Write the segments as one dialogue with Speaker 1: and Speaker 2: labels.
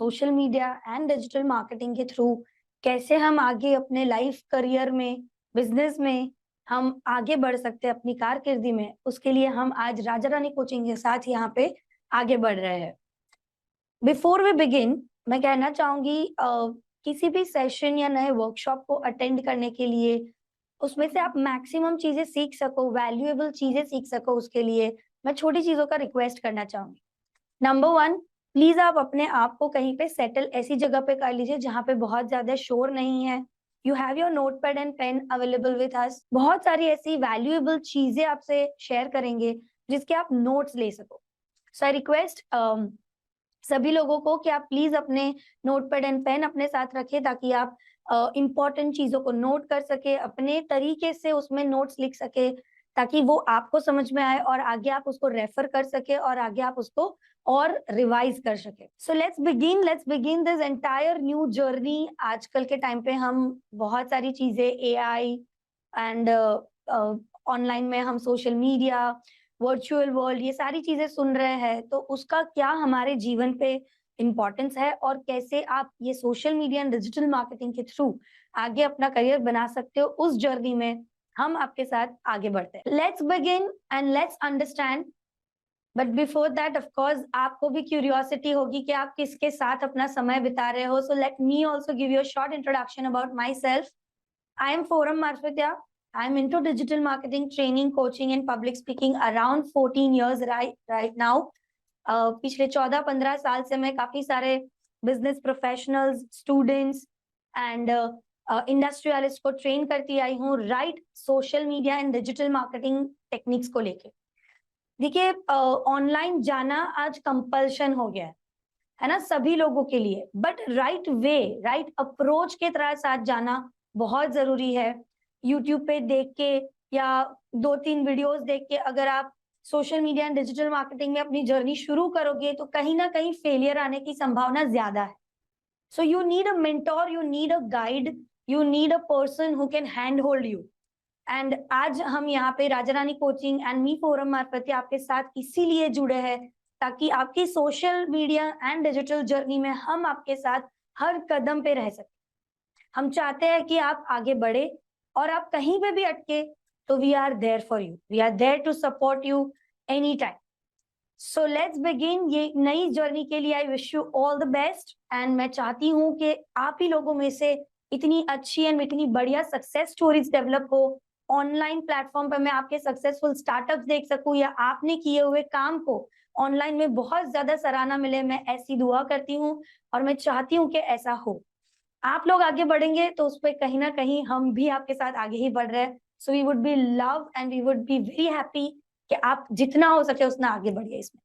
Speaker 1: Social media and digital marketing के through कैसे हम आगे अपने लाइफ करियर में, बिजनेस में हम आगे बढ़ सकते हैं अपनी कारकिर्दी में, उसके लिए हम आज राजा रानी कोचिंग के साथ यहाँ पे आगे बढ़ रहे हैं। बिफोर वी बिगिन, मैं कहना चाहूंगी किसी भी सेशन या नए वर्कशॉप को अटेंड करने के लिए उसमें से आप मैक्सिमम चीजें सीख सको, वैल्यूएबल चीजें सीख सको, उसके लिए मैं छोटी चीजों का रिक्वेस्ट करना चाहूंगी। नंबर वन, प्लीज आप अपने आप को कहीं पे सेटल ऐसी जगह पे कर लीजिए जहां पे बहुत ज्यादा शोर नहीं है। You have your note pad and pen available with us. बहुत सारी ऐसी वैल्यूएबल चीजें आपसे शेयर करेंगे जिसके आप नोट्स ले सको। सो आई रिक्वेस्ट सभी लोगों को कि आप प्लीज अपने नोट पैड एंड पेन अपने साथ रखें ताकि आप इम्पोर्टेंट चीजों को नोट कर सके, अपने तरीके से उसमें नोट्स लिख सके, ताकि वो आपको समझ में आए और आगे आप उसको रेफर कर सके और आगे आप उसको और रिवाइज कर सके। सो let's begin this entire new journey. आजकल के टाइम पे हम बहुत सारी चीजें एआई एंड ऑनलाइन में हम सोशल मीडिया, वर्चुअल वर्ल्ड, ये सारी चीजें सुन रहे हैं, तो उसका क्या हमारे जीवन पे इम्पोर्टेंस है और कैसे आप ये social media and digital marketing के थ्रू आगे अपना करियर बना सकते हो, उस जर्नी में हम आपके साथ आगे बढ़ते हैं। Let's begin and let's understand, but before that of course आपको भी क्यूरियोसिटी होगी कि आप किसके साथ अपना समय बिता रहे हो। So let me also give you a short introduction about my self. I am Forum Marfitya. I'm into digital marketing, training, coaching and public speaking around 14 years right now. पिछले 14-15 साल से मैं काफी सारे business professionals, students and industrialist को train करती आई हूँ right social media and digital marketing techniques को लेके। देखिए, ऑनलाइन जाना आज कंपल्शन हो गया है ना, सभी लोगों के लिए, but right way, right approach के तरह साथ जाना बहुत जरूरी है। यूट्यूब पे देख के या 2-3 वीडियोस देख के अगर आप social media and digital marketing में अपनी जर्नी शुरू करोगे तो कहीं ना कहीं फेलियर आने की संभावना ज्यादा है। सो you need a mentor, you need a guide, you need a person who can hand hold you. And आज हम यहाँ पे राजा Rani coaching and me forum मार्फत आपके साथ इसीलिए जुड़े हैं ताकि आपकी social media and digital journey में हम आपके साथ हर कदम पे रह सके। हम चाहते हैं कि आप आगे बढ़े और आप कहीं पे भी अटके तो we are there for you, we are there to support you any time. So let's begin ये नई जर्नी के लिए I wish you all the best and मैं चाहती हूँ कि आप ही लोगों में से इतनी अच्छी एंड इतनी बढ़िया सक्सेस स्टोरीज डेवलप हो। ऑनलाइन प्लेटफॉर्म पर मैं आपके सक्सेसफुल स्टार्टअप्स देख सकूं या आपने किए हुए काम को ऑनलाइन में बहुत ज्यादा सराहना मिले, मैं ऐसी दुआ करती हूँ और मैं चाहती हूँ कि ऐसा हो। आप लोग आगे बढ़ेंगे तो उस पर कहीं ना कहीं हम भी आपके साथ आगे ही बढ़ रहे हैं। So we would be love and we would be very happy कि आप जितना हो सके उतना आगे बढ़िए इसमें।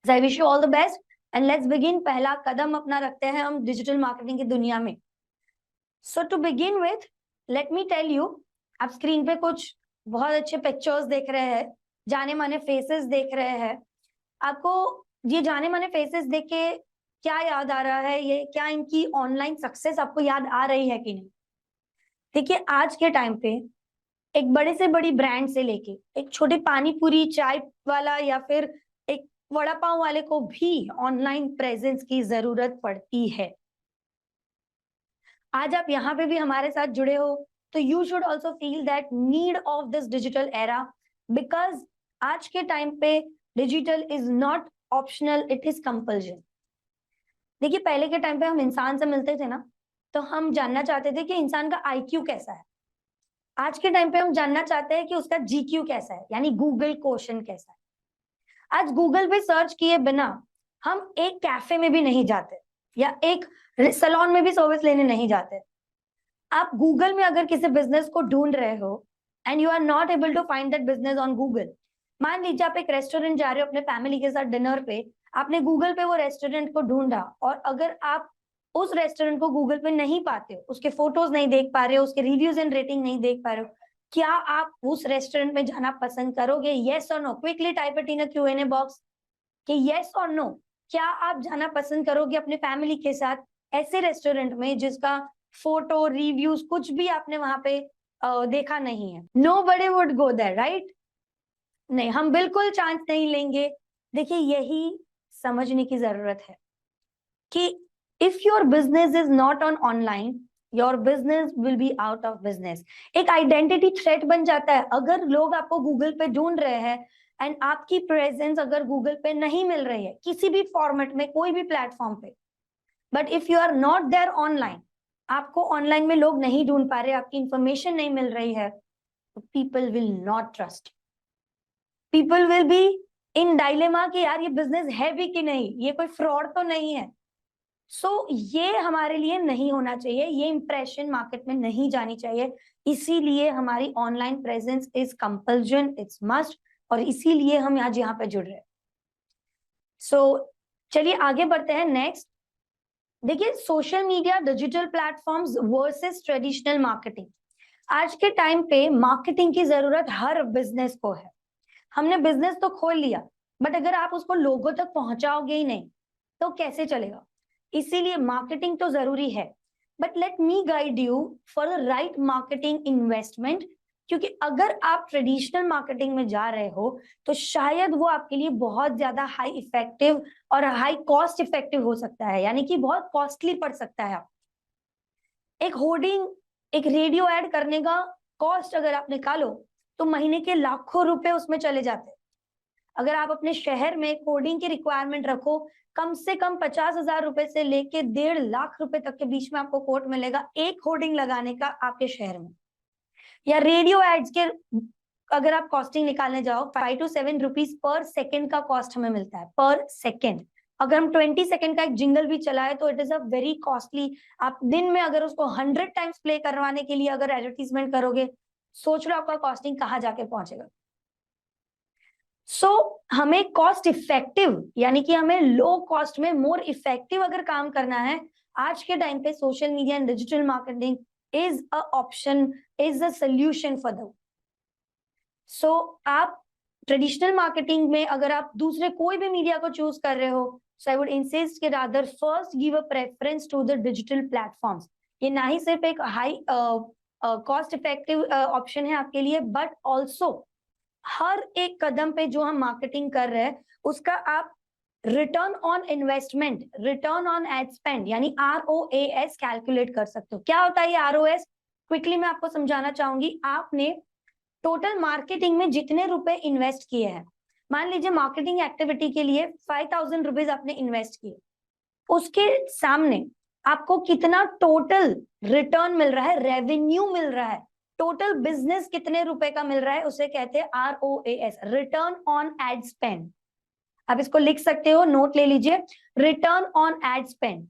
Speaker 1: So I wish you all the best and let's begin. पहला कदम अपना रखते हैं हम डिजिटल मार्केटिंग की दुनिया में। So to begin with, let me tell you, आप स्क्रीन पे कुछ बहुत अच्छे पिक्चर्स देख रहे हैं, जाने माने फेसेस देख रहे हैं। आपको ये जाने माने फेसेस देख के क्या याद आ रहा है? ये क्या इनकी ऑनलाइन सक्सेस आपको याद आ रही है कि नहीं? देखिए, आज के टाइम पे एक बड़े से बड़ी ब्रांड से लेके एक छोटे पानी पूरी चाय वाला या फिर एक वड़ा पाव वाले को भी ऑनलाइन प्रेजेंस की जरूरत पड़ती है। आज आप यहाँ पे भी हमारे साथ जुड़े हो तो you should also feel that need of this digital era, because आज के टाइम पे digital is not optional, it is compulsion. देखिए, पहले के टाइम पे हम इंसान से मिलते थे ना, तो हम जानना चाहते थे कि इंसान का आईक्यू कैसा है। आज के टाइम पे हम जानना चाहते हैं कि उसका जीक्यू कैसा है, यानी गूगल क्वेश्चन कैसा है। आज गूगल पे सर्च किए बिना हम एक कैफे में भी नहीं जाते या एक सैलून में भी सर्विस लेने नहीं जाते। आप गूगल में अगर किसी बिजनेस को ढूंढ रहे हो and you are not able to find that business on Google, मान लीजिए आप एक रेस्टोरेंट जा रहे हो अपने फैमिली के साथ डिनर पे, आपने गूगल पे वो रेस्टोरेंट को ढूंढा और अगर आप उस रेस्टोरेंट को गूगल पे नहीं पाते हो, उसके फोटोज नहीं देख पा रहे हो, उसके रिव्यूज एंड रेटिंग नहीं देख पा रहे हो, क्या आप उस रेस्टोरेंट में जाना पसंद करोगे? येस और no, quickly type it in a Q&A box कि येस और नो, क्या आप जाना पसंद करोगे अपने फैमिली के साथ ऐसे रेस्टोरेंट में जिसका फोटो, रिव्यूज कुछ भी आपने वहां पे देखा नहीं है? Nobody would go there, right? नहीं, हम बिल्कुल चांस नहीं लेंगे। देखिए, यही समझने की जरूरत है कि if your business is not on online, your business will be out of business. एक आइडेंटिटी थ्रेट बन जाता है। अगर लोग आपको गूगल पे ढूंढ रहे हैं एंड आपकी प्रेजेंस अगर गूगल पे नहीं मिल रही है किसी भी फॉर्मेट में, कोई भी प्लेटफॉर्म पे, but if you are not there online, आपको ऑनलाइन में लोग नहीं ढूंढ पा रहे, आपकी इंफॉर्मेशन नहीं मिल रही है, तो people will not trust. People will be in dilemma कि यार ये बिजनेस है भी कि नहीं, ये कोई फ्रॉड तो नहीं है। ये हमारे लिए नहीं होना चाहिए, ये इंप्रेशन मार्केट में नहीं जानी चाहिए। इसीलिए हमारी online presence is compulsion, it's must, और इसीलिए हम आज यहाँ पे जुड़ रहे हैं। चलिए आगे बढ़ते हैं। नेक्स्ट देखिए, social media, digital platforms versus traditional marketing. आज के टाइम पे मार्केटिंग की जरूरत हर बिजनेस को है। हमने बिजनेस तो खोल लिया, बट अगर आप उसको लोगों तक पहुंचाओगे ही नहीं तो कैसे चलेगा? इसीलिए मार्केटिंग तो जरूरी है, but let me guide you for the right marketing investment. क्योंकि अगर आप ट्रेडिशनल मार्केटिंग में जा रहे हो तो शायद वो आपके लिए बहुत ज्यादा हाई इफेक्टिव और हाई कॉस्ट इफेक्टिव हो सकता है, यानी कि बहुत कॉस्टली पड़ सकता है। एक होर्डिंग, एक रेडियो ऐड करने का कॉस्ट अगर आप निकालो तो महीने के लाखों रुपए उसमें चले जाते हैं। अगर आप अपने शहर में होर्डिंग की रिक्वायरमेंट रखो, कम से कम 50,000 रुपए से लेके 1.5 लाख रुपए तक के बीच में आपको कोट मिलेगा एक होर्डिंग लगाने का आपके शहर में। या रेडियो एड्स के अगर आप कॉस्टिंग निकालने जाओ, 5 to 7 रुपीज पर सेकेंड का कॉस्ट हमें मिलता है, पर सेकेंड। अगर हम 20 सेकेंड का एक जिंगल भी चलाए तो it is a very costly. आप दिन में अगर उसको 100 टाइम्स प्ले करवाने के लिए अगर एडवर्टीजमेंट करोगे, सोच लो आपका कॉस्टिंग कहाँ जाके पहुंचेगा। हमें कॉस्ट इफेक्टिव, यानी कि हमें लो कॉस्ट में मोर इफेक्टिव अगर काम करना है, आज के टाइम पे social media and digital marketing is a option, is a solution for that. आप ट्रेडिशनल मार्केटिंग में अगर आप दूसरे कोई भी मीडिया को चूज कर रहे हो, सो आई वुड इंसिस्ट कि rather first give a preference to the digital platforms. ये ना ही सिर्फ एक हाई कॉस्ट इफेक्टिव ऑप्शन है आपके लिए, बट ऑल्सो हर एक कदम पे जो हम मार्केटिंग कर रहे हैं उसका आप return on investment, return on ad spend, यानी ROAS कैलकुलेट कर सकते हो। क्या होता है ये ROAS? क्विकली मैं आपको समझाना चाहूंगी। आपने टोटल मार्केटिंग में जितने रुपए इन्वेस्ट किए हैं, मान लीजिए मार्केटिंग एक्टिविटी के लिए 5,000 रुपीज आपने इन्वेस्ट किए, उसके सामने आपको कितना टोटल रिटर्न मिल रहा है, रेवेन्यू मिल रहा है, टोटल बिजनेस कितने रुपए का मिल रहा है, उसे कहते हैं ROAS, return on ad spend. आप इसको लिख सकते हो, नोट ले लीजिए, रिटर्न ऑन एड स्पेंड।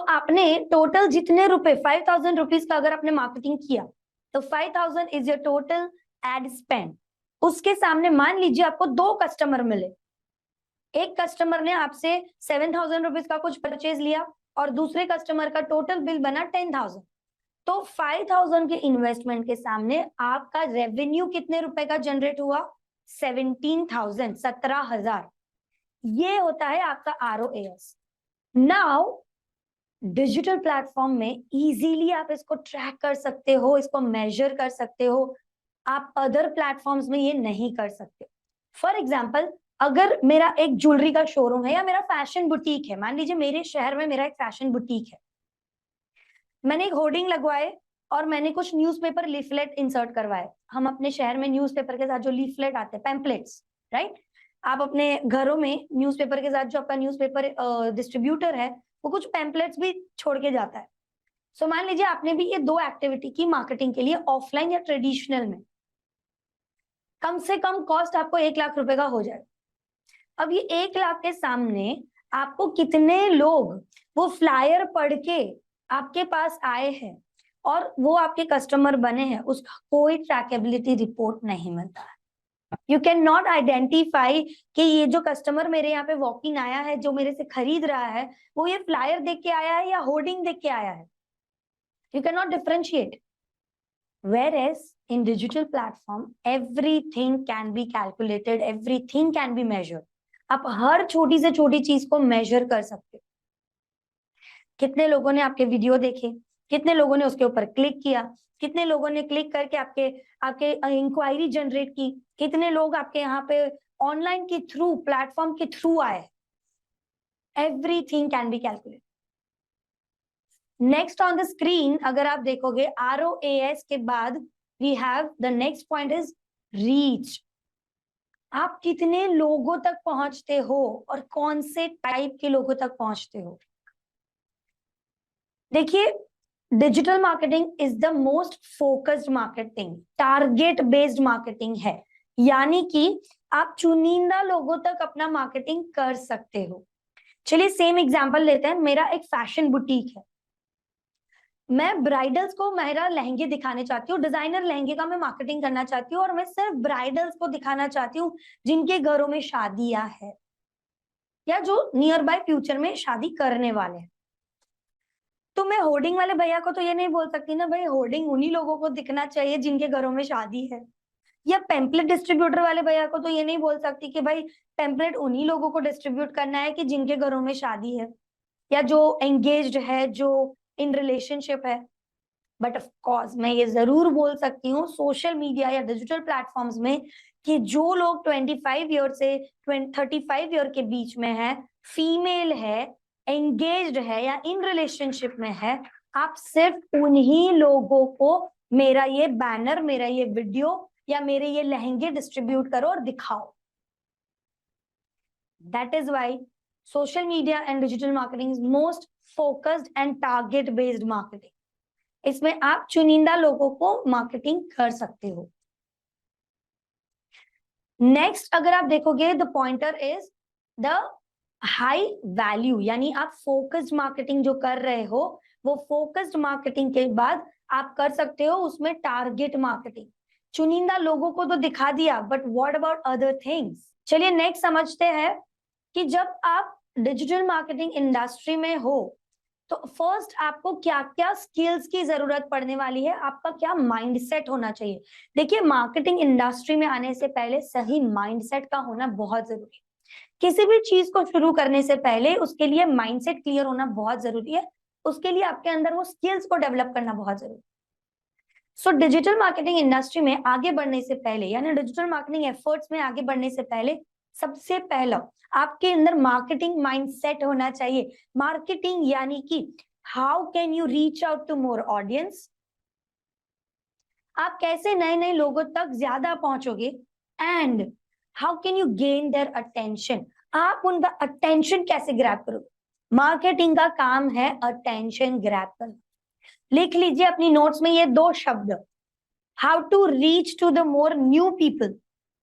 Speaker 1: आपने टोटल जितने रुपए 5,000 रुपीज का अगर आपने मार्केटिंग किया तो 5,000 is your total ad spend. उसके सामने मान लीजिए आपको 2 कस्टमर मिले, एक कस्टमर ने आपसे 7,000 रुपीज का कुछ परचेज लिया और दूसरे कस्टमर का टोटल बिल बना 10,000। तो 5,000 के इन्वेस्टमेंट के सामने आपका रेवेन्यू कितने रुपए का जनरेट हुआ? 17,000, 17,000। ये होता है आपका ROAS। नाउ डिजिटल प्लेटफॉर्म में इजीली आप इसको ट्रैक कर सकते हो, इसको मेजर कर सकते हो। आप अदर प्लेटफॉर्म्स में ये नहीं कर सकते। फॉर एग्जाम्पल, अगर मेरा एक ज्वेलरी का शोरूम है या मेरा फैशन बुटीक है, मान लीजिए मेरे शहर में मेरा एक फैशन बुटीक है, मैंने एक होर्डिंग लगवाए और मैंने कुछ न्यूज़पेपर लीफलेट इंसर्ट करवाए। हम अपने शहर में न्यूज़पेपर के साथ जो लीफलेट आते हैं, पैम्पलेट्स, राइट, आप अपने घरों में न्यूज़पेपर के साथ जो आपका न्यूज़पेपर डिस्ट्रीब्यूटर है वो कुछ पैम्पलेट्स भी छोड़ के जाता है। मान लीजिए आपने भी ये 2 एक्टिविटी की मार्केटिंग के लिए, ऑफलाइन या ट्रेडिशनल में, कम से कम कॉस्ट आपको 1 लाख रुपए का हो जाए। अब ये 1 लाख के सामने आपको कितने लोग वो फ्लायर पढ़ के आपके पास आए हैं और वो आपके कस्टमर बने हैं, उसका कोई ट्रैकेबिलिटी रिपोर्ट नहीं मिलता है। यू कैन नॉट आइडेंटिफाई कि ये जो कस्टमर मेरे यहाँ पे वॉक इन आया है, जो मेरे से खरीद रहा है, वो ये फ्लायर देख के आया है या होर्डिंग देख के आया है। You can not differentiate. Whereas in digital platform, everything can be calculated, everything can be measured. आप हर छोटी से छोटी चीज को मेजर कर सकते हो। कितने लोगों ने आपके वीडियो देखे, कितने लोगों ने उसके ऊपर क्लिक किया, कितने लोगों ने क्लिक करके आपके इंक्वायरी जनरेट की, कितने लोग आपके यहाँ पे ऑनलाइन के थ्रू, प्लेटफॉर्म के थ्रू आए। Everything can be calculated. Next on the screen अगर आप देखोगे ROAS के बाद we have the next point is reach. आप कितने लोगों तक पहुंचते हो और कौन से टाइप के लोगों तक पहुंचते हो। देखिए, digital marketing is the most focused marketing, target based marketing है, यानी कि आप चुनिंदा लोगों तक अपना मार्केटिंग कर सकते हो। चलिए सेम एग्जांपल लेते हैं। मेरा एक फैशन बुटीक है, मैं ब्राइडल्स को मेरा लहंगे दिखाने चाहती हूँ, डिजाइनर लहंगे का मैं मार्केटिंग करना चाहती हूँ और मैं सिर्फ ब्राइडल्स को दिखाना चाहती हूँ जिनके घरों में शादियां है या जो नियर बाय फ्यूचर में शादी करने वाले हैं। तो मैं होर्डिंग वाले भैया को तो ये नहीं बोल सकती ना भाई होर्डिंग उन्हीं लोगों को दिखना चाहिए जिनके घरों में शादी है, या पेम्पलेट डिस्ट्रीब्यूटर वाले भैया को तो ये नहीं बोल सकती कि भाई पेम्पलेट उन्हीं लोगों को डिस्ट्रीब्यूट करना है कि जिनके घरों में शादी है या जो एंगेज्ड है, जो इन रिलेशनशिप है। बट ऑफ कोर्स मैं ये जरूर बोल सकती हूँ सोशल मीडिया या डिजिटल प्लेटफॉर्म्स में कि जो लोग 25 ईयर से 35 ईयर के बीच में है, फीमेल है, एंगेज्ड है या इन रिलेशनशिप में है, आप सिर्फ उन्हीं लोगों को मेरा ये बैनर, मेरा ये वीडियो या मेरे ये लहंगे डिस्ट्रीब्यूट करो और दिखाओ। That is why social media and digital marketing is most focused and target based marketing. इसमें आप चुनिंदा लोगों को मार्केटिंग कर सकते हो। नेक्स्ट अगर आप देखोगे the pointer is the high value, यानी आप फोकस्ड मार्केटिंग जो कर रहे हो वो फोकस्ड मार्केटिंग के बाद आप कर सकते हो उसमें टारगेट मार्केटिंग। चुनिंदा लोगों को तो दिखा दिया, but what about other things. चलिए नेक्स्ट समझते हैं कि जब आप डिजिटल मार्केटिंग इंडस्ट्री में हो तो फर्स्ट आपको क्या क्या स्किल्स की जरूरत पड़ने वाली है, आपका क्या माइंडसेट होना चाहिए। देखिए, मार्केटिंग इंडस्ट्री में आने से पहले सही माइंडसेट का होना बहुत जरूरी है। किसी भी चीज को शुरू करने से पहले उसके लिए माइंडसेट क्लियर होना बहुत जरूरी है, उसके लिए आपके अंदर वो स्किल्स को डेवलप करना बहुत जरूरी है। सो डिजिटल मार्केटिंग इंडस्ट्री में आगे बढ़ने से पहले यानी डिजिटल मार्केटिंग एफर्ट्स में आगे बढ़ने से पहले सबसे पहला आपके अंदर मार्केटिंग माइंडसेट होना चाहिए। मार्केटिंग यानी कि how can you reach out to more audience, आप कैसे नए नए लोगों तक ज्यादा पहुंचोगे, and how can you gain their attention, आप उनका अटेंशन कैसे ग्रैब करोगे। मार्केटिंग का काम है अटेंशन ग्रैब करना। लिख लीजिए अपनी नोट्स में ये दो शब्द, how to reach to the more new people,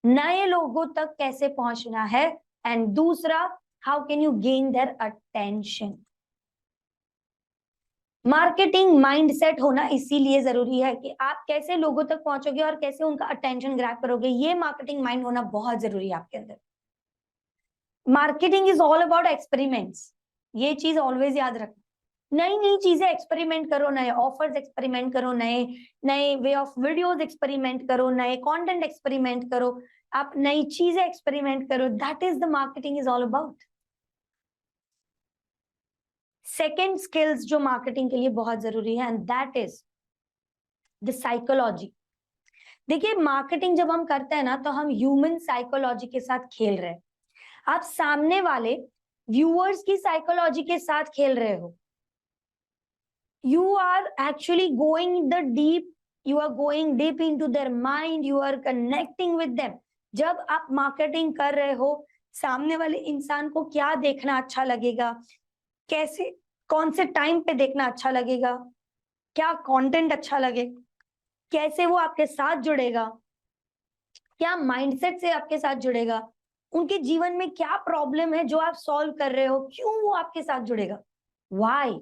Speaker 1: नए लोगों तक कैसे पहुंचना है, एंड दूसरा how can you gain their attention. Marketing mindset होना इसीलिए जरूरी है कि आप कैसे लोगों तक पहुंचोगे और कैसे उनका अटेंशन ग्रैब करोगे, ये मार्केटिंग माइंड होना बहुत जरूरी है आपके अंदर। Marketing is all about experiments, ये चीज ऑलवेज याद रखना। नई नई चीजें एक्सपेरिमेंट करो, नए ऑफर्स एक्सपेरिमेंट करो, नए नए वे ऑफ वीडियोस एक्सपेरिमेंट करो, नए कंटेंट एक्सपेरिमेंट करो, आप नई चीजें एक्सपेरिमेंट करो। That is the marketing is all about. Second skills जो मार्केटिंग के लिए बहुत जरूरी है and that is the psychology. देखिए, मार्केटिंग जब हम करते हैं ना तो हम ह्यूमन साइकोलॉजी के साथ खेल रहे हैं। आप सामने वाले व्यूअर्स की साइकोलॉजी के साथ खेल रहे हो। You are actually going the deep, you are going deep into their mind, you are connecting with them. जब आप मार्केटिंग कर रहे हो, सामने वाले इंसान को क्या देखना अच्छा लगेगा, कैसे कौन से टाइम पे देखना अच्छा लगेगा, क्या कंटेंट अच्छा लगेगा, कैसे वो आपके साथ जुड़ेगा, क्या माइंडसेट से आपके साथ जुड़ेगा, उनके जीवन में क्या प्रॉब्लम है जो आप सॉल्व कर रहे हो, क्यों वो आपके साथ जुड़ेगा, व्हाई।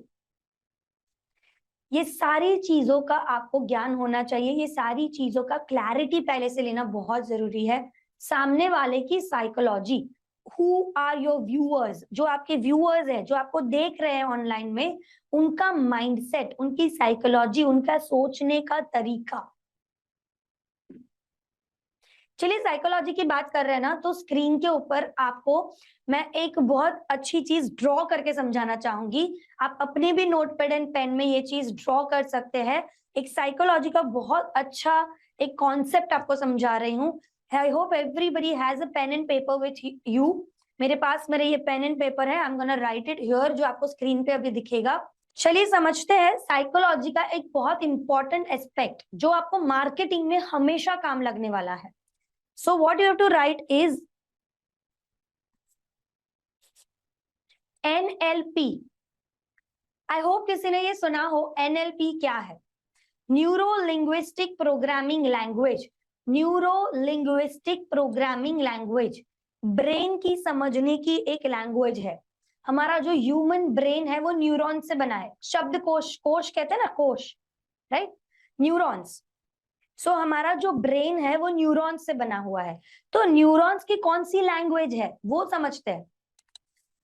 Speaker 1: ये सारी चीजों का आपको ज्ञान होना चाहिए, ये सारी चीजों का क्लैरिटी पहले से लेना बहुत जरूरी है। सामने वाले की psychology, who are your viewers, जो आपके व्यूअर्स है, जो आपको देख रहे हैं ऑनलाइन में, उनका माइंडसेट, उनकी साइकोलॉजी, उनका सोचने का तरीका। चलिए साइकोलॉजी की बात कर रहे हैं ना, तो स्क्रीन के ऊपर आपको मैं एक बहुत अच्छी चीज ड्रॉ करके समझाना चाहूंगी। आप अपने भी नोटपैड एंड पेन में ये चीज ड्रॉ कर सकते हैं। एक साइकोलॉजी का बहुत अच्छा एक कॉन्सेप्ट आपको समझा रही हूँ। I hope everybody has a pen and paper with you. मेरे पास मेरे ये पेन एंड पेपर है, I am gonna write it here, जो आपको स्क्रीन पे अभी दिखेगा। चलिए समझते हैं साइकोलॉजी का एक बहुत इंपॉर्टेंट एस्पेक्ट जो आपको मार्केटिंग में हमेशा काम लगने वाला है। So what you have to write is NLP। I hope किसी ने ये सुना हो। NLP क्या है? Neuro linguistic programming language. Neuro linguistic programming language brain की समझने की एक लैंग्वेज है। हमारा जो ह्यूमन ब्रेन है वो न्यूरॉन से बना है। शब्द कोश, कोश कहते हैं ना, कोश, राइट, न्यूरॉन्स। सो हमारा जो ब्रेन है वो न्यूरॉन्स से बना हुआ है। तो न्यूरॉन्स की कौन सी लैंग्वेज है वो समझते हैं।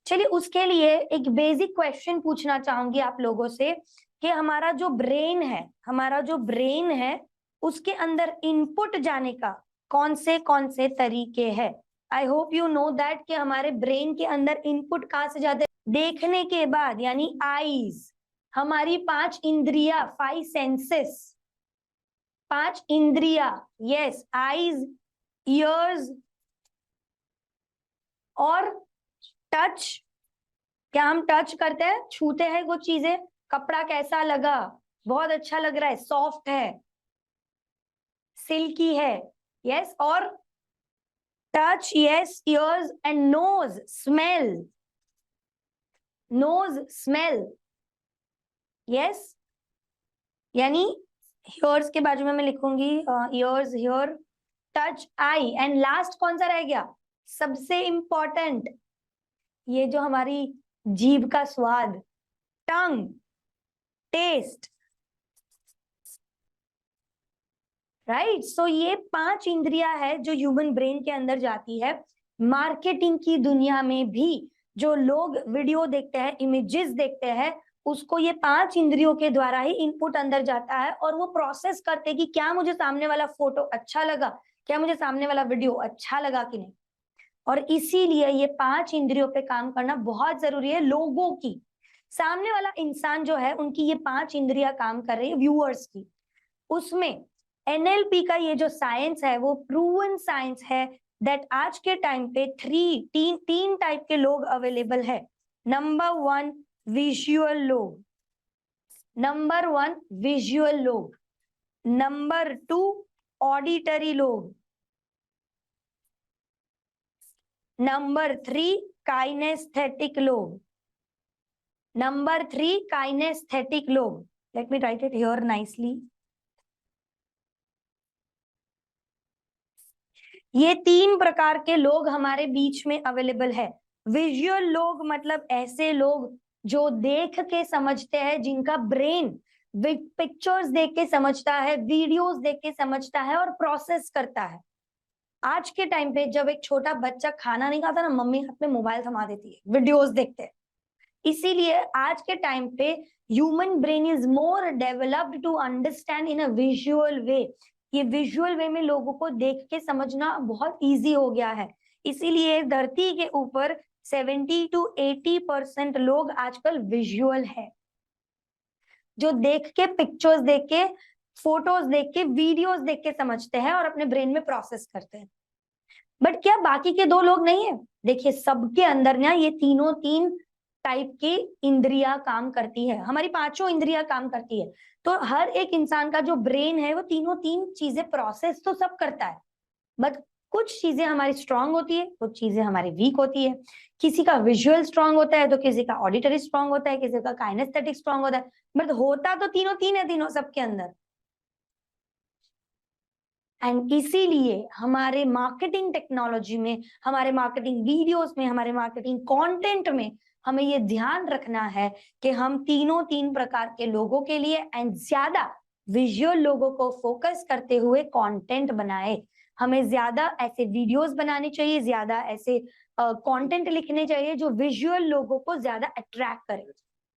Speaker 1: चलिए उसके लिए एक बेसिक क्वेश्चन पूछना चाहूंगी आप लोगों से कि हमारा जो ब्रेन है उसके अंदर इनपुट जाने का कौन से तरीके हैं। I hope you know that कि हमारे ब्रेन के अंदर इनपुट कहां से जाते हैं? देखने के बाद, यानी आईज, हमारी 5 इंद्रिया, 5 सेंसेस, 5 इंद्रिया, यस, आईज, ईयर्स और टच। क्या हम टच करते हैं, छूते हैं वो चीजें? कपड़ा कैसा लगा? बहुत अच्छा लग रहा है, सॉफ्ट है, सिल्की है, यस। और touch, yes, ears and nose, smell, nose smell, yes. यानी ईयर्स के बाजू में मैं लिखूंगी ears, here, touch, eye, and last कौन सा रह गया? सबसे इंपॉर्टेंट, ये जो हमारी जीभ का स्वाद, टंग, टेस्ट, राइट। सो ये 5 इंद्रियां है जो ह्यूमन ब्रेन के अंदर जाती है। मार्केटिंग की दुनिया में भी जो लोग वीडियो देखते हैं, इमेजेस देखते हैं, उसको ये 5 इंद्रियों के द्वारा ही इनपुट अंदर जाता है और वो प्रोसेस करते हैं कि क्या मुझे सामने वाला फोटो अच्छा लगा, क्या मुझे सामने वाला वीडियो अच्छा लगा कि नहीं। और इसीलिए ये 5 इंद्रियों पे काम करना बहुत जरूरी है लोगों की। सामने वाला इंसान जो है उनकी ये 5 इंद्रियां काम कर रही है, व्यूअर्स की। उसमें NLP का ये जो साइंस है वो प्रूवन साइंस है दैट आज के टाइम पे तीन टाइप के लोग अवेलेबल है। नंबर 1 विजुअल लोग, नंबर 2 ऑडिटरी लोग, नंबर 3 काइनेस्थेटिक लोग, let me right it here nicely. ये 3 प्रकार के लोग हमारे बीच में अवेलेबल है। विजुअल लोग मतलब ऐसे लोग जो देख के समझते हैं, जिनका ब्रेन पिक्चर्स देख के समझता है, वीडियोस देख के समझता है और प्रोसेस करता है। आज के टाइम पे जब एक छोटा बच्चा खाना नहीं खाता ना, मम्मी हाथ में मोबाइल थमा देती है, वीडियोस देखते हैं। इसीलिए आज के टाइम पे human brain is more developed to understand in a visual way. ये विजुअल वे में लोगों को देख के समझना बहुत इजी हो गया है। इसीलिए धरती के ऊपर 70 to 80% लोग आजकल विजुअल है, जो देख के, पिक्चर्स देख के, फोटोज देख के, वीडियोस देख के समझते हैं और अपने ब्रेन में प्रोसेस करते हैं। बट क्या बाकी के 2 लोग नहीं है? देखिए सबके अंदर ना ये तीन टाइप की इंद्रियां काम करती है, हमारी 5 इंद्रियां काम करती है। तो हर एक इंसान का जो ब्रेन है वो तीन चीजें प्रोसेस तो सब करता है, बट कुछ चीजें हमारी स्ट्रांग होती है, कुछ चीजें हमारी वीक होती है। किसी का विजुअल स्ट्रांग होता है तो किसी का ऑडिटरी स्ट्रांग होता है, किसी का काइनेस्थेटिक स्ट्रांग होता है, बट होता तो तीन है, तीनों सबके अंदर। एंड इसीलिए हमारे मार्केटिंग टेक्नोलॉजी में, हमारे मार्केटिंग वीडियोस में, हमारे मार्केटिंग कंटेंट में हमें ये ध्यान रखना है कि हम तीन प्रकार के लोगों के लिए एंड ज्यादा विजुअल लोगों को फोकस करते हुए कंटेंट बनाए। हमें ज्यादा ऐसे वीडियोस बनाने चाहिए, ज्यादा ऐसे कंटेंट लिखने चाहिए जो विजुअल लोगों को ज्यादा अट्रैक्ट करे।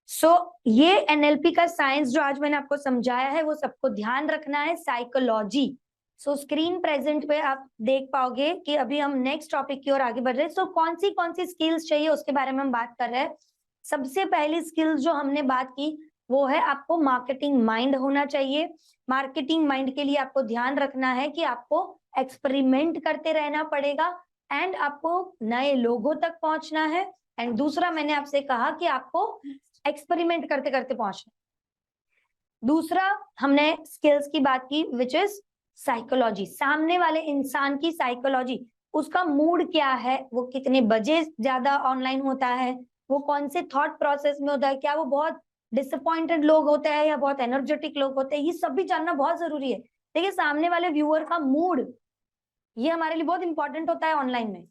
Speaker 1: सो ये NLP का साइंस जो आज मैंने आपको समझाया है वो सबको ध्यान रखना है, साइकोलॉजी। सो स्क्रीन प्रेजेंट पे आप देख पाओगे कि अभी हम नेक्स्ट टॉपिक की ओर आगे बढ़ रहे हैं। सो कौन सी स्किल्स चाहिए उसके बारे में हम बात कर रहे हैं। सबसे पहली स्किल्स जो हमने बात की वो है आपको मार्केटिंग माइंड होना चाहिए। मार्केटिंग माइंड के लिए आपको ध्यान रखना है कि आपको एक्सपेरिमेंट करते रहना पड़ेगा, एंड आपको नए लोगों तक पहुंचना है। एंड दूसरा, मैंने आपसे कहा कि आपको एक्सपेरिमेंट करते करते पहुंचना। दूसरा, हमने स्किल्स की बात की, विच इज साइकोलॉजी, सामने वाले इंसान की साइकोलॉजी, उसका मूड क्या है, वो कितने बजे ज्यादा ऑनलाइन होता है, वो कौन से थॉट प्रोसेस में होता है, क्या वो बहुत डिसअपॉइंटेड लोग होते हैं या बहुत एनर्जेटिक लोग होते हैं, ये सब भी जानना बहुत जरूरी है। देखिए, सामने वाले व्यूअर का मूड, ये हमारे लिए बहुत इंपॉर्टेंट होता है ऑनलाइन में।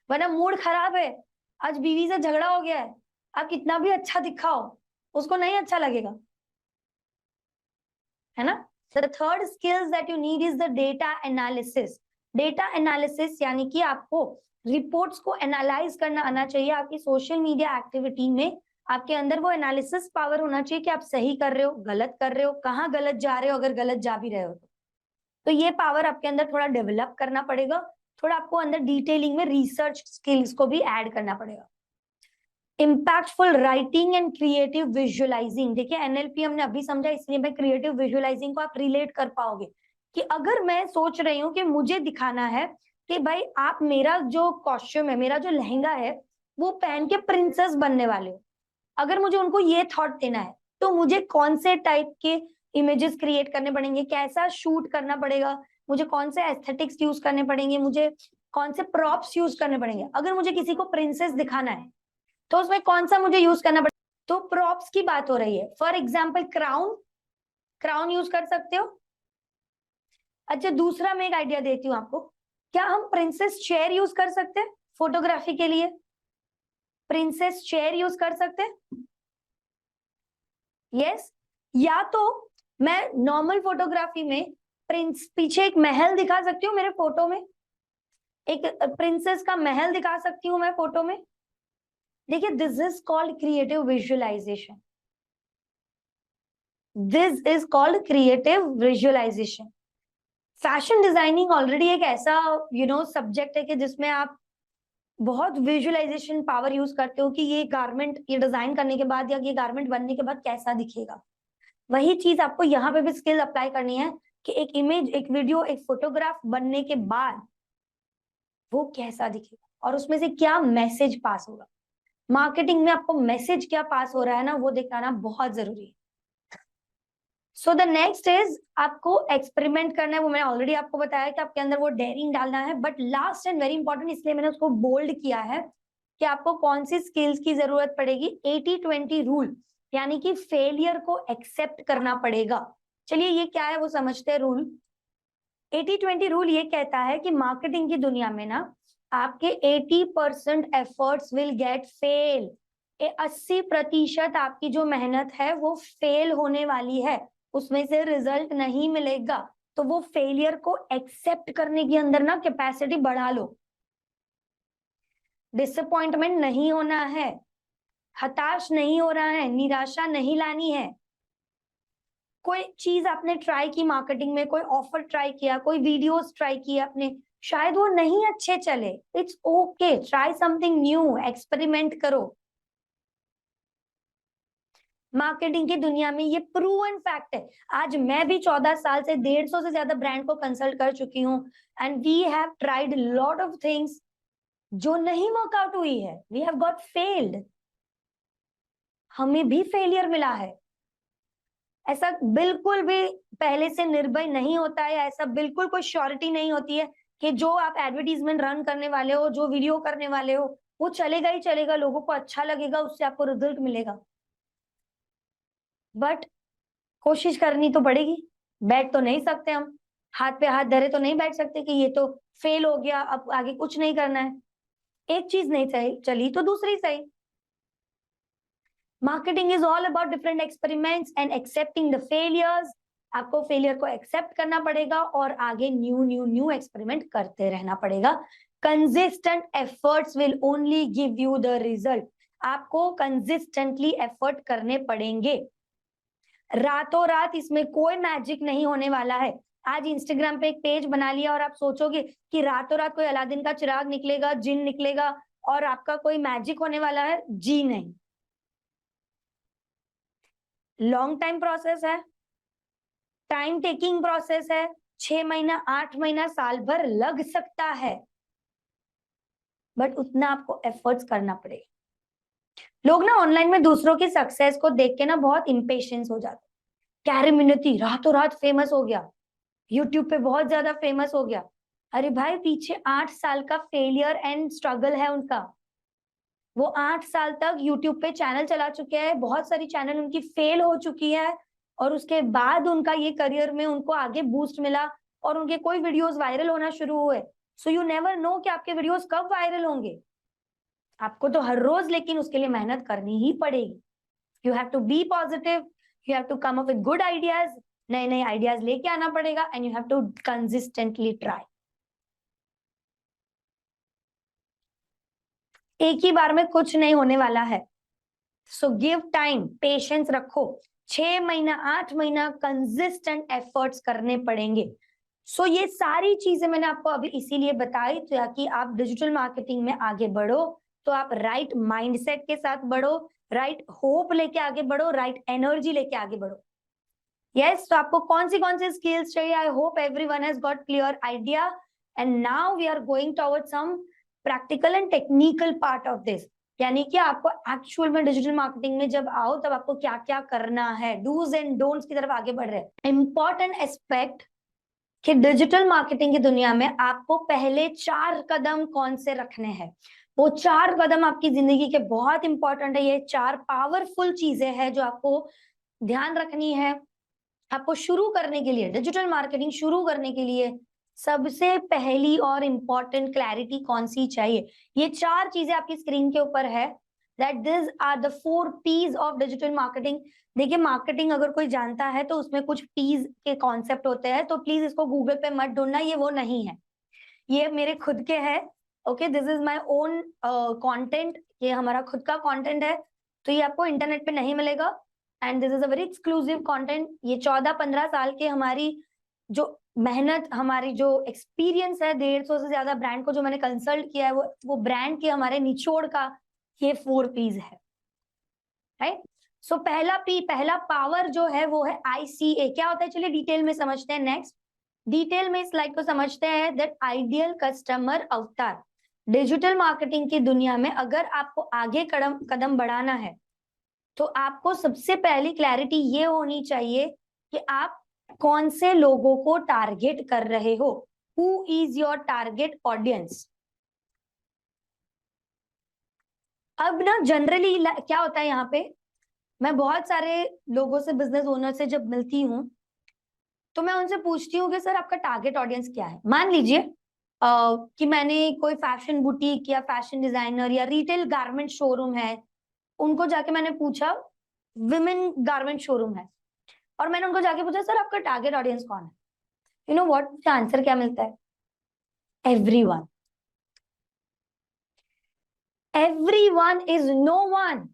Speaker 1: वरना मूड खराब है, आज बीवी से झगड़ा हो गया है, आप कितना भी अच्छा दिखाओ, उसको नहीं अच्छा लगेगा, है ना। The third skills that you need is the data analysis. Data analysis यानी कि आपको रिपोर्ट्स को एनालाइज करना आना चाहिए। आपकी सोशल मीडिया एक्टिविटी में आपके अंदर वो एनालिसिस पावर होना चाहिए कि आप सही कर रहे हो, गलत कर रहे हो, कहाँ गलत जा रहे हो, अगर गलत जा भी रहे हो तो ये पावर आपके अंदर थोड़ा डेवलप करना पड़ेगा। थोड़ा आपको अंदर डिटेलिंग में रिसर्च स्किल्स को भी ऐड करना पड़ेगा। Impactful writing and creative visualising. देखिए, एनएलपी हमने अभी समझा, इसलिए मैं क्रिएटिव विजुअलाइजिंग को आप रिलेट कर पाओगे कि अगर मैं सोच रही हूँ कि मुझे दिखाना है कि भाई आप मेरा जो कॉस्ट्यूम है, मेरा जो लहंगा है, वो पहन के प्रिंसेस बनने वाले हो, अगर मुझे उनको ये थॉट देना है तो मुझे कौन से टाइप के इमेजेस क्रिएट करने पड़ेंगे, कैसा शूट करना पड़ेगा, मुझे कौन से एस्थेटिक्स यूज करने पड़ेंगे, मुझे कौन से प्रॉप्स यूज करने पड़ेंगे। अगर मुझे किसी को प्रिंसेस दिखाना है तो उसमें कौन सा मुझे यूज करना पड़ेगा, तो प्रॉप्स की बात हो रही है। For example crown, crown use कर सकते हो। अच्छा, दूसरा मैं एक आइडिया देती हूँ आपको, क्या हम प्रिंसेस चेयर यूज कर सकते हैं फोटोग्राफी के लिए? प्रिंसेस चेयर यूज कर सकते हैं, यस। या तो मैं नॉर्मल फोटोग्राफी में प्रिंस पीछे एक महल दिखा सकती हूँ मेरे फोटो में, एक प्रिंसेस का महल दिखा सकती हूँ मैं फोटो में। देखिए, this is called creative visualisation, this is called creative visualisation. Fashion designing already एक ऐसा सब्जेक्ट है कि जिसमें आप बहुत विजुअलाइजेशन पावर यूज करते हो कि ये गारमेंट, ये डिजाइन करने के बाद या ये गारमेंट बनने के बाद कैसा दिखेगा। वही चीज आपको यहाँ पे भी स्किल अप्लाई करनी है कि एक इमेज, एक वीडियो, एक फोटोग्राफ बनने के बाद वो कैसा दिखेगा और उसमें से क्या मैसेज पास होगा। मार्केटिंग में आपको मैसेज क्या पास हो रहा है ना, वो दिखाना बहुत जरूरी है। सो द नेक्स्ट इज, आपको एक्सपेरिमेंट करना है, वो मैंने ऑलरेडी आपको बताया कि आपके अंदर वो डेयरिंग डालना है। But last and very important, इसलिए मैंने उसको बोल्ड किया है कि आपको कौन सी स्किल्स की जरूरत पड़ेगी। 80-20 रूल, यानी कि फेलियर को एक्सेप्ट करना पड़ेगा। चलिए, ये क्या है वो समझते हैं रूल। 80-20 रूल ये कहता है कि मार्केटिंग की दुनिया में ना आपके 80% एफर्ट्स विल गेट फेल। 80% आपकी जो मेहनत है वो फेल होने वाली है, उसमें से रिजल्ट नहीं मिलेगा। तो वो फेलियर को एक्सेप्ट करने के अंदर ना कैपेसिटी बढ़ा लो। डिसअपॉइंटमेंट नहीं होना है, हताश नहीं हो रहा है, निराशा नहीं लानी है। कोई चीज आपने ट्राई की मार्केटिंग में, कोई ऑफर ट्राई किया, कोई वीडियोस ट्राई किया आपने, शायद वो नहीं अच्छे चले, it's okay, try something new, experiment करो। मार्केटिंग की दुनिया में ये प्रूवन फैक्ट है। आज मैं भी 14 साल से 150 से ज्यादा ब्रांड को कंसल्ट कर चुकी हूँ, and we have tried lot of things जो नहीं वर्कआउट हुई है, वी हैव गॉट फेल्ड, हमें भी फेलियर मिला है। ऐसा बिल्कुल भी पहले से निर्भय नहीं होता है, ऐसा बिल्कुल कोई श्योरिटी नहीं होती है कि जो आप एडवर्टीजमेंट रन करने वाले हो, जो वीडियो करने वाले हो, वो चलेगा ही चलेगा, लोगों को अच्छा लगेगा, उससे आपको रिजल्ट मिलेगा। बट कोशिश करनी तो पड़ेगी, बैठ तो नहीं सकते हम, हाथ पे हाथ धरे तो नहीं बैठ सकते कि ये तो फेल हो गया, अब आगे कुछ नहीं करना है। एक चीज नहीं सही चली तो दूसरी सही। Marketing is all about different experiments and accepting the failures. आपको फेलियर को एक्सेप्ट करना पड़ेगा और आगे न्यू न्यू न्यू एक्सपेरिमेंट करते रहना पड़ेगा। Consistent efforts will only give you the result. आपको कंसिस्टेंटली एफर्ट करने पड़ेंगे, रातों रात इसमें कोई मैजिक नहीं होने वाला है। आज इंस्टाग्राम पे एक पेज बना लिया और आप सोचोगे कि रातों रात कोई अलादीन का चिराग निकलेगा, जिन निकलेगा और आपका कोई मैजिक होने वाला है, जी नहीं। लॉन्ग टाइम प्रोसेस है, टाइम टेकिंग प्रोसेस है, 6 महीना, 8 महीना, साल भर लग सकता है, बट उतना आपको एफर्ट्स करना पड़ेगा। लोग ना ऑनलाइन में दूसरों की सक्सेस को देख के ना बहुत इम्पेशेंस हो जाते। कैरी मिनती रातों रात फेमस हो गया, यूट्यूब पे बहुत ज्यादा फेमस हो गया। अरे भाई, पीछे 8 साल का फेलियर एंड स्ट्रगल है उनका। वो 8 साल तक यूट्यूब पे चैनल चला चुके हैं, बहुत सारी चैनल उनकी फेल हो चुकी है, और उसके बाद उनका ये करियर में उनको आगे बूस्ट मिला और उनके कोई वीडियोस वायरल होना शुरू हुए। सो यू नेवर नो कि आपके वीडियोस कब वायरल होंगे। आपको तो हर रोज लेकिन उसके लिए मेहनत करनी ही पड़ेगी। You have to be positive, you have to come up with good ideas, नए नए आइडियाज लेके आना पड़ेगा, and you have to consistently try. एक ही बार में कुछ नहीं होने वाला है। सो गिव टाइम, पेशेंस रखो। 6 महीना, 8 महीना कंसिस्टेंट एफर्ट्स करने पड़ेंगे। सो ये सारी चीजें मैंने आपको अभी इसीलिए बताई ताकि आप डिजिटल मार्केटिंग में आगे बढ़ो। तो आप राइट माइंडसेट के साथ बढ़ो, राइट होप लेके आगे बढ़ो, राइट एनर्जी लेके आगे बढ़ो। यस, तो आपको कौन सी स्किल्स चाहिए? I hope everyone has got clear idea, and now we are going towards some practical and technical part of this. यानी कि आपको एक्चुअल में डिजिटल मार्केटिंग में जब आओ तब आपको क्या क्या करना है, डूज एंड डोंट्स की तरफ आगे बढ़ रहे हैं। इंपॉर्टेंट एस्पेक्ट कि डिजिटल मार्केटिंग की दुनिया में आपको पहले 4 कदम कौन से रखने हैं। वो 4 कदम आपकी जिंदगी के बहुत इंपॉर्टेंट है। ये 4 पावरफुल चीजें हैं जो आपको ध्यान रखनी है। आपको शुरू करने के लिए, डिजिटल मार्केटिंग शुरू करने के लिए सबसे पहली और इम्पोर्टेंट क्लैरिटी कौन सी चाहिए? ये 4 चीजें आपकी स्क्रीन के ऊपर है। That this are the 4 P's of digital marketing. देखिए, मार्केटिंग अगर कोई जानता है तो उसमें कुछ P's के कॉन्सेप्ट होते हैं, तो प्लीज इसको गूगल पे मत ढूंढना, ये वो नहीं है, ये मेरे खुद के है। Okay, this is my own content, ये हमारा खुद का कंटेंट है, तो ये आपको इंटरनेट पे नहीं मिलेगा, and this is a very exclusive content. ये 14-15 साल के हमारी जो मेहनत, हमारी जो एक्सपीरियंस है, 150 से ज्यादा ब्रांड को जो मैंने कंसल्ट किया है, वो ब्रांड के हमारे निचोड़ का ये 4 P's है, राइट। सो पहला P, पहला पावर जो है वो है ICA। क्या होता है, चलिए डिटेल में समझते हैं। नेक्स्ट, डिटेल में इस स्लाइड को समझते हैं। दैट आइडियल कस्टमर अवतार। डिजिटल मार्केटिंग की दुनिया में अगर आपको आगे कदम बढ़ाना है तो आपको सबसे पहली क्लैरिटी ये होनी चाहिए कि आप कौन से लोगों को टारगेट कर रहे हो। Who is your target audience? अब ना जनरली क्या होता है, यहाँ पे मैं बहुत सारे लोगों से, बिजनेस ओनर से जब मिलती हूँ तो मैं उनसे पूछती हूँ कि सर आपका टारगेट ऑडियंस क्या है। मान लीजिए कि मैंने कोई फैशन बुटीक या फैशन डिजाइनर या रिटेल गारमेंट शोरूम है, उनको जाके मैंने पूछा, विमेन गारमेंट शोरूम है, और मैंने उनको जाके पूछा सर आपका टारगेट ऑडियंस कौन है? यू नो व्हाट आंसर क्या मिलता है? Everyone. Everyone is no one.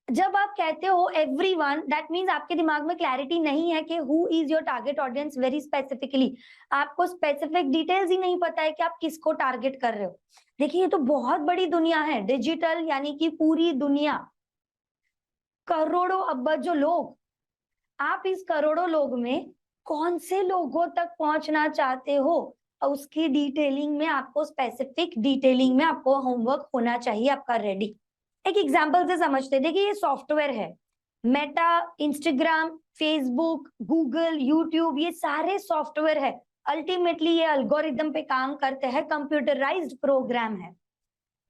Speaker 1: जब आप कहते हो एवरीवन, दैट मींस आपके दिमाग में क्लैरिटी नहीं है कि who is your target audience very specifically. आपको स्पेसिफिक डिटेल्स ही नहीं पता है कि आप किसको टारगेट कर रहे हो। देखिए, ये तो बहुत बड़ी दुनिया है डिजिटल, यानी कि पूरी दुनिया, करोड़ों अरबों लोग। आप इस करोड़ों लोग में कौन से लोगों तक पहुंचना चाहते हो, और उसकी डिटेलिंग में आपको, स्पेसिफिक डिटेलिंग में आपको होमवर्क होना चाहिए आपका रेडी। एक एग्जांपल से समझते हैं। देखिए, ये सॉफ्टवेयर है, Meta, Instagram, Facebook, Google, YouTube, ये सारे सॉफ्टवेयर है। अल्टीमेटली ये अल्गोरिदम पे काम करते हैं, कंप्यूटराइज्ड प्रोग्राम है।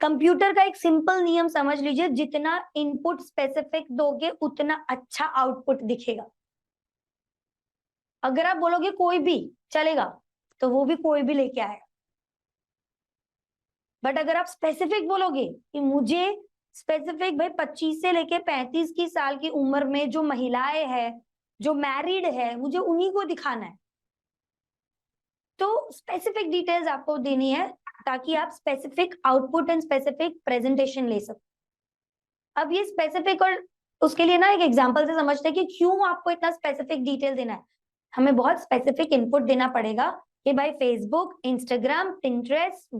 Speaker 1: कंप्यूटर का एक सिंपल नियम समझ लीजिए, जितना इनपुट स्पेसिफिक दोगे उतना अच्छा आउटपुट दिखेगा। अगर आप बोलोगे कोई भी चलेगा तो वो भी कोई भी लेके आएगा, बट अगर आप स्पेसिफिक बोलोगे कि मुझे स्पेसिफिक भाई 25 से लेके 35 की साल की उम्र में जो महिलाएं हैं, जो मैरिड है, मुझे उन्हीं को दिखाना है, तो स्पेसिफिक डिटेल्स आपको देनी है ताकि आप specific output and specific presentation ले सको। अब ये स्पेसिफिक, और उसके लिए ना एक एग्जांपल से समझते हैं कि क्यों आपको इतना स्पेसिफिक डिटेल देना है। हमें बहुत स्पेसिफिक इनपुट देना पड़ेगा कि भाई फेसबुक, इंस्टाग्राम, पिंटरेस्ट,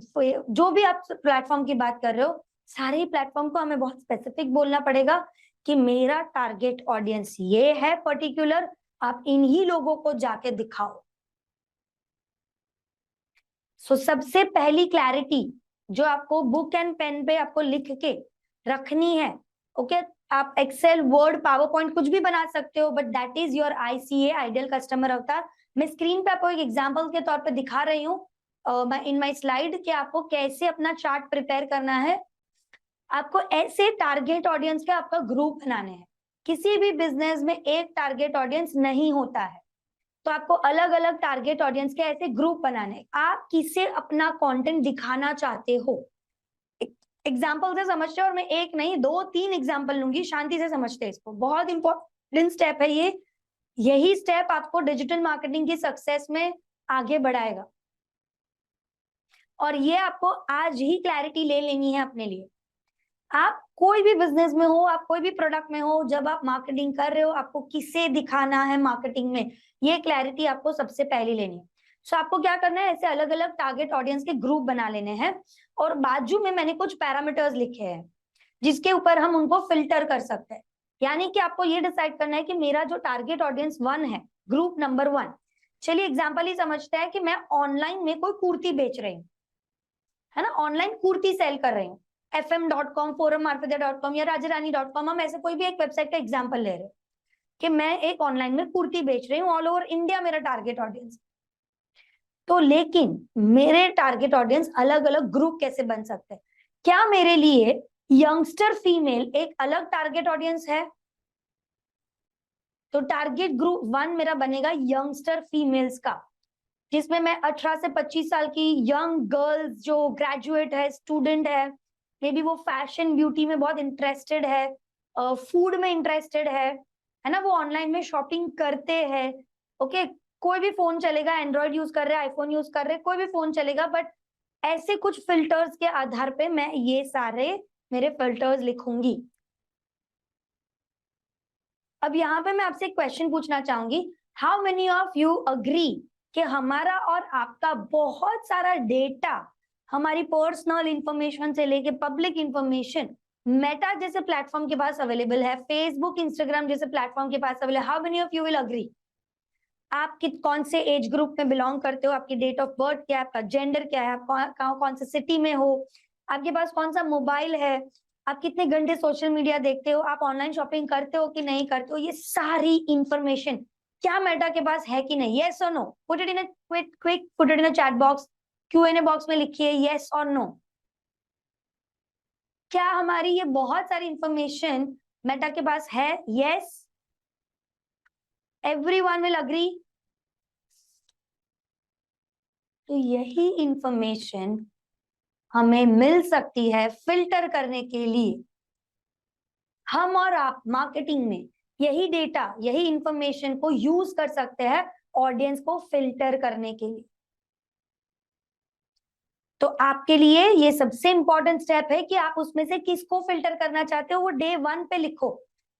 Speaker 1: जो भी आप प्लेटफॉर्म की बात कर रहे हो, सारे ही प्लेटफॉर्म को हमें बहुत स्पेसिफिक बोलना पड़ेगा कि मेरा टारगेट ऑडियंस ये है पर्टिकुलर, आप इन्हीं लोगों को जाके दिखाओ। सो सबसे पहली क्लैरिटी जो आपको बुक एंड पेन पे आपको लिख के रखनी है, ओके आप एक्सेल, वर्ड, पावर पॉइंट कुछ भी बना सकते हो, but that is your ICA, ideal customer अवतार। मैं स्क्रीन पे आपको एक एग्जांपल के तौर पे दिखा रही हूँ इन माय स्लाइड कि आपको कैसे अपना चार्ट प्रिपेयर करना है। आपको ऐसे टारगेट ऑडियंस के आपका ग्रुप बनाने हैं। किसी भी बिजनेस में एक टारगेट ऑडियंस नहीं होता है, तो आपको अलग अलग टारगेट ऑडियंस के ऐसे ग्रुप बनाने। आप किसे अपना कंटेंट दिखाना चाहते हो, एग्जाम्पल से समझते हो, और मैं एक नहीं 2-3 एग्जाम्पल लूंगी, शांति से समझते हैं इसको। बहुत इंपॉर्टेंट स्टेप है ये, यही स्टेप आपको डिजिटल मार्केटिंग की सक्सेस में आगे बढ़ाएगा। और ये आपको आज ही क्लैरिटी ले लेनी है अपने लिए। आप कोई भी बिजनेस में हो, आप कोई भी प्रोडक्ट में हो, जब आप मार्केटिंग कर रहे हो, आपको किसे दिखाना है मार्केटिंग में, ये क्लैरिटी आपको सबसे पहले लेनी है। सो आपको क्या करना है, ऐसे अलग अलग टारगेट ऑडियंस के ग्रुप बना लेने हैं, और बाजू में मैंने कुछ पैरामीटर्स लिखे हैं जिसके ऊपर हम उनको फिल्टर कर सकते हैं। यानी कि आपको ये डिसाइड करना है कि मेरा जो टारगेट ऑडियंस 1 है, ग्रुप नंबर 1, चलिए एग्जाम्पल ही समझते हैं कि मैं ऑनलाइन में कोई कुर्ती बेच रही हूँ, है ना, ऑनलाइन कुर्ती सेल कर रही हूँ, fm.com, forummarfida.com या rajrani.com, हम ऐसे कोई भी एक वेबसाइट का एग्जांपल ले रहे हैं कि मैं एक ऑनलाइन में कुर्ती बेच रही हूँ, ऑल ओवर इंडिया मेरा टारगेट ऑडियंस। तो लेकिन मेरे टारगेट ऑडियंस अलग अलग ग्रुप कैसे बन सकते हैं? क्या मेरे लिए यंगस्टर फीमेल एक अलग टारगेट ऑडियंस है? तो टारगेट ग्रुप 1 मेरा बनेगा यंगस्टर फीमेल्स का, जिसमें मैं 18 से 25 साल की यंग गर्ल्स जो ग्रेजुएट है, स्टूडेंट है, मे बी वो फैशन ब्यूटी में बहुत इंटरेस्टेड है, फूड में इंटरेस्टेड है ना, वो ऑनलाइन में शॉपिंग करते हैं, ओके कोई भी फोन चलेगा, एंड्रॉइड यूज कर रहे हैं, आईफोन यूज कर रहे हैं, कोई भी फोन चलेगा, बट ऐसे कुछ फिल्टर्स के आधार पे मैं ये सारे मेरे फिल्टर्स लिखूंगी। अब यहाँ पे मैं आपसे एक क्वेश्चन पूछना चाहूंगी, how many of you agree कि हमारा और आपका बहुत सारा डेटा, हमारी पर्सनल इंफॉर्मेशन से लेके पब्लिक इंफॉर्मेशन मेटा जैसे प्लेटफॉर्म के पास अवेलेबल है, फेसबुक, इंस्टाग्राम जैसे प्लेटफॉर्म के पास अवेलेबल है। How many of you will agree? आप कौन से एज ग्रुप में बिलोंग करते हो, आपकी डेट ऑफ बर्थ क्या है, आपका जेंडर क्या है, आप कौन से सिटी में हो, आपके पास कौन सा मोबाइल है, आप कितने घंटे सोशल मीडिया देखते हो, आप ऑनलाइन शॉपिंग करते हो कि नहीं करते हो, ये सारी इंफॉर्मेशन क्या मेटा के पास है कि नहीं? यस और no? Put it in a quick put it in a chat box, Q&A box में लिखिए यस और नो। क्या हमारी ये बहुत सारी इंफॉर्मेशन मेटा के पास है? Yes, everyone will agree. तो यही इंफॉर्मेशन हमें मिल सकती है फिल्टर करने के लिए। हम और आप मार्केटिंग में यही डेटा, यही इंफॉर्मेशन को यूज कर सकते हैं ऑडियंस को फिल्टर करने के लिए। तो आपके लिए ये सबसे इंपॉर्टेंट स्टेप है कि आप उसमें से किसको फिल्टर करना चाहते हो, वो डे 1 पे लिखो।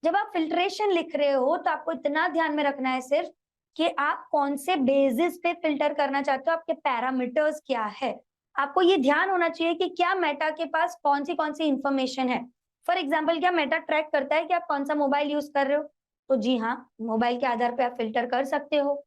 Speaker 1: जब आप फिल्ट्रेशन लिख रहे हो तो आपको इतना ध्यान में रखना है सिर्फ कि आप कौन से बेसिस पे फिल्टर करना चाहते हो, आपके पैरामीटर्स क्या है। आपको ये ध्यान होना चाहिए कि क्या मेटा के पास कौन सी इंफॉर्मेशन है। फॉर एग्जाम्पल, क्या मेटा ट्रैक करता है कि आप कौन सा मोबाइल यूज कर रहे हो? तो जी हाँ, मोबाइल के आधार पे आप फिल्टर कर सकते हो।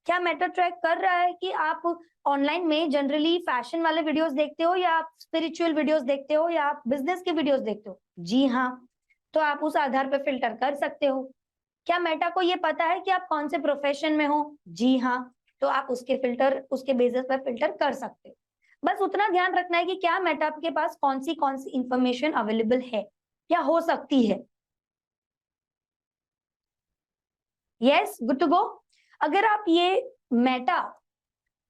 Speaker 1: क्या मेटा ट्रैक कर रहा है कि आप ऑनलाइन में जनरली फैशन वाले वीडियोस देखते हो, या आप स्पिरिचुअल वीडियोस देखते हो, या आप बिजनेस के वीडियोस देखते हो? जी हाँ, तो आप उस आधार पर फिल्टर कर सकते हो। क्या मेटा को ये पता है कि आप कौन से प्रोफेशन में हो? जी हाँ, तो आप उसके बेसिस पर फिल्टर कर सकते हो। बस उतना ध्यान रखना है कि क्या मेटा के पास कौन सी इंफॉर्मेशन अवेलेबल है या हो सकती है। Yes, good to go. अगर आप ये मेटा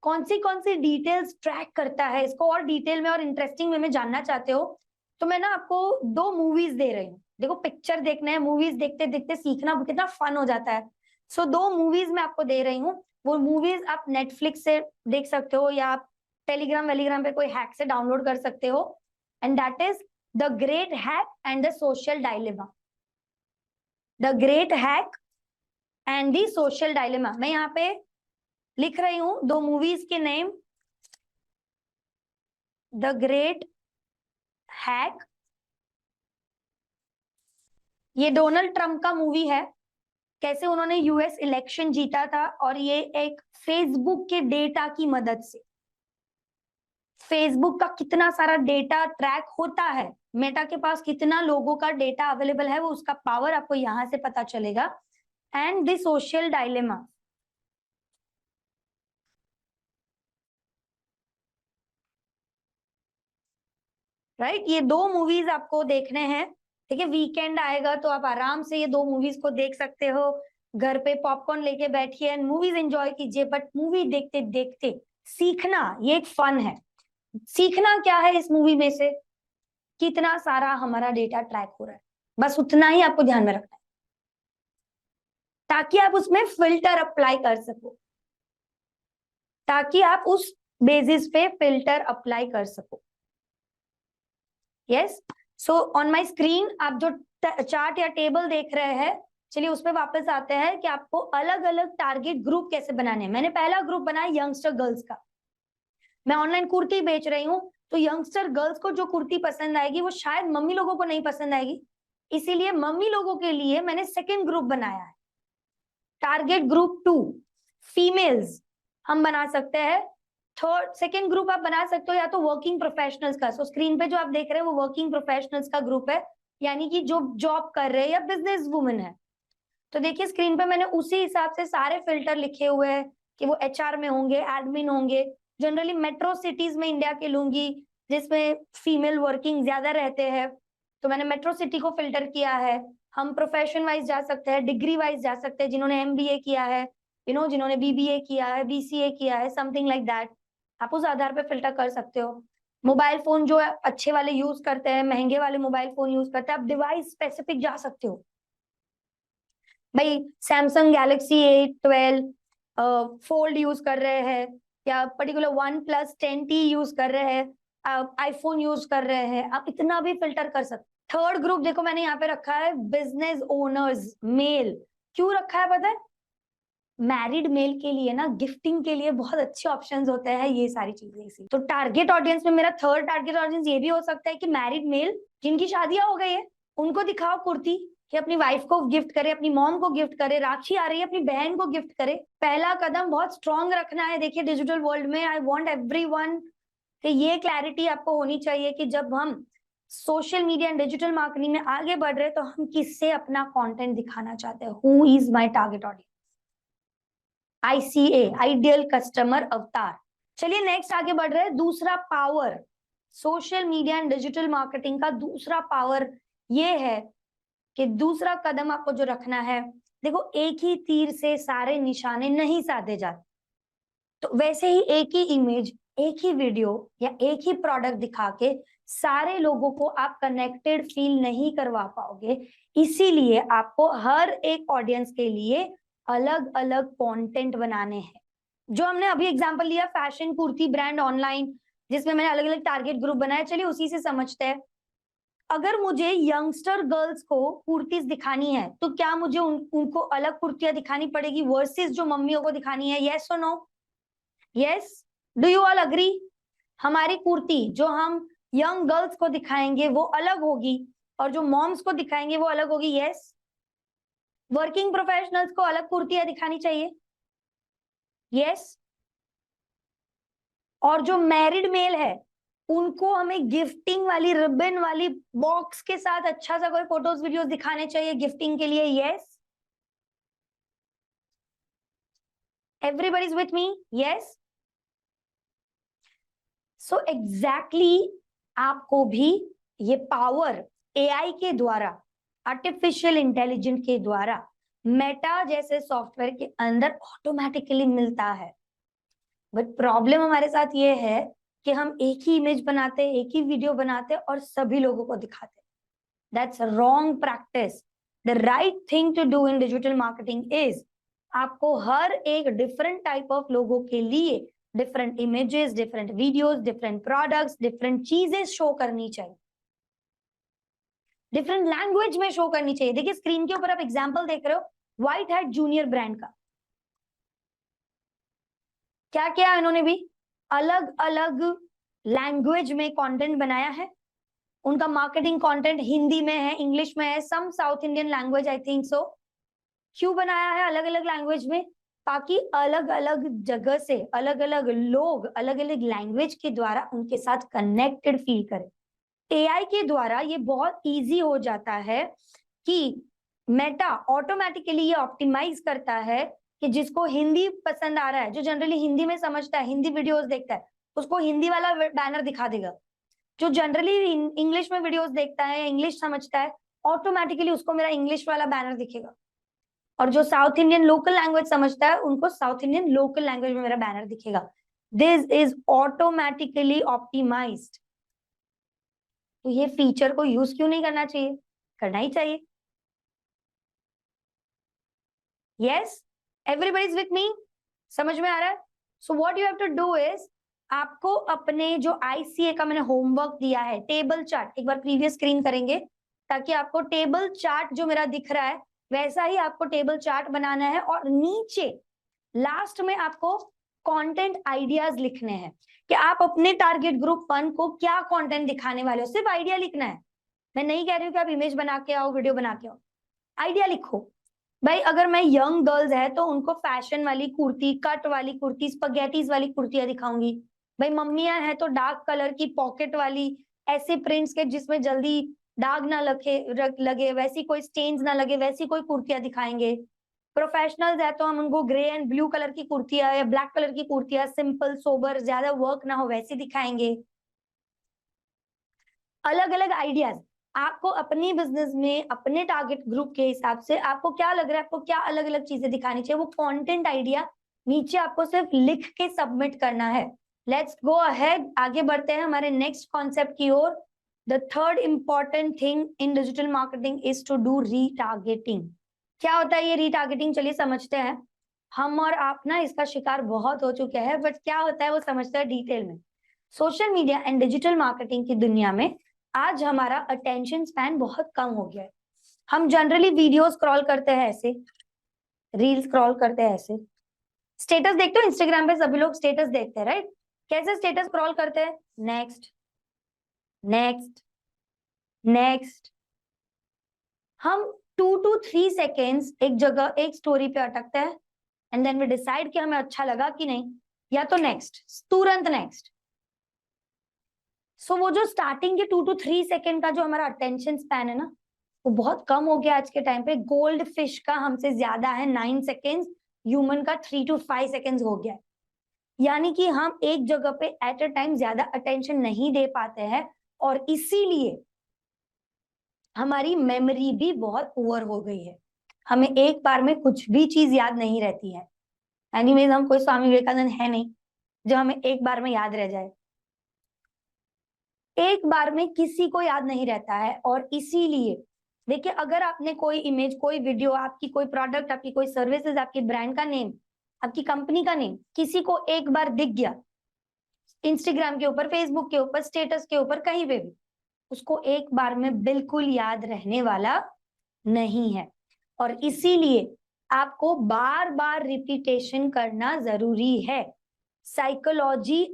Speaker 1: कौन सी डिटेल्स ट्रैक करता है, इसको और डिटेल में और इंटरेस्टिंग वे में जानना चाहते हो, तो मैं ना आपको 2 मूवीज दे रही हूँ। देखो, पिक्चर देखना है, मूवीज देखते देखते सीखना कितना फन हो जाता है। सो 2 मूवीज मैं आपको दे रही हूँ। वो मूवीज आप नेटफ्लिक्स से देख सकते हो, या आप टेलीग्राम वेलीग्राम पे कोई हैक से डाउनलोड कर सकते हो। And that is the great hack and the social dilemma. The great hack and the social dilemma, मैं यहाँ पे लिख रही हूँ 2 मूवीज के नेम। द ग्रेट हैक, ये डोनाल्ड ट्रंप का मूवी है, कैसे उन्होंने यूएस इलेक्शन जीता था, और ये एक फेसबुक के डेटा की मदद से। फेसबुक का कितना सारा डेटा ट्रैक होता है, मेटा के पास कितना लोगों का डेटा अवेलेबल है, वो उसका पावर आपको यहां से पता चलेगा। And the social dilemma, right, ये दो मूवीज आपको देखने हैं। ठीक है, वीकेंड आएगा तो आप आराम से ये दो मूवीज को देख सकते हो, घर पे पॉपकॉर्न लेके बैठिए एंड मूवीज एंजॉय कीजिए। बट मूवी देखते देखते सीखना, ये एक फन है। सीखना क्या है इस मूवी में से, कितना सारा हमारा डेटा ट्रैक हो रहा है, बस उतना ही आपको ध्यान में रखना है, ताकि आप उसमें फिल्टर अप्लाई कर सको, ताकि आप उस बेसिस पे फिल्टर अप्लाई कर सको। Yes, so on my screen आप जो चार्ट या टेबल देख रहे हैं, चलिए उस पर वापस आते हैं कि आपको अलग अलग टारगेट ग्रुप कैसे बनाने हैं। मैंने पहला ग्रुप बनाया यंगस्टर गर्ल्स का। मैं ऑनलाइन कुर्ती बेच रही हूँ, तो यंगस्टर गर्ल्स को जो कुर्ती पसंद आएगी वो शायद मम्मी लोगों को नहीं पसंद आएगी, इसीलिए मम्मी लोगों के लिए मैंने सेकेंड ग्रुप बनाया है, टारगेट ग्रुप 2 फीमेल्स। हम बना सकते हैं थर्ड सेकेंड ग्रुप आप बना सकते हो या तो वर्किंग प्रोफेशनल्स का। सो स्क्रीन पे जो आप देख रहे हैं वो वर्किंग प्रोफेशनल्स का ग्रुप है, यानी कि जो जॉब कर रहे हैं या बिजनेस वुमेन है। तो देखिए स्क्रीन पे मैंने उसी हिसाब से सारे फिल्टर लिखे हुए हैं कि वो एचआर में होंगे, एडमिन होंगे, जनरली मेट्रो सिटीज में इंडिया के लूंगी जिसमें फीमेल वर्किंग ज्यादा रहते हैं, तो मैंने मेट्रो सिटी को फिल्टर किया है। हम प्रोफेशन वाइज जा सकते हैं, डिग्री वाइज जा सकते हैं, जिन्होंने एमबीए किया है, जिन्होंने बीबीए किया है, बीसीए किया है, समथिंग लाइक दैट, आप उस आधार पर फिल्टर कर सकते हो। मोबाइल फोन जो अच्छे वाले यूज करते हैं, महंगे वाले मोबाइल फोन यूज करते हैं, आप डिवाइस स्पेसिफिक जा सकते हो। भाई Samsung Galaxy A12 fold use कर रहे हैं, या पर्टिकुलर OnePlus 10T यूज कर रहे हैं, आप आईफोन यूज कर रहे हैं, आप इतना भी फिल्टर कर सकते। थर्ड ग्रुप देखो मैंने यहाँ पे रखा है बिजनेस ओनर्स मेल। क्यों रखा है पता है? मैरिड मेल के लिए ना गिफ्टिंग के लिए बहुत अच्छे ऑप्शंस होते हैं ये सारी चीजें। इसी तो टारगेट ऑडियंस में मेरा थर्ड टारगेट ऑडियंस ये भी हो सकता है कि मैरिड मेल जिनकी शादियां हो गई है, उनको दिखाओ कुर्ती कि अपनी वाइफ को गिफ्ट करे, अपनी मॉम को गिफ्ट करे, राखी आ रही है अपनी बहन को गिफ्ट करे। पहला कदम बहुत स्ट्रॉन्ग रखना है। देखिए डिजिटल वर्ल्ड में आई वॉन्ट एवरीवन कि ये क्लैरिटी आपको होनी चाहिए कि जब हम social media and digital marketing में आगे बढ़ रहे हैं तो हम किससे अपना कंटेंट दिखाना चाहते हैं, who is my target audience, ICA ideal customer अवतार। चलिए नेक्स्ट आगे बढ़ रहे हैं। दूसरा power social media and digital marketing का दूसरा पावर ये है कि दूसरा कदम आपको जो रखना है, देखो एक ही तीर से सारे निशाने नहीं साधे जाते, तो वैसे ही एक ही इमेज, एक ही वीडियो या एक ही प्रोडक्ट दिखा के सारे लोगों को आप कनेक्टेड फील नहीं करवा पाओगे। इसीलिए आपको हर एक ऑडियंस के लिए अलग अलग कंटेंट बनाने हैं। जो हमने अभी एग्जांपल लिया फैशन कुर्ती ब्रांड ऑनलाइन, जिसमें मैंने अलग अलग टारगेट ग्रुप बनाया, चलिए उसी से समझते हैं। अगर मुझे यंगस्टर गर्ल्स को कुर्तीज दिखानी है तो क्या मुझे उनको अलग कुर्तियां दिखानी पड़ेगी वर्सेस जो मम्मियों को दिखानी है? यस और no? Yes, do you all agree? हमारी कुर्ती जो हम यंग गर्ल्स को दिखाएंगे वो अलग होगी, और जो मॉम्स को दिखाएंगे वो अलग होगी। यस, वर्किंग प्रोफेशनल्स को अलग कुर्तियां दिखानी चाहिए। यस, और जो मैरिड मेल है उनको हमें गिफ्टिंग वाली रिबन वाली बॉक्स के साथ अच्छा सा कोई फोटोज वीडियोस दिखाने चाहिए गिफ्टिंग के लिए। Yes, everybody is with me? Yes, so exactly आपको भी ये पावर एआई के द्वारा, आर्टिफिशियल इंटेलिजेंस के द्वारा मेटा जैसे सॉफ्टवेयर के अंदर ऑटोमेटिकली मिलता है। बट प्रॉब्लम हमारे साथ ये है कि हम एक ही इमेज बनाते, एक ही वीडियो बनाते और सभी लोगों को दिखाते। That's wrong practice. The right thing to do in digital marketing is आपको हर एक डिफरेंट टाइप ऑफ लोगों के लिए different images, different videos, different products, different चीजें शो करनी चाहिए, डिफरेंट लैंग्वेज में शो करनी चाहिए। देखिए स्क्रीन के ऊपर आप एग्जांपल देख रहे हो व्हाइट हैट जूनियर ब्रांड का। क्या किया इन्होंने भी? अलग अलग लैंग्वेज में कंटेंट बनाया है। उनका मार्केटिंग कंटेंट हिंदी में है, इंग्लिश में है, some south Indian language I think so, क्यों बनाया है अलग अलग लैंग्वेज में? ताकि अलग अलग जगह से अलग अलग लोग अलग अलग लैंग्वेज के द्वारा उनके साथ कनेक्टेड फील करें। एआई के द्वारा ये बहुत इजी हो जाता है कि मेटा ऑटोमेटिकली ये ऑप्टिमाइज करता है कि जिसको हिंदी पसंद आ रहा है, जो जनरली हिंदी में समझता है, हिंदी वीडियोस देखता है, उसको हिंदी वाला बैनर दिखा देगा। जो जनरली इंग्लिश में वीडियोस देखता है, इंग्लिश समझता है, ऑटोमेटिकली उसको मेरा इंग्लिश वाला बैनर दिखेगा। और जो साउथ इंडियन लोकल लैंग्वेज समझता है, उनको साउथ इंडियन लोकल लैंग्वेज में मेरा बैनर दिखेगा। This is automatically optimised. तो ये फीचर को यूज क्यों नहीं करना चाहिए? करना ही चाहिए। Yes, everybody is with me? समझ में आ रहा है? So what you have to do is, आपको अपने जो आईसीए का मैंने होमवर्क दिया है, टेबल चार्ट, एक बार प्रीवियस स्क्रीन करेंगे ताकि आपको टेबल चार्ट जो मेरा दिख रहा है वैसा ही आपको टेबल चार्ट बनाना है। और नीचे लास्ट में आपको कंटेंट आइडियाज लिखने हैं कि आप अपने टारगेट ग्रुप 1 को क्या कंटेंट दिखाने वाले हो। सिर्फ आइडिया लिखना है। मैं नहीं कह रही हूँ कि आप इमेज बना के आओ, वीडियो बना के आओ, आइडिया लिखो। भाई अगर मैं यंग गर्ल्स है तो उनको फैशन वाली कुर्ती, कट वाली कुर्ती, स्पगेटीज वाली कुर्तियां दिखाऊंगी। भाई मम्मियां हैं तो डार्क कलर की पॉकेट वाली ऐसे प्रिंट्स के जिसमें जल्दी दाग ना लगे वैसी कोई स्टेन्स ना लगे वैसी कोई कुर्तियां दिखाएंगे। प्रोफेशनल्स है तो हम उनको ग्रे एंड ब्लू कलर की कुर्तियां या ब्लैक कलर की कुर्तियां, सिंपल सोबर, ज्यादा वर्क ना हो वैसी दिखाएंगे। अलग अलग आइडियाज आपको अपनी बिजनेस में अपने टारगेट ग्रुप के हिसाब से आपको क्या लग रहा है, आपको क्या अलग अलग चीजें दिखानी चाहिए, वो कंटेंट आइडिया नीचे आपको सिर्फ लिख के सबमिट करना है। लेट्स गो अहेड, आगे बढ़ते हैं हमारे नेक्स्ट कॉन्सेप्ट की ओर। The third important thing in digital marketing is to do retargeting. क्या होता है ये रीटारगेटिंग? चलिए समझते हैं। हम और आप ना इसका शिकार बहुत हो चुके हैं, बट क्या होता है वो समझते हैं डिटेल में। Social media and digital marketing की दुनिया में आज हमारा अटेंशन स्पैन बहुत कम हो गया है। हम जनरली वीडियो स्क्रॉल करते हैं ऐसे, रील स्क्रॉल करते हैं ऐसे, स्टेटस देखते हो इंस्टाग्राम पे सभी लोग स्टेटस देखते हैं, राइट? कैसे स्टेटस स्क्रॉल करते हैं? Next next next. हम 2 to 3 सेकेंड्स एक जगह एक स्टोरी पे अटकते हैं एंड देन वी डिसाइड कि हमें अच्छा लगा कि नहीं, या तो नेक्स्ट, तुरंत नेक्स्ट। सो वो जो स्टार्टिंग के 2 to 3 सेकेंड का जो हमारा अटेंशन स्पैन है ना, वो बहुत कम हो गया आज के टाइम पे। गोल्ड फिश का हमसे ज्यादा है 9 सेकेंड्स, ह्यूमन का 3 to 5 सेकेंड्स हो गया है। यानी कि हम एक जगह पे एट अ टाइम ज्यादा अटेंशन नहीं दे पाते हैं और इसीलिए हमारी मेमोरी भी बहुत पुअर हो गई है। हमें एक बार में कुछ भी चीज याद नहीं रहती है। एनीवेज हम कोई स्वामी विवेकानंद है नहीं जो हमें एक बार में याद रह जाए। एक बार में किसी को याद नहीं रहता है और इसीलिए देखिए, अगर आपने कोई इमेज, कोई वीडियो, आपकी कोई प्रोडक्ट, आपकी कोई सर्विसेज, आपकी ब्रांड का नेम, आपकी कंपनी का नेम किसी को एक बार दिख गया इंस्टाग्राम के ऊपर, फेसबुक के ऊपर, स्टेटस के ऊपर, कहीं पे भी, उसको एक बार में बिल्कुल याद रहने वाला नहीं है। और इसीलिए आपको बार बार रिपीटेशन करना जरूरी है। Psychology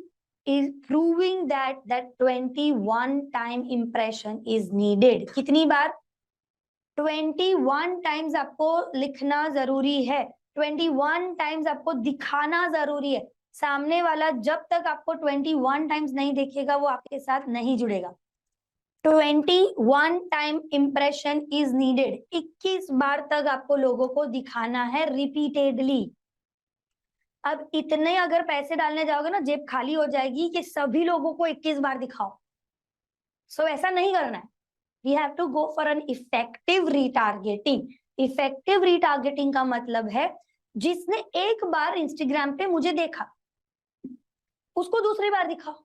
Speaker 1: is proving that 21 time impression is needed. कितनी बार? 21 टाइम्स आपको लिखना जरूरी है, 21 टाइम्स आपको दिखाना जरूरी है। सामने वाला जब तक आपको 21 टाइम्स नहीं देखेगा वो आपके साथ नहीं जुड़ेगा। 21 टाइम इंप्रेशन इज नीडेड। 21 बार तक आपको लोगों को दिखाना है रिपीटेडली। अब इतने अगर पैसे डालने जाओगे ना, जेब खाली हो जाएगी कि सभी लोगों को 21 बार दिखाओ। सो ऐसा नहीं करना है। We have to go for an effective retargeting. Effective retargeting का मतलब है जिसने एक बार इंस्टाग्राम पे मुझे देखा उसको दूसरी बार दिखाओ,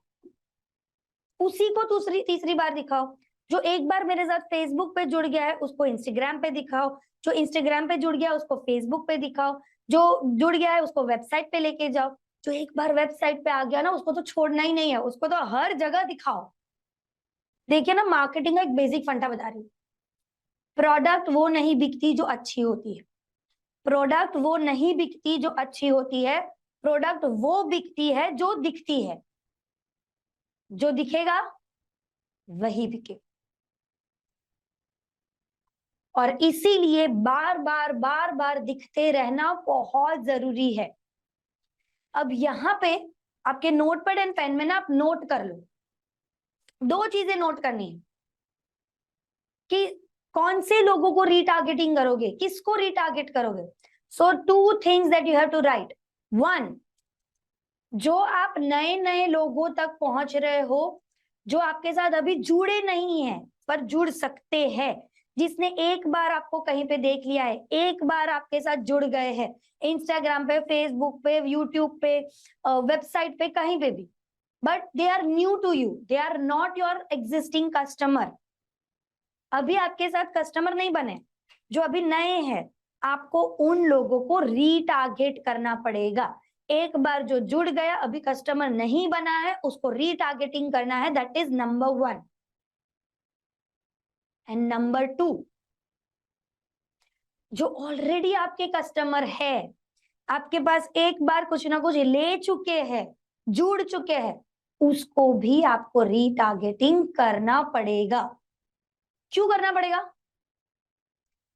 Speaker 1: उसी को दूसरी तीसरी बार दिखाओ। जो एक बार मेरे साथ फेसबुक पे जुड़ गया है उसको इंस्टाग्राम पे दिखाओ, जो इंस्टाग्राम पे जुड़ गया उसको फेसबुक पे दिखाओ, जो जुड़ गया है उसको वेबसाइट पे लेके जाओ, जो एक बार वेबसाइट पे आ गया ना उसको तो छोड़ना ही नहीं है, उसको तो हर जगह दिखाओ। देखिए ना, मार्केटिंग का एक बेसिक फंडा बता रही हूँ। प्रोडक्ट वो नहीं बिकती जो अच्छी होती है, प्रोडक्ट वो नहीं बिकती जो अच्छी होती है, प्रोडक्ट वो बिकती है जो दिखती है। जो दिखेगा वही बिके। और इसीलिए बार बार दिखते रहना बहुत जरूरी है। अब यहाँ पे आपके नोटपैड एंड पेन में ना आप नोट कर लो, दो चीजें नोट करनी है कि कौन से लोगों को रीटारगेटिंग करोगे, किसको रीटारगेट करोगे। So two things that you have to write. One, जो आप नए नए लोगों तक पहुंच रहे हो, जो आपके साथ अभी जुड़े नहीं हैं पर जुड़ सकते हैं, जिसने एक बार आपको कहीं पे देख लिया है, एक बार आपके साथ जुड़ गए हैं, इंस्टाग्राम पे, फेसबुक पे, यूट्यूब पे, वेबसाइट पे, कहीं पे भी, but they are new to you, they are not your existing customer, अभी आपके साथ कस्टमर नहीं बने, जो अभी नए हैं, आपको उन लोगों को रीटारगेट करना पड़ेगा। एक बार जो जुड़ गया, अभी कस्टमर नहीं बना है, उसको रीटारगेटिंग करना है, that is number 1। And number 2, जो ऑलरेडी आपके कस्टमर है, आपके पास एक बार कुछ ना कुछ ले चुके हैं, जुड़ चुके हैं, उसको भी आपको रीटारगेटिंग करना पड़ेगा। क्यों करना पड़ेगा?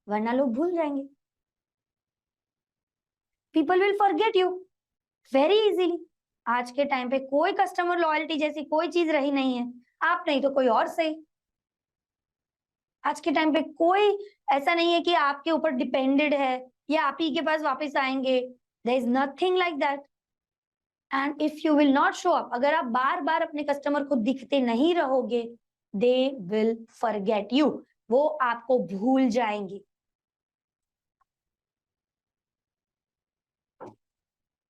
Speaker 1: वरना लोग भूल जाएंगे, people will forget you very easily. आज के टाइम पे कोई कस्टमर लॉयल्टी जैसी कोई चीज रही नहीं है, आप नहीं तो कोई और सही। आज के टाइम पे कोई ऐसा नहीं है कि आपके ऊपर डिपेंडेड है या आप ही के पास वापस आएंगे, there is nothing like that. And if you will not show up, अगर आप बार बार अपने कस्टमर को दिखते नहीं रहोगे, दे विल फॉरगेट यू, वो आपको भूल जाएंगे।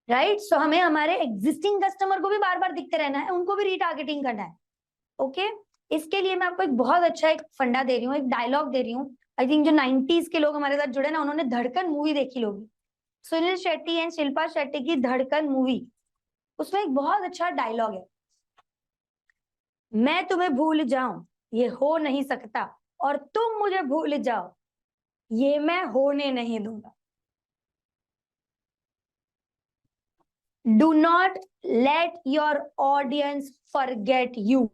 Speaker 1: राइट? सो हमें हमारे एग्जिस्टिंग कस्टमर को भी बार बार दिखते रहना है, उनको भी रीटारगेटिंग करना है। ओके इसके लिए मैं आपको एक बहुत अच्छा एक फंडा दे रही हूँ, एक डायलॉग दे रही हूँ। आई थिंक जो 90s के लोग हमारे साथ जुड़े ना, उन्होंने धड़कन मूवी देखी होगी, सुनील शेट्टी एंड शिल्पा शेट्टी की धड़कन मूवी। उसमें एक बहुत अच्छा डायलॉग है, मैं तुम्हें भूल जाऊं ये हो नहीं सकता, और तुम मुझे भूल जाओ ये मैं होने नहीं दूंगा। Do not let your audience forget you,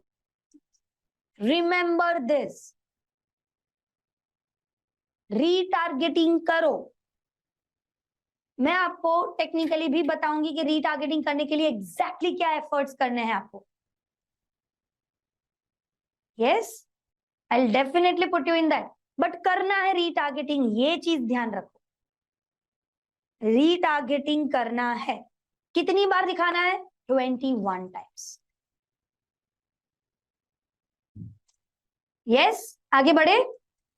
Speaker 1: remember this. Retargeting करो। मैं आपको टेक्निकली भी बताऊंगी कि रीटारगेटिंग करने के लिए एग्जैक्टली क्या एफर्ट्स करने हैं आपको। Yes, I will definitely put you in that, but करना है रीटारगेटिंग, ये चीज ध्यान रखो। रीटारगेटिंग करना है, कितनी बार दिखाना है? 21 टाइम्स। यस, आगे बढ़े।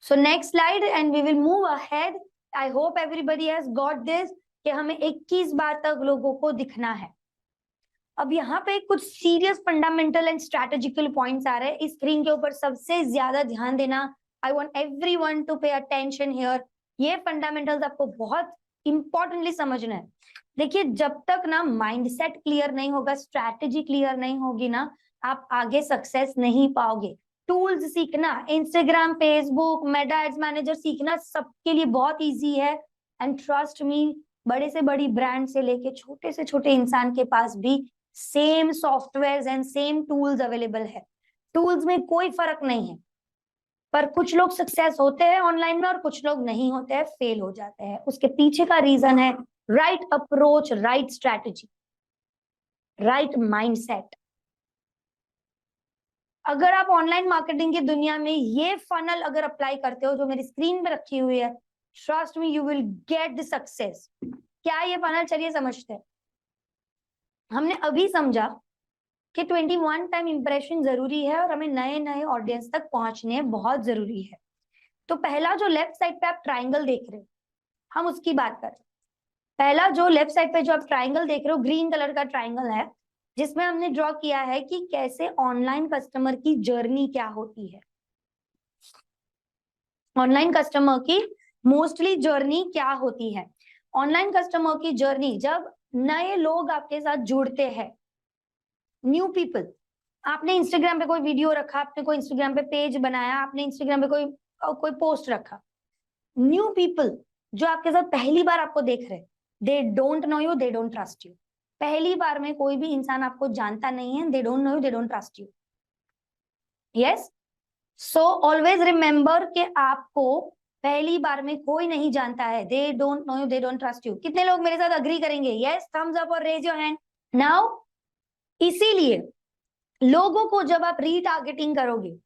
Speaker 1: So next slide and we will move ahead. I hope everybody has got this कि हमें 21 बार तक लोगों को दिखना है। अब यहाँ पे कुछ serious fundamental and strategical points आ रहे हैं इस स्क्रीन के ऊपर, सबसे ज्यादा ध्यान देना। I want everyone to pay attention here. ये फंडामेंटल्स आपको बहुत इंपॉर्टेंटली समझना है। देखिए, जब तक ना माइंडसेट क्लियर नहीं होगा, स्ट्रैटेजी क्लियर नहीं होगी ना, आप आगे सक्सेस नहीं पाओगे। टूल्स सीखना, Instagram, Facebook, Meta ads manager सीखना सबके लिए बहुत इजी है। एंड ट्रस्ट मी, बड़े से बड़ी ब्रांड से लेके छोटे से छोटे इंसान के पास भी same software and same tools available है। टूल्स में कोई फर्क नहीं है, पर कुछ लोग सक्सेस होते हैं ऑनलाइन में और कुछ लोग नहीं होते हैं, फेल हो जाते हैं। उसके पीछे का रीजन है right approach, right strategy, right mindset. अगर आप ऑनलाइन मार्केटिंग की दुनिया में ये फनल अगर अप्लाई करते हो जो मेरी स्क्रीन पे रखी हुई है, trust me you will get the success. क्या ये फनल? चलिए समझते हैं। हमने अभी समझा कि 21 टाइम इंप्रेशन जरूरी है और हमें नए नए ऑडियंस तक पहुंचने बहुत जरूरी है। तो पहला जो लेफ्ट साइड पे आप ट्राइंगल देख रहे हो, हम उसकी बात कर रहे हैं। पहला जो लेफ्ट साइड पे जो आप ट्राइंगल देख रहे हो, ग्रीन कलर का ट्राइंगल है, जिसमें हमने ड्रॉ किया है कि कैसे ऑनलाइन कस्टमर की जर्नी क्या होती है। ऑनलाइन कस्टमर की मोस्टली जर्नी क्या होती है? ऑनलाइन कस्टमर की जर्नी, जब नए लोग आपके साथ जुड़ते हैं, न्यू पीपल, आपने इंस्टाग्राम पे कोई वीडियो रखा, आपने कोई इंस्टाग्राम पे पेज बनाया, आपने इंस्टाग्राम पे कोई पोस्ट रखा, न्यू पीपल जो आपके साथ पहली बार आपको देख रहे, they don't know you, they don't trust you. पहली बार में कोई भी इंसान आपको जानता नहीं है, they don't know you, they don't trust you. Yes, so always remember कि आपको पहली बार में कोई नहीं जानता है, they don't know you, they don't trust you. कितने लोग मेरे साथ अग्री करेंगे? यस, थम्स अप और रेज योर हैंड नाउ। इसीलिए लोगों को जब आप रीटारगेटिंग करोगे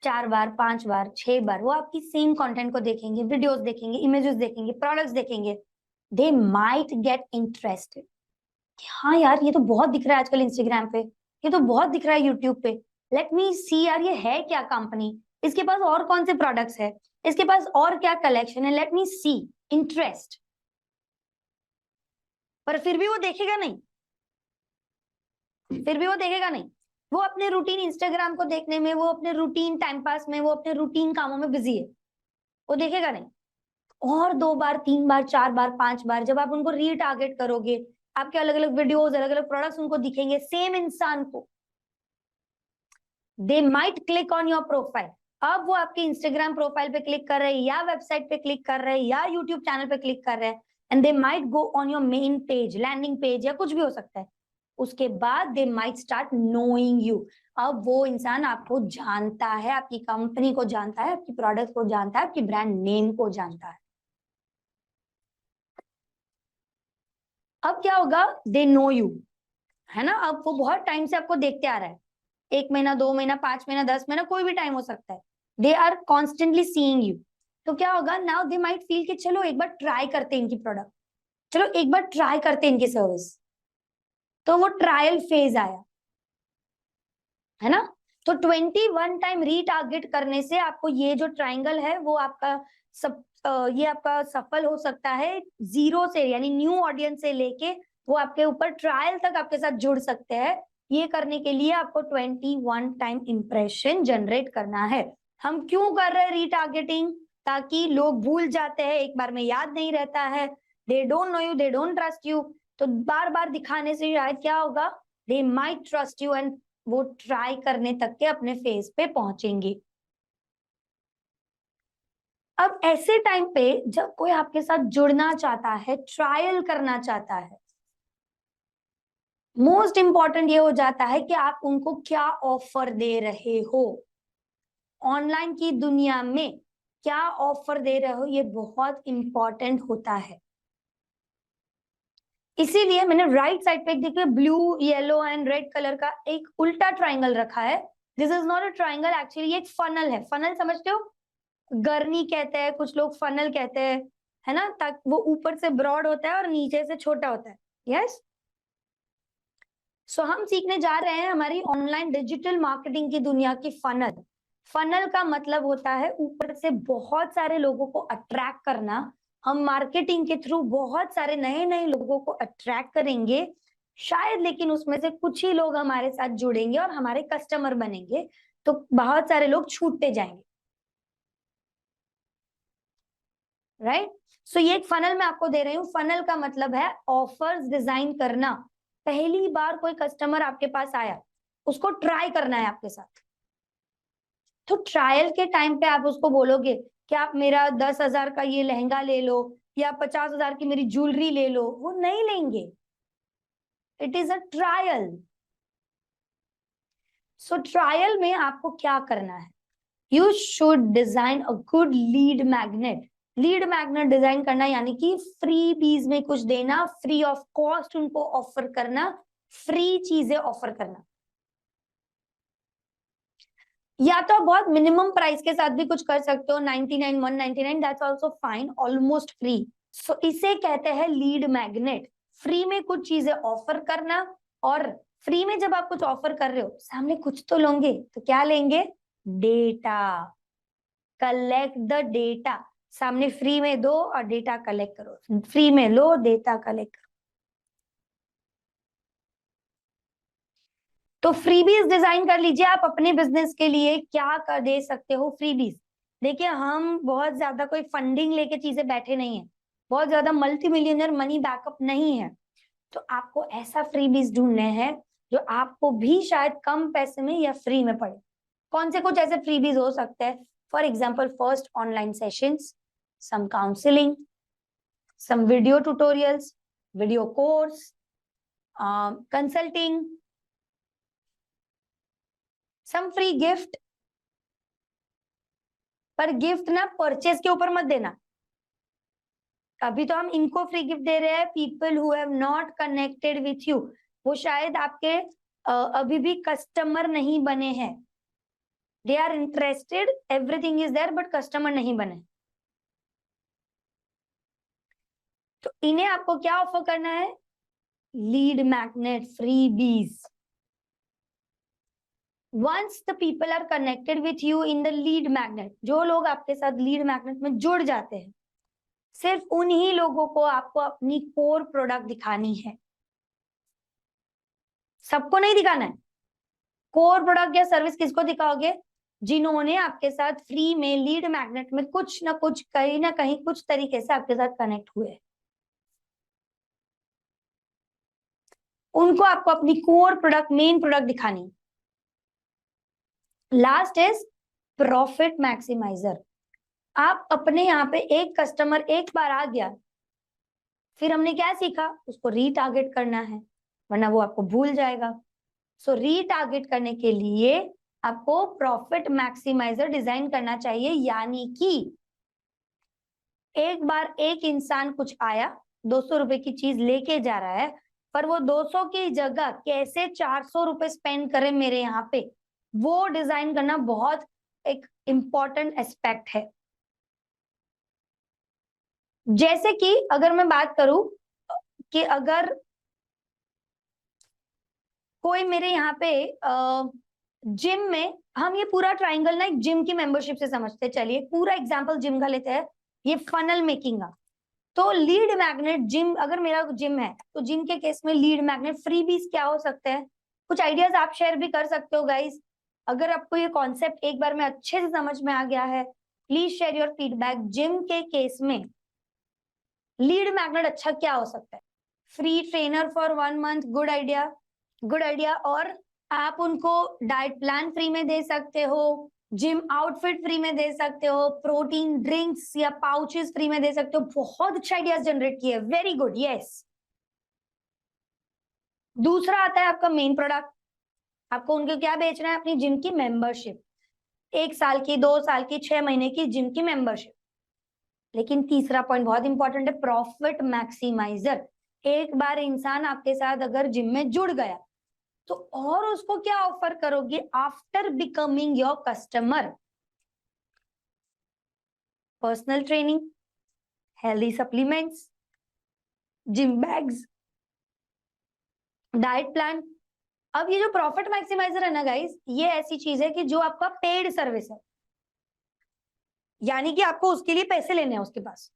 Speaker 1: 4 बार 5 बार 6 बार, वो आपकी सेम कंटेंट को देखेंगे, वीडियोस देखेंगे, इमेजेस देखेंगे, प्रोडक्ट्स देखेंगे, दे माइट गेट इंटरेस्टेड। हाँ यार, ये तो बहुत दिख रहा है आजकल इंस्टाग्राम पे, ये तो बहुत दिख रहा है यूट्यूब पे, लेट मी सी यार ये है क्या कंपनी, इसके पास और कौन से प्रोडक्ट्स है, इसके पास और क्या कलेक्शन है, लेट मी सी। इंटरेस्ट। पर फिर भी वो देखेगा नहीं, फिर भी वो देखेगा नहीं। वो अपने रूटीन इंस्टाग्राम को देखने में, वो अपने रूटीन टाइम पास में, वो अपने रूटीन कामों में बिजी है, वो देखेगा नहीं। और 2 बार 3 बार 4 बार 5 बार जब आप उनको रीटारगेट करोगे, आपके अलग अलग वीडियोस, अलग अलग प्रोडक्ट्स उनको दिखेंगे, सेम इंसान को, they might click on your profile. अब वो आपके इंस्टाग्राम प्रोफाइल पे क्लिक कर रहे हैं, या वेबसाइट पे क्लिक कर रहे हैं, या यूट्यूब चैनल पे क्लिक कर रहे हैं, and they might go on your main page, landing page, या कुछ भी हो सकता है। उसके बाद they might start knowing you. अब वो इंसान आपको जानता है, आपकी कंपनी को जानता है, आपकी प्रोडक्ट को जानता है, आपकी ब्रांड नेम को जानता है। अब क्या होगा? दे नो यू, है ना। अब वो बहुत टाइम से आपको देखते आ रहा है, 1 महीना 2 महीना 5 महीना 10 महीना, कोई भी टाइम हो सकता है। They are constantly seeing you. तो क्या होगा? नाउ दे माइट फील कि चलो एक बार ट्राई करते हैं इनकी प्रोडक्ट, चलो एक बार ट्राई करते हैं इनकी सर्विस। तो वो ट्रायल फेज आया, है ना। तो 21 टाइम रीटारगेट करने से आपको ये जो ट्राइंगल है वो आपका सब ये आपका सफल हो सकता है। जीरो से यानी न्यू ऑडियंस से लेके वो आपके ऊपर ट्रायल तक आपके साथ जुड़ सकते हैं। ये करने के लिए आपको 21 टाइम इंप्रेशन जनरेट करना है। हम क्यों कर रहे हैं रीटारगेटिंग? ताकि लोग भूल जाते हैं, एक बार में याद नहीं रहता है, they don't know you, they don't trust you. तो बार बार दिखाने से शायद क्या होगा? They might trust you, and वो ट्राई करने तक के अपने फेज पे पहुंचेंगे। अब ऐसे टाइम पे जब कोई आपके साथ जुड़ना चाहता है, ट्रायल करना चाहता है, मोस्ट इंपॉर्टेंट ये हो जाता है कि आप उनको क्या ऑफर दे रहे हो। ऑनलाइन की दुनिया में क्या ऑफर दे रहे हो, ये बहुत इंपॉर्टेंट होता है। इसीलिए मैंने राइट साइड पे एक देखिए blue yellow and red colour का एक उल्टा ट्राइंगल रखा है। This is not a triangle, actually ये एक फनल है। फनल समझते हो? गरनी कहते हैं कुछ लोग, फनल कहते हैं, है ना। ताकि वो ऊपर से ब्रॉड होता है और नीचे से छोटा होता है। यस। सो हम सीखने जा रहे हैं हमारी ऑनलाइन डिजिटल मार्केटिंग की दुनिया की फनल। फनल का मतलब होता है ऊपर से बहुत सारे लोगों को अट्रैक्ट करना। हम मार्केटिंग के थ्रू बहुत सारे नए नए लोगों को अट्रैक्ट करेंगे शायद, लेकिन उसमें से कुछ ही लोग हमारे साथ जुड़ेंगे और हमारे कस्टमर बनेंगे, तो बहुत सारे लोग छूटते जाएंगे। राइट। सो ये एक फनल मैं आपको दे रही हूँ। फनल का मतलब है ऑफर्स डिजाइन करना। पहली बार कोई कस्टमर आपके पास आया, उसको ट्राई करना है आपके साथ। तो ट्रायल के टाइम पे आप उसको बोलोगे कि आप मेरा 10,000 का ये लहंगा ले लो, या 50,000 की मेरी ज्वेलरी ले लो, वो नहीं लेंगे। It is a trial. So trial में आपको क्या करना है? You should design a good lead magnet. Lead magnet design करना यानी कि फ्री बीज में कुछ देना, फ्री ऑफ कॉस्ट उनको ऑफर करना, फ्री चीजें ऑफर करना। या तो आप बहुत मिनिमम प्राइस के साथ भी कुछ कर सकते हो, 99 199, that's also fine, almost free. So इसे कहते हैं लीड मैग्नेट। फ्री में कुछ चीजें ऑफर करना, और फ्री में जब आप कुछ ऑफर कर रहे हो सामने कुछ तो लोगे, तो क्या लेंगे? डेटा। Collect the data. सामने फ्री में दो और डेटा कलेक्ट करो, फ्री में लो डेटा कलेक्ट करो। तो फ्रीबीज डिजाइन कर लीजिए आप अपने बिजनेस के लिए। क्या कर दे सकते हो फ्रीबीज? देखिए, हम बहुत ज्यादा कोई फंडिंग लेके चीजें बैठे नहीं है, बहुत ज्यादा मल्टी मिलियनर मनी बैकअप नहीं है। तो आपको ऐसा फ्रीबीज ढूंढने हैं जो आपको भी शायद कम पैसे में या फ्री में पड़े। कौन से कुछ ऐसे फ्रीबीज हो सकते हैं? For example, first online sessions, some counselling, some video tutorials, video course, consulting, some free gift, पर गिफ्ट ना परचेज के ऊपर मत देना। अभी तो हम इनको फ्री गिफ्ट दे रहे हैं, people who have not connected with you, वो शायद आपके अभी भी कस्टमर नहीं बने हैं, they are interested, everything is there, but customer नहीं बने। तो इन्हें आपको क्या ऑफर करना है? Lead magnet, freebies. Once the people are connected with you in the lead magnet, जो लोग आपके साथ लीड मैग्नेट में जुड़ जाते हैं, सिर्फ उन्हीं लोगों को आपको अपनी कोर प्रोडक्ट दिखानी है, सबको नहीं दिखाना है। कोर प्रोडक्ट या सर्विस किसको दिखाओगे? जिन्होंने आपके साथ फ्री में लीड मैग्नेट में कुछ ना कुछ, कहीं ना कहीं, कुछ तरीके से आपके साथ कनेक्ट हुए, उनको आपको अपनी कोर प्रोडक्ट, मेन प्रोडक्ट दिखानी। Last is profit maximiser. आप अपने यहाँ पे एक कस्टमर एक बार आ गया, फिर हमने क्या सीखा? उसको रीटारगेट करना है, वरना वो आपको भूल जाएगा। सो रीटारगेट करने के लिए आपको प्रॉफिट मैक्सिमाइजर डिजाइन करना चाहिए, यानी कि एक बार एक इंसान कुछ आया, 200 रुपए की चीज लेके जा रहा है, पर वो 200 की जगह कैसे 400 रुपए स्पेंड करे मेरे यहाँ पे, वो डिजाइन करना बहुत एक इम्पॉर्टेंट एस्पेक्ट है। जैसे कि अगर मैं बात करूं कि अगर कोई मेरे यहाँ पे जिम में, हम ये पूरा ट्राइंगल ना एक जिम की मेंबरशिप से समझते हैं, चलिए पूरा एग्जांपल जिम का लेते हैं, ये फनल मेकिंग का। तो लीड मैग्नेट जिम, अगर मेरा जिम है तो जिम के केस में लीड मैग्नेट फ्रीबीज क्या हो सकते हैं? कुछ आइडियाज आप शेयर भी कर सकते हो गाइस। अगर आपको ये कॉन्सेप्ट एक बार में अच्छे से समझ में आ गया है, please share your feedback. Gym के केस में लीड मैग्नेट अच्छा क्या हो सकता है? Free trainer for 1 month, good idea, good idea. और आप उनको डाइट प्लान फ्री में दे सकते हो, जिम आउटफिट फ्री में दे सकते हो, प्रोटीन ड्रिंक्स या पाउचेस फ्री में दे सकते हो। बहुत अच्छा आइडियाज जनरेट किए, वेरी गुड, यस। दूसरा आता है आपका मेन प्रोडक्ट। आपको उनको क्या बेचना है? अपनी जिम की मेंबरशिप, 1 साल की, 2 साल की, 6 महीने की जिम की मेंबरशिप। लेकिन तीसरा पॉइंट बहुत इंपॉर्टेंट है, प्रॉफिट मैक्सिमाइजर। एक बार इंसान आपके साथ अगर जिम में जुड़ गया, तो और उसको क्या ऑफर करोगे after becoming your customer? Personal training, healthy supplements, gym bags, diet plan. अब ये जो प्रॉफिट मैक्सिमाइजर है ना गाइस, ये ऐसी चीज है कि जो आपका पेड सर्विस है, यानी कि आपको उसके लिए पैसे लेने हैं उसके पास,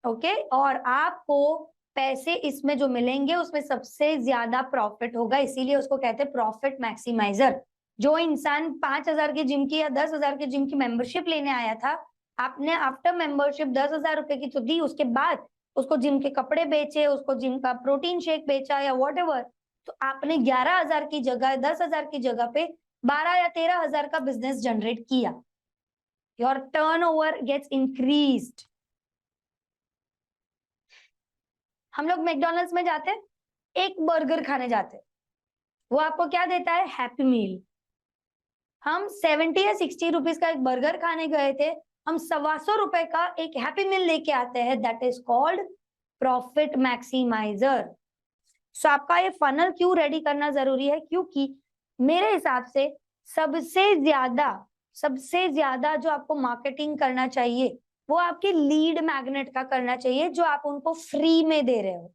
Speaker 1: ओके। और आपको पैसे इसमें जो मिलेंगे उसमें सबसे ज्यादा प्रॉफिट होगा, इसीलिए उसको कहते हैं प्रॉफिट मैक्सिमाइजर। जो इंसान 5,000 की जिम की या 10,000 की जिम की मेंबरशिप लेने आया था, आपने आफ्टर मेंबरशिप 10,000 रुपए की तो दी, उसके बाद उसको जिम के कपड़े बेचे, उसको जिम का प्रोटीन शेक बेचा या व्हाटएवर, तो आपने 11,000 की जगह, 10,000 की जगह पे 12 या 13,000 का बिजनेस जनरेट किया। Your turnover gets increased. हम लोग मैकडॉनल्ड्स में जाते हैं, एक बर्गर खाने जाते हैं, वो आपको क्या देता है? Happy meal. हम 70 या 60 रुपीज का एक बर्गर खाने गए थे, हम 125 रुपए का एक हैप्पी मील लेके आते हैं, that is called profit maximizer. So आपका ये फनल क्यों रेडी करना जरूरी है? क्योंकि मेरे हिसाब से सबसे ज्यादा जो आपको मार्केटिंग करना चाहिए वो आपकी लीड मैग्नेट का करना चाहिए, जो आप उनको फ्री में दे रहे हो,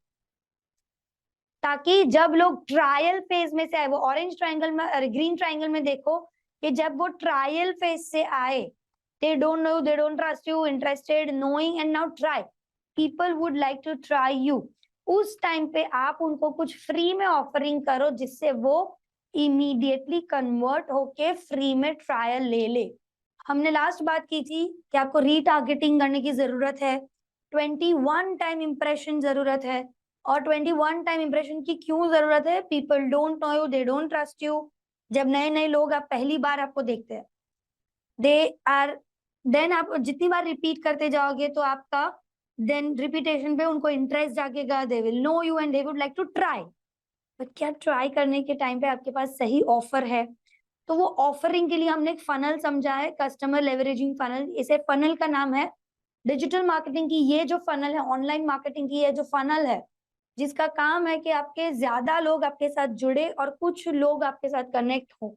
Speaker 1: ताकि जब लोग ट्रायल फेज में से आए, वो ऑरेंज ट्रायंगल में, ग्रीन ट्रायंगल में देखो कि जब वो ट्रायल फेज से आए, they don't know, they don't trust you, interested, knowing and now try, people would like to try you। उस टाइम पे आप उनको कुछ फ्री में ऑफरिंग करो, जिससे वो इमीडिएटली कन्वर्ट होके फ्री में ट्रायल ले ले। हमने लास्ट बात की थी कि आपको रीटारगेटिंग करने की जरूरत है, 21 टाइम इंप्रेशन जरूरत है। और 21 टाइम इंप्रेशन की क्यों जरूरत है? People don't no you, they don't trust you. जब नए नए लोग आप पहली बार आपको देखते हैं, दे आर, देन आप जितनी बार रिपीट करते जाओगे तो आपका देन रिपीटेशन पे उनको इंटरेस्ट जागेगा, they will know you and they would like to try. But क्या ट्राई करने के टाइम पे आपके पास सही ऑफर है? तो वो ऑफरिंग के लिए हमने एक फनल समझा है, कस्टमर लेवरेजिंग फनल। इसे फनल का नाम है डिजिटल मार्केटिंग की। ये जो फनल है ऑनलाइन मार्केटिंग की, ये जो फनल है जिसका काम है कि आपके ज्यादा लोग आपके साथ जुड़े और कुछ लोग आपके साथ कनेक्ट हो।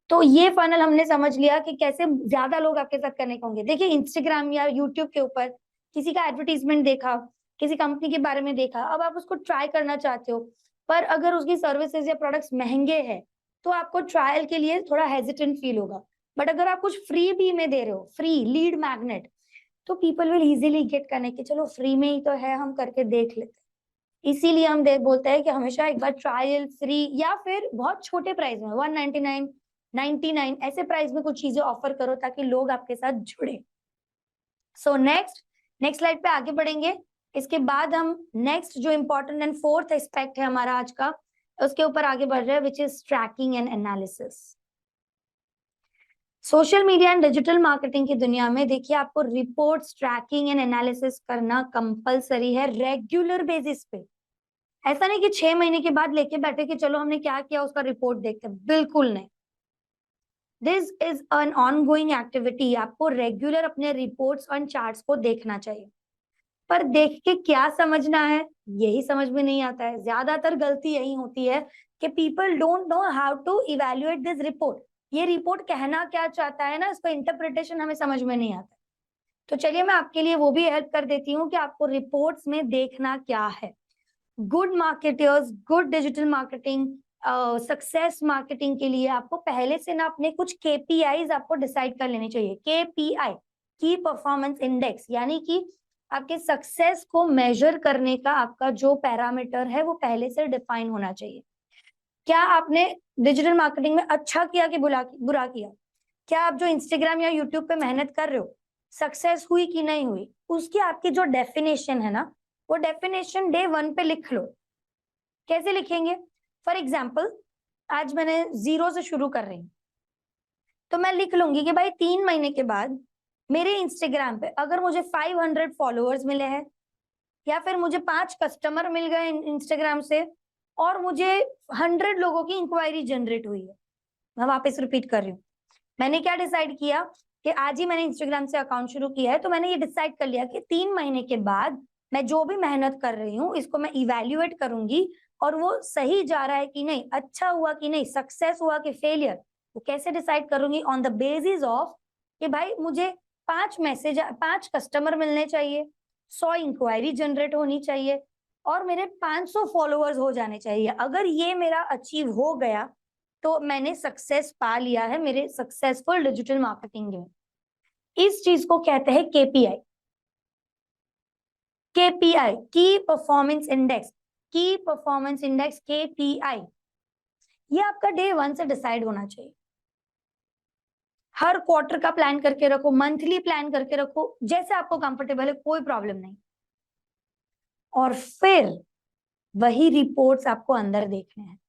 Speaker 1: तो ये फनल हमने समझ लिया कि कैसे ज्यादा लोग आपके साथ कनेक्ट होंगे। देखिए इंस्टाग्राम या यूट्यूब के ऊपर किसी का एडवर्टीजमेंट देखा, किसी कंपनी के बारे में देखा, अब आप उसको ट्राई करना चाहते हो, पर अगर उसकी सर्विसेज या प्रोडक्ट्स महंगे हैं तो आपको ट्रायल के लिए थोड़ा हेजिटेंट फील होगा। बट अगर आप कुछ फ्री भी में दे रहे हो, फ्री लीड मैग्नेट, तो people will easily get connect, चलो फ्री में ही तो है, हम करके देख लेते हैं। इसीलिए हम बोलते हैं कि हमेशा एक बार ट्रायल, फ्री या फिर बहुत छोटे प्राइस में 199 99 ऐसे प्राइस में कुछ चीजें ऑफर करो ताकि लोग आपके साथ जुड़े। सो नेक्स्ट स्लाइड पे आगे बढ़ेंगे। इसके बाद हम नेक्स्ट जो इंपॉर्टेंट एंड फोर्थ एस्पेक्ट है हमारा आज का, उसके ऊपर आगे बढ़ रहे हैं, which is tracking and analysis. Social media and digital marketing की दुनिया में देखिए आपको रिपोर्ट्स, ट्रैकिंग एंड एनालिसिस करना कंपलसरी है रेगुलर बेसिस पे। ऐसा नहीं कि 6 महीने के बाद लेके बैठे कि चलो हमने क्या किया उसका रिपोर्ट देखते हैं, बिल्कुल नहीं। This is an ongoing activity. आपको रेगुलर अपने रिपोर्ट्स और चार्ट्स को देखना चाहिए, पर देख के क्या समझना है यही समझ में नहीं आता है। ज्यादातर गलती यही होती है कि people don't know how to evaluate this report. ये रिपोर्ट कहना क्या चाहता है ना, इसका इंटरप्रिटेशन हमें समझ में नहीं आता। तो चलिए मैं आपके लिए वो भी हेल्प कर देती हूँ कि आपको रिपोर्ट्स में देखना क्या है। Good marketers, good digital marketing, success marketing के लिए आपको पहले से ना अपने कुछ केपीआईज आपको डिसाइड कर लेने चाहिए। केपीआई, की परफॉर्मेंस इंडेक्स, यानी कि आपके सक्सेस को मेजर करने का आपका जो पैरामीटर है वो पहले से डिफाइन होना चाहिए। क्या आपने डिजिटल मार्केटिंग में अच्छा किया कि बुरा किया? क्या आप जो इंस्टाग्राम या यूट्यूब पे मेहनत कर रहे हो सक्सेस हुई कि नहीं हुई, उसकी आपकी जो डेफिनेशन है ना, वो डेफिनेशन डे 1 पे लिख लो। कैसे लिखेंगे? फॉर एग्जाम्पल आज मैंने 0 से शुरू कर रही हूँ, तो मैं लिख लूंगी कि भाई 3 महीने के बाद मेरे इंस्टाग्राम पे अगर मुझे 500 फॉलोअर्स मिले हैं, या फिर मुझे 5 कस्टमर मिल गए इंस्टाग्राम से, और मुझे 100 लोगों की इंक्वायरी जनरेट हुई है। मैं वापस रिपीट कर रही हूँ, मैंने क्या डिसाइड किया कि आज ही मैंने इंस्टाग्राम से अकाउंट शुरू किया है, तो मैंने ये डिसाइड कर लिया कि 3 महीने के बाद मैं जो भी मेहनत कर रही हूँ इसको मैं इवेल्युएट करूंगी, और वो सही जा रहा है कि नहीं, अच्छा हुआ कि नहीं, सक्सेस हुआ कि फेलियर, वो कैसे डिसाइड करूंगी? ऑन द बेसिस ऑफ कि भाई मुझे 5 कस्टमर मिलने चाहिए, 100 इंक्वायरी जनरेट होनी चाहिए, और मेरे 500 फॉलोअर्स हो जाने चाहिए। अगर ये मेरा अचीव हो गया तो मैंने सक्सेस पा लिया है मेरे सक्सेसफुल डिजिटल मार्केटिंग में। इस चीज को कहते हैं केपीआई। केपीआई, की परफॉर्मेंस इंडेक्स, की परफॉर्मेंस इंडेक्स, केपीआई, ये आपका डे 1 से डिसाइड होना चाहिए। हर क्वार्टर का प्लान करके रखो, मंथली प्लान करके रखो, जैसे आपको कंफर्टेबल है, कोई प्रॉब्लम नहीं। और फिर वही रिपोर्ट्स आपको अंदर देखने हैं।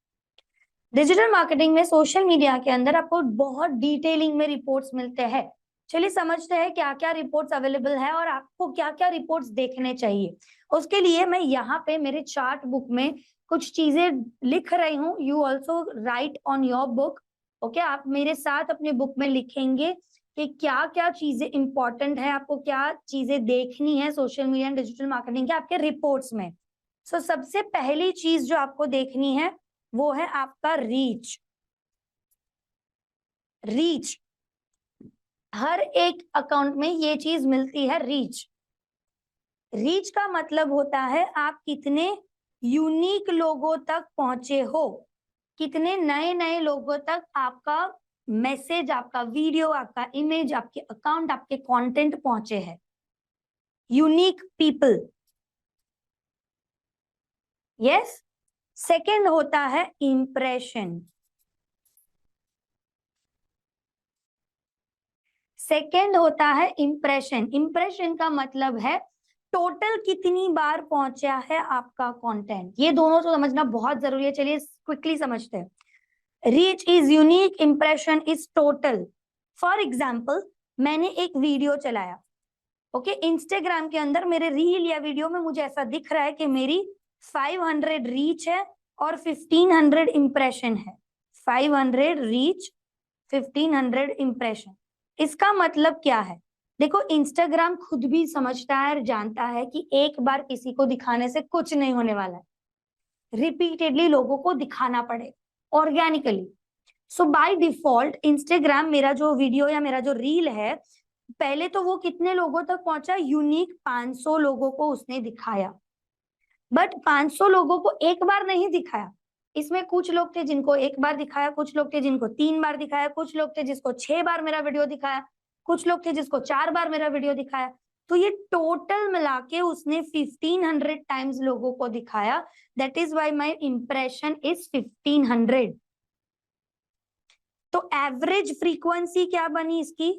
Speaker 1: डिजिटल मार्केटिंग में, सोशल मीडिया के अंदर आपको बहुत डिटेलिंग में रिपोर्ट्स मिलते हैं। चलिए समझते हैं क्या क्या रिपोर्ट्स अवेलेबल है और आपको क्या क्या रिपोर्ट्स देखने चाहिए। उसके लिए मैं यहाँ पे मेरे चार्ट बुक में कुछ चीजें लिख रही हूँ। You also right on your book, okay. आप मेरे साथ अपने बुक में लिखेंगे कि क्या क्या चीजें इंपॉर्टेंट है, आपको क्या चीजें देखनी है social media and digital marketing के आपके रिपोर्ट्स में। सो सबसे पहली चीज जो आपको देखनी है वो है आपका रीच। रीच, हर एक अकाउंट में ये चीज मिलती है, रीच। रीच का मतलब होता है आप कितने यूनिक लोगों तक पहुंचे हो, कितने नए नए लोगों तक आपका मैसेज, आपका वीडियो, आपका इमेज, आपके अकाउंट, आपके कंटेंट पहुंचे हैं। Unique people, yes. सेकंड होता है इंप्रेशन। सेकंड होता है इंप्रेशन। इंप्रेशन का मतलब है टोटल कितनी बार पहुंचा है आपका कंटेंट। ये दोनों तो समझना बहुत जरूरी है। चलिए क्विकली समझते हैं। Reach is unique, impression is total. For example मैंने एक वीडियो चलाया, ओके, इंस्टाग्राम के अंदर मेरे रील या वीडियो में मुझे ऐसा दिख रहा है कि मेरी 500 रीच है और 1500 इंप्रेशन है। 500 रीच 1500 इम्प्रेशन। इसका मतलब क्या है? देखो, इंस्टाग्राम खुद भी समझता है और जानता है कि एक बार किसी को दिखाने से कुछ नहीं होने वाला है, रिपीटेडली लोगों को दिखाना पड़े organically. So by default Instagram मेरा जो वीडियो या मेरा जो रील है, पहले तो वो कितने लोगों तक पहुंचा? यूनिक 500 लोगों को उसने दिखाया। बट 500 लोगों को एक बार नहीं दिखाया। इसमें कुछ लोग थे जिनको एक बार दिखाया, कुछ लोग थे जिनको 3 बार दिखाया, कुछ लोग थे जिसको 6 बार मेरा वीडियो दिखाया, कुछ लोग थे जिसको 4 बार मेरा वीडियो दिखाया। तो ये टोटल मिला के उसने 1500 टाइम्स लोगों को दिखाया। That is why my impression is 1500। तो एवरेज फ्रीक्वेंसी क्या बनी इसकी?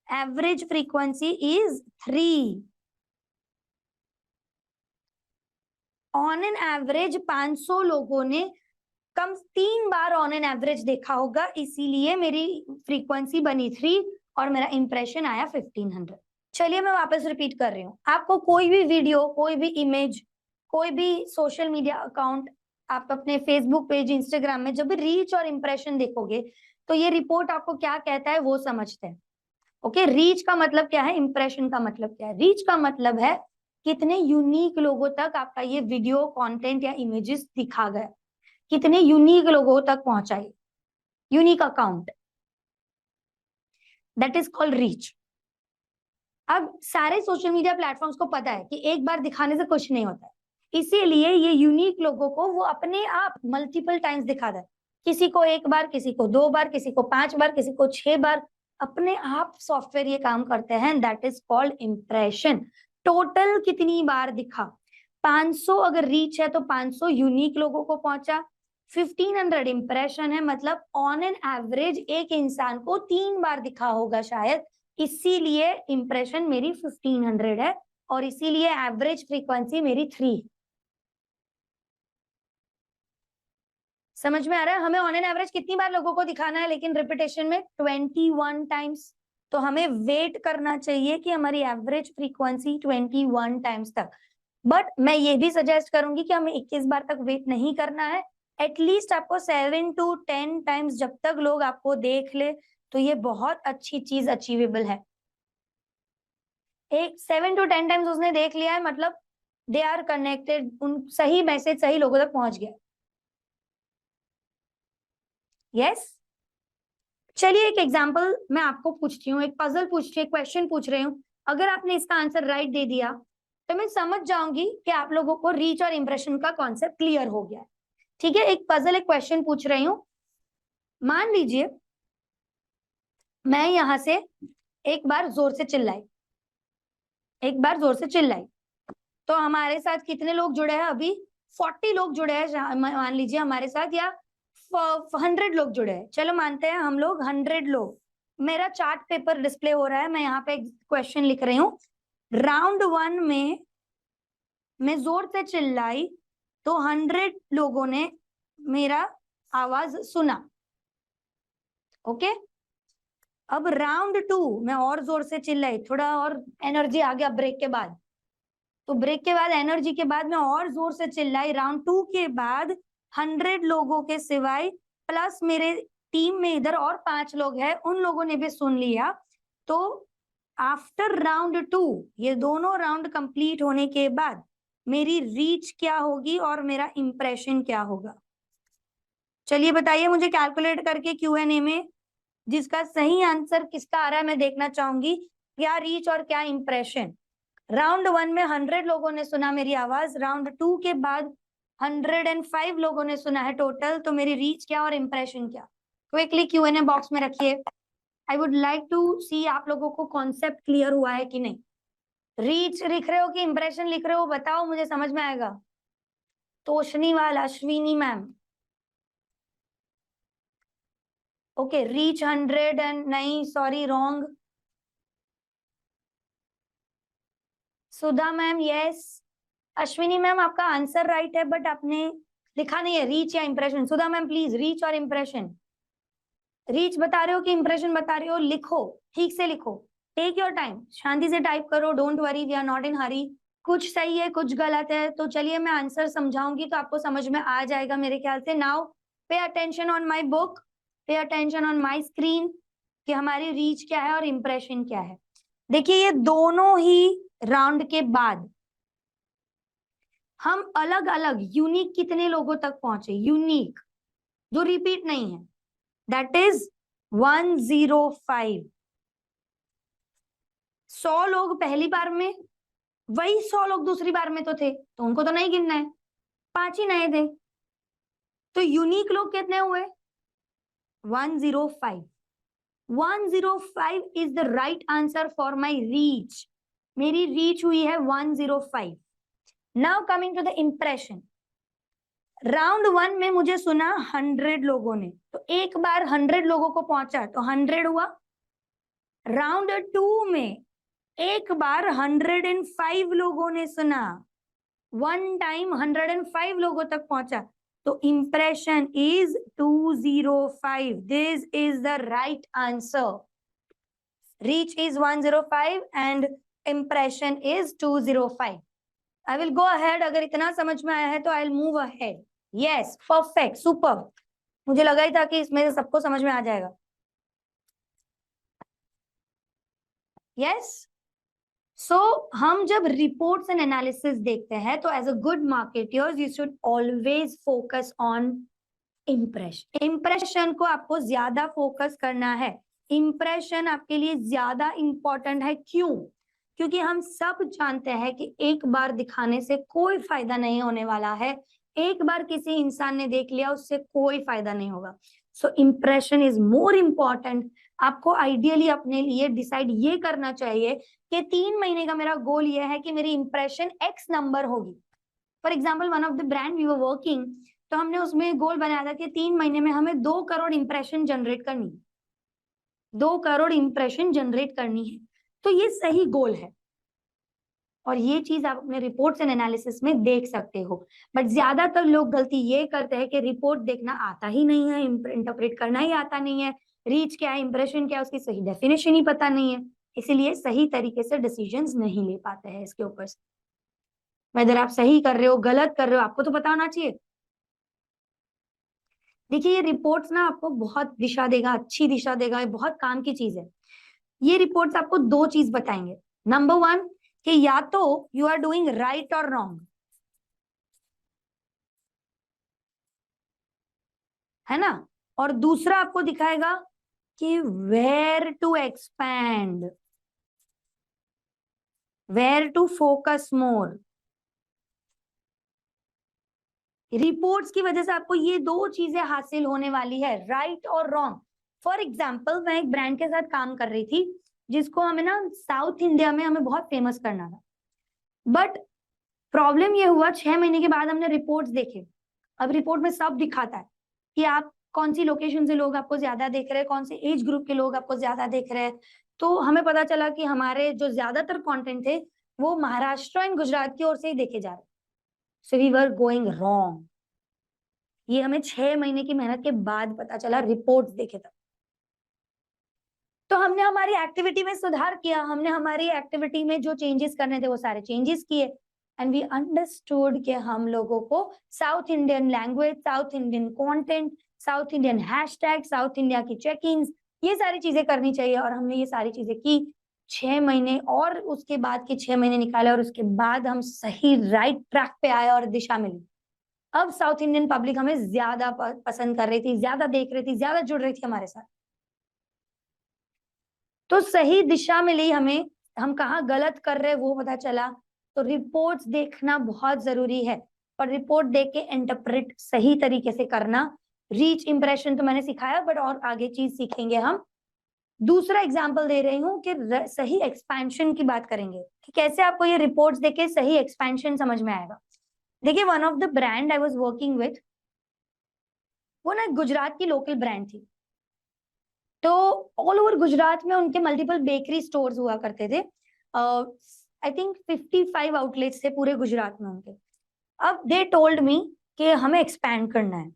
Speaker 1: Average frequency is 3। On an average 500 लोगों ने कम 3 बार ऑन एन एवरेज देखा होगा, इसीलिए मेरी फ्रीक्वेंसी बनी 3 और मेरा इंप्रेशन आया 1500। चलिए मैं वापस रिपीट कर रही हूँ। आपको कोई भी वीडियो, कोई भी इमेज, कोई भी सोशल मीडिया अकाउंट, आप अपने फेसबुक पेज, इंस्टाग्राम में जब भी रीच और इंप्रेशन देखोगे तो ये रिपोर्ट आपको क्या कहता है वो समझते हैं। ओके, रीच का मतलब क्या है, इंप्रेशन का मतलब क्या है? रीच का मतलब है कितने यूनिक लोगों तक आपका ये वीडियो, कंटेंट या इमेजेस दिखा गया, कितने यूनिक लोगों तक पहुंचाए, unique account, that is called reach. अब सारे सोशल मीडिया प्लेटफॉर्म्स को पता है कि एक बार दिखाने से कुछ नहीं होता है, इसीलिए ये यूनिक लोगों को वो अपने आप मल्टीपल टाइम्स दिखाता है। किसी को एक बार, किसी को 2 बार, किसी को 5 बार, किसी को 6 बार, अपने आप सॉफ्टवेयर ये काम करते हैं। That is called impression. Total कितनी बार दिखा? 500 अगर रीच है तो 500 यूनिक लोगों को पहुंचा। 1500 इंप्रेशन है, मतलब ऑन एन एवरेज एक इंसान को 3 बार दिखा होगा शायद, इसीलिए इंप्रेशन मेरी 1500 है और इसीलिए एवरेज फ्रीक्वेंसी मेरी 3। समझ में आ रहा है? हमें ऑन एन एवरेज कितनी बार लोगों को दिखाना है, लेकिन रिपीटेशन में 21 टाइम्स। तो हमें वेट करना चाहिए कि हमारी एवरेज फ्रीक्वेंसी 21 टाइम्स तक। बट मैं ये भी सजेस्ट करूंगी कि हमें 21 बार तक वेट नहीं करना है। एटलीस्ट आपको 7 to 10 टाइम्स जब तक लोग आपको देख ले तो ये बहुत अच्छी चीज अचीवेबल है। एक 7 to 10 टाइम्स उसने देख लिया है, मतलब दे आर कनेक्टेड, उन सही मैसेज सही लोगों तक पहुंच गया। यस। चलिए एक एग्जांपल मैं आपको पूछती हूँ, एक पजल पूछती हूँ, एक क्वेश्चन पूछ रही हूँ। अगर आपने इसका आंसर राइट दे दिया तो मैं समझ जाऊंगी कि आप लोगों को रीच और इंप्रेशन का कॉन्सेप्ट क्लियर हो गया है। ठीक है, एक पजल, एक क्वेश्चन पूछ रही हूँ। मान लीजिए मैं यहां से एक बार जोर से चिल्लाई, एक बार जोर से चिल्लाई, तो हमारे साथ कितने लोग जुड़े हैं? अभी 40 लोग जुड़े हैं मान लीजिए हमारे साथ, या 100 लोग जुड़े हैं। चलो मानते हैं हम लोग 100 लोग। मेरा चार्ट पेपर डिस्प्ले हो रहा है, मैं यहाँ पे क्वेश्चन लिख रही हूँ। राउंड 1 में मैं जोर से चिल्लाई तो 100 लोगों ने मेरा आवाज सुना। ओके, अब राउंड 2 में और जोर से चिल्लाई, थोड़ा और एनर्जी आ गया ब्रेक के बाद, तो ब्रेक के बाद एनर्जी के बाद मैं और जोर से चिल्लाई। राउंड 2 के बाद 100 लोगों के सिवाय प्लस मेरे टीम में इधर और 5 लोग हैं, उन लोगों ने भी सुन लिया। तो आफ्टर राउंड 2, ये दोनों राउंड कंप्लीट होने के बाद मेरी रीच क्या होगी और मेरा इंप्रेशन क्या होगा? चलिए बताइए मुझे कैलकुलेट करके Q&A में, जिसका सही आंसर किसका आ रहा है मैं देखना चाहूंगी। क्या रीच और क्या इंप्रेशन? राउंड 1 में 100 लोगों ने सुना मेरी आवाज, राउंड 2 के बाद 105 लोगों ने सुना है टोटल, तो मेरी रीच क्या और इंप्रेशन क्या? क्विकली Q&A बॉक्स में रखिए। आई वुड लाइक टू सी आप लोगों को कॉन्सेप्ट क्लियर हुआ है कि नहीं। रीच लिख रहे हो कि इंप्रेशन लिख रहे हो, बताओ, मुझे समझ में आएगा। Toshniwal, Ashwini ma'am, okay, reach 100 and नहीं, सॉरी रॉन्ग। सुधा मैम यस। अश्विनी मैम आपका आंसर राइट है, बट आपने लिखा नहीं है रीच या impression. Sudha ma'am please, reach और इंप्रेशन, रीच बता रहे हो कि इंप्रेशन बता रहे हो? लिखो, ठीक से लिखो, टेक योर टाइम, शांति से टाइप करो, don't worry, we are not in hurry. कुछ सही है कुछ गलत है, तो चलिए मैं आंसर समझाऊंगी तो आपको समझ में आ जाएगा मेरे ख्याल से। Now pay attention on my book pay attention on my screen कि हमारी रीच क्या है और इंप्रेशन क्या है। देखिए ये दोनों ही राउंड के बाद हम अलग अलग यूनिक कितने लोगों तक पहुंचे, यूनिक जो रिपीट नहीं है, दैट इज 105। 100 लोग पहली बार में, वही 100 लोग दूसरी बार में तो थे, तो उनको तो नहीं गिनना है, 5 ही नए थे, तो यूनिक लोग कितने हुए? 105। 105 is the right answer for my reach. मेरी रीच हुई है 105। Now coming to the impression. Round 1 में मुझे सुना 100 लोगों ने, तो एक बार 100 लोगों को पहुंचा तो 100 हुआ। राउंड 2 में एक बार 105 लोगों ने सुना, वन टाइम 105 लोगों तक पहुंचा, तो impression is 205। This is the right answer. Reach is 105 and impression is 205। I will go ahead. अगर इतना समझ में आया है तो I will move ahead. Yes, perfect, super. मुझे लगा ही था कि इसमें से सबको समझ में आ जाएगा। यस। सो हम जब रिपोर्ट्स एंड एनालिसिस देखते हैं तो as a good marketers you should always focus on impression. Impression को आपको ज्यादा फोकस करना है। इम्प्रेशन आपके लिए ज्यादा इंपॉर्टेंट है। क्यों? क्योंकि हम सब जानते हैं कि एक बार दिखाने से कोई फायदा नहीं होने वाला है। एक बार किसी इंसान ने देख लिया, उससे कोई फायदा नहीं होगा। सो इम्प्रेशन इज मोर इम्पॉर्टेंट। आपको आइडियली अपने लिए डिसाइड ये करना चाहिए कि 3 महीने का मेरा गोल ये है कि मेरी इंप्रेशन एक्स नंबर होगी। For example one of the brand we were working, तो हमने उसमें गोल बनाया था कि 3 महीने में हमें 2 करोड़ इंप्रेशन जनरेट करनी है। 2 करोड़ इंप्रेशन जनरेट करनी है, तो ये सही गोल है और ये चीज आप अपने रिपोर्ट्स एंड एनालिसिस में देख सकते हो। बट ज्यादातर लोग गलती ये करते हैं कि रिपोर्ट देखना आता ही नहीं है, इंटरप्रेट करना ही आता नहीं है, रीच क्या है, इंप्रेशन क्या है, उसकी सही डेफिनेशन ही पता नहीं है, इसीलिए सही तरीके से डिसीजंस नहीं ले पाते हैं इसके ऊपर। वेदर आप सही कर रहे हो गलत कर रहे हो आपको तो पता होना चाहिए। देखिए ये रिपोर्ट्स ना आपको बहुत दिशा देगा, अच्छी दिशा देगा, बहुत काम की चीज है। ये रिपोर्ट्स आपको 2 चीज बताएंगे। नंबर 1 कि या तो यू आर डूइंग राइट और रॉन्ग, है ना, और दूसरा आपको दिखाएगा कि where to expand, where to focus more. Reports की वजह से आपको ये 2 चीजें हासिल होने वाली है, राइट और रॉन्ग। फॉर एग्जाम्पल मैं एक ब्रांड के साथ काम कर रही थी जिसको हमें ना साउथ इंडिया में हमें बहुत फेमस करना था। बट प्रॉब्लम ये हुआ 6 महीने के बाद हमने रिपोर्ट्स देखे। अब रिपोर्ट में सब दिखाता है कि आप कौन सी लोकेशन से लोग आपको ज्यादा देख रहे हैं, कौन से एज ग्रुप के लोग आपको ज्यादा देख रहे हैं। तो हमें पता चला कि हमारे जो ज्यादातर कंटेंट थे वो महाराष्ट्र एंड गुजरात की ओर से ही देखे जा रहे। So we were going wrong. ये हमें 6 महीने की मेहनत के बाद पता चला, रिपोर्ट्स देखे तब। तो हमने हमारी एक्टिविटी में सुधार किया, हमने हमारी एक्टिविटी में जो चेंजेस करने थे वो सारे चेंजेस किए एंड वी अंडरस्टूड कि हम लोगों को south Indian language, south Indian content, south Indian hashtag, south India की चेक-इन्स, ये सारी चीजें करनी चाहिए और हमने ये सारी चीजें की 6 महीने और उसके बाद के 6 महीने निकाले और उसके बाद हम सही राइट ट्रैक पे आए और दिशा मिली। अब साउथ इंडियन पब्लिक हमें ज्यादा पसंद कर रही थी, ज्यादा देख रही थी, ज्यादा जुड़ रही थी हमारे साथ। तो सही दिशा मिली हमें, हम कहाँ गलत कर रहे हैं वो पता चला। तो रिपोर्ट्स देखना बहुत जरूरी है, पर रिपोर्ट देख के इंटरप्रेट सही तरीके से करना। रीच इंप्रेशन तो मैंने सिखाया, बट और आगे चीज सीखेंगे हम। दूसरा एग्जांपल दे रही हूँ कि सही एक्सपेंशन की बात करेंगे कि कैसे आपको ये रिपोर्ट्स देख के सही एक्सपेंशन समझ में आएगा। देखिए one of the brand I was working with, वो ना गुजरात की लोकल ब्रांड थी। तो ऑल ओवर गुजरात में उनके मल्टीपल बेकरी स्टोर्स हुआ करते थे। आई थिंक 55 आउटलेट्स थे पूरे गुजरात में उनके। अब दे टोल्ड मी कि हमें एक्सपैंड करना है।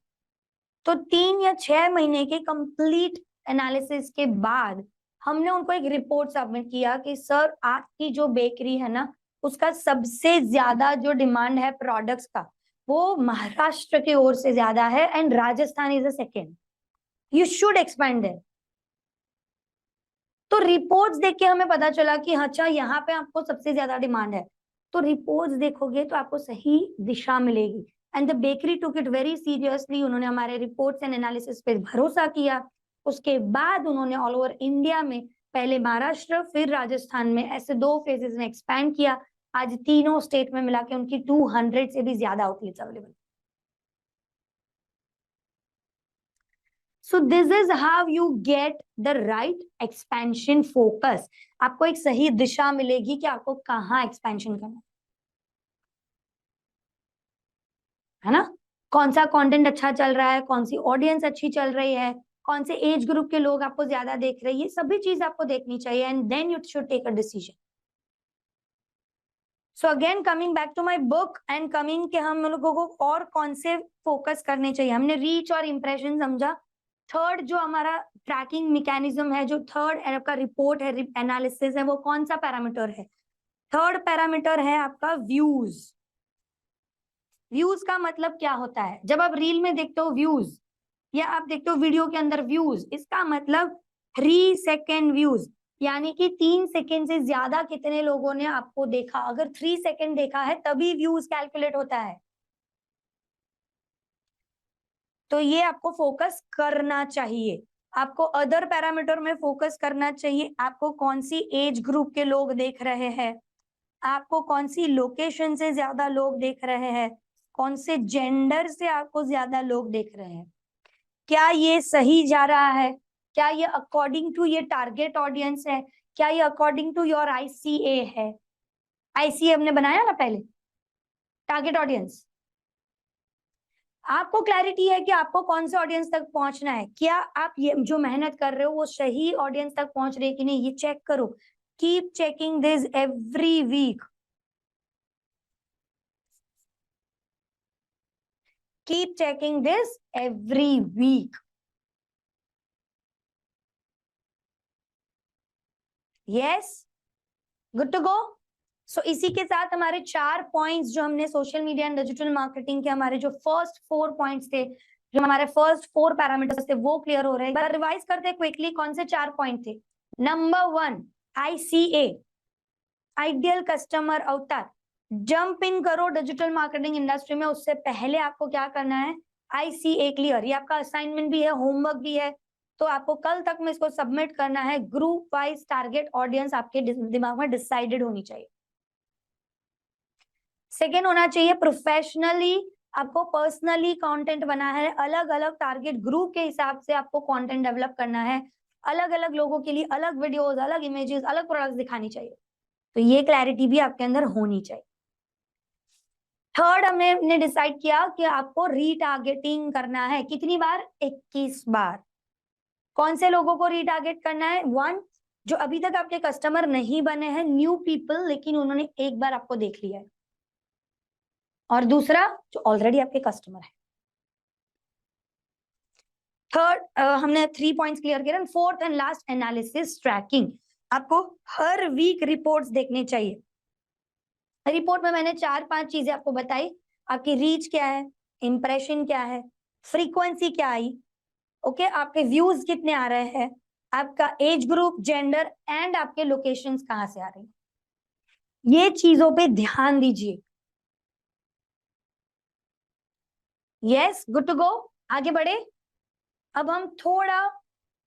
Speaker 1: तो 3 या 6 महीने के कंप्लीट एनालिसिस के बाद हमने उनको एक रिपोर्ट सबमिट किया कि सर आपकी जो बेकरी है ना, उसका सबसे ज्यादा जो डिमांड है प्रोडक्ट्स का, वो महाराष्ट्र की ओर से ज्यादा है and Rajasthan is a second. You should expand there. तो रिपोर्ट्स देख के हमें पता चला कि अच्छा यहाँ पे आपको सबसे ज्यादा डिमांड है, तो रिपोर्ट्स देखोगे तो आपको सही दिशा मिलेगी। And the bakery took it very seriously, उन्होंने हमारे रिपोर्ट्स एंड एनालिसिस पे भरोसा किया। उसके बाद उन्होंने ऑल ओवर इंडिया में, पहले महाराष्ट्र फिर राजस्थान में, ऐसे 2 फेजेस में एक्सपैंड किया। आज तीनों स्टेट में मिला के उनकी 200 से भी ज्यादा outlets available. So this is how you get the right expansion focus. आपको एक सही दिशा मिलेगी कि आपको कहाँ एक्सपेंशन करना है ना। कौन सा कंटेंट अच्छा चल रहा है, कौन सी ऑडियंस अच्छी चल रही है, कौन से एज ग्रुप के लोग आपको ज्यादा देख रहे हैं, ये सभी चीज आपको देखनी चाहिए। And then you should take a decision. So again coming back to my book and coming के हम लोगों को और कौन से फोकस करने चाहिए। हमने रीच और इंप्रेशन समझा। थर्ड जो हमारा ट्रैकिंग मैकेनिज्म है, जो थर्ड आपका रिपोर्ट है, एनालिसिस है, वो कौन सा पैरामीटर है? थर्ड पैरामीटर है आपका व्यूज। व्यूज का मतलब क्या होता है? जब आप रील में देखते हो व्यूज, या आप देखते हो वीडियो के अंदर व्यूज, इसका मतलब 3 सेकेंड व्यूज, यानी कि 3 सेकेंड से ज्यादा कितने लोगों ने आपको देखा। अगर 3 सेकेंड देखा है तभी व्यूज कैलकुलेट होता है। तो ये आपको फोकस करना चाहिए। आपको अदर पैरामीटर में फोकस करना चाहिए। आपको कौन सी एज ग्रुप के लोग देख रहे हैं, आपको कौन सी लोकेशन से ज्यादा लोग देख रहे हैं, कौन से जेंडर से आपको ज्यादा लोग देख रहे हैं, क्या ये सही जा रहा है, क्या ये अकॉर्डिंग टू ये टारगेट ऑडियंस है, क्या ये अकॉर्डिंग टू योर आईसीए है। आईसीए हमने बनाया ना पहले, टारगेट ऑडियंस। आपको क्लैरिटी है कि आपको कौन से ऑडियंस तक पहुंचना है, क्या आप ये जो मेहनत कर रहे हो वो सही ऑडियंस तक पहुंच रहे कि नहीं, ये चेक करो। Keep checking this every week. Keep checking this every week. Yes, good to go. So इसी के साथ हमारे 4 पॉइंट्स जो हमने social media and digital marketing के, हमारे जो फर्स्ट 4 पॉइंट्स थे, जो हमारे फर्स्ट 4 पैरामीटर्स थे, वो क्लियर हो रहे हैं। एक बार रिवाइज करते हैं क्विकली, कौन से 4 पॉइंट थे? नंबर 1 आईसीए, आइडियल कस्टमर अवतार। जंप इन करो डिजिटल मार्केटिंग इंडस्ट्री में, उससे पहले आपको क्या करना है? ICA clear. ये आपका असाइनमेंट भी है, होमवर्क भी है, तो आपको कल तक में इसको सबमिट करना है। ग्रुप वाइज टारगेट ऑडियंस आपके दिमाग में डिसाइडेड होनी चाहिए। सेकेंड होना चाहिए प्रोफेशनली, आपको पर्सनली कंटेंट बना है, अलग अलग टारगेट ग्रुप के हिसाब से आपको कंटेंट डेवलप करना है, अलग अलग लोगों के लिए अलग वीडियोस, अलग इमेजेस, अलग प्रोडक्ट्स दिखानी चाहिए। तो ये क्लैरिटी भी आपके अंदर होनी चाहिए। थर्ड हमने डिसाइड किया कि आपको रीटारगेटिंग करना है। कितनी बार? 21 बार। कौन से लोगों को रीटारगेट करना है? 1 जो अभी तक आपके कस्टमर नहीं बने हैं, न्यू पीपल, लेकिन उन्होंने एक बार आपको देख लिया है। और दूसरा जो ऑलरेडी आपके कस्टमर है। थर्ड हमने 3 पॉइंट्स क्लियर किए। Fourth and last analysis tracking. आपको हर वीक रिपोर्ट्स देखने चाहिए। रिपोर्ट में मैंने 4-5 चीजें आपको बताई। आपकी रीच क्या है, इंप्रेशन क्या है, फ्रीक्वेंसी क्या आई, ओके, आपके व्यूज कितने आ रहे हैं, आपका एज ग्रुप, जेंडर एंड आपके लोकेशंस कहां से आ रही है। ये चीजों पे ध्यान दीजिए। Yes, good to go. आगे बढ़े। अब हम थोड़ा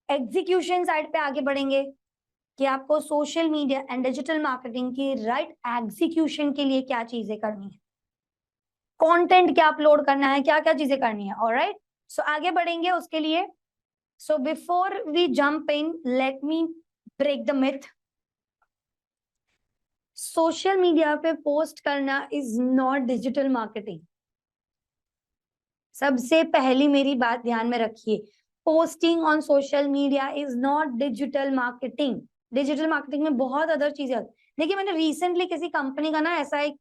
Speaker 1: एग्जीक्यूशन साइड पे आगे बढ़ेंगे कि आपको social media and digital marketing की राइट एग्जीक्यूशन के लिए क्या चीजें करनी है, कंटेंट क्या अपलोड करना है, क्या क्या चीजें करनी है। ऑलराइट, सो आगे बढ़ेंगे उसके लिए। So before we jump in, let me break the myth. Social media पे पोस्ट करना इज नॉट डिजिटल मार्केटिंग। सबसे पहली मेरी बात ध्यान में रखिए, posting on social media is not digital marketing. Digital marketing में बहुत अदर चीजें। देखिए, मैंने रिसेंटली किसी कंपनी का ना ऐसा एक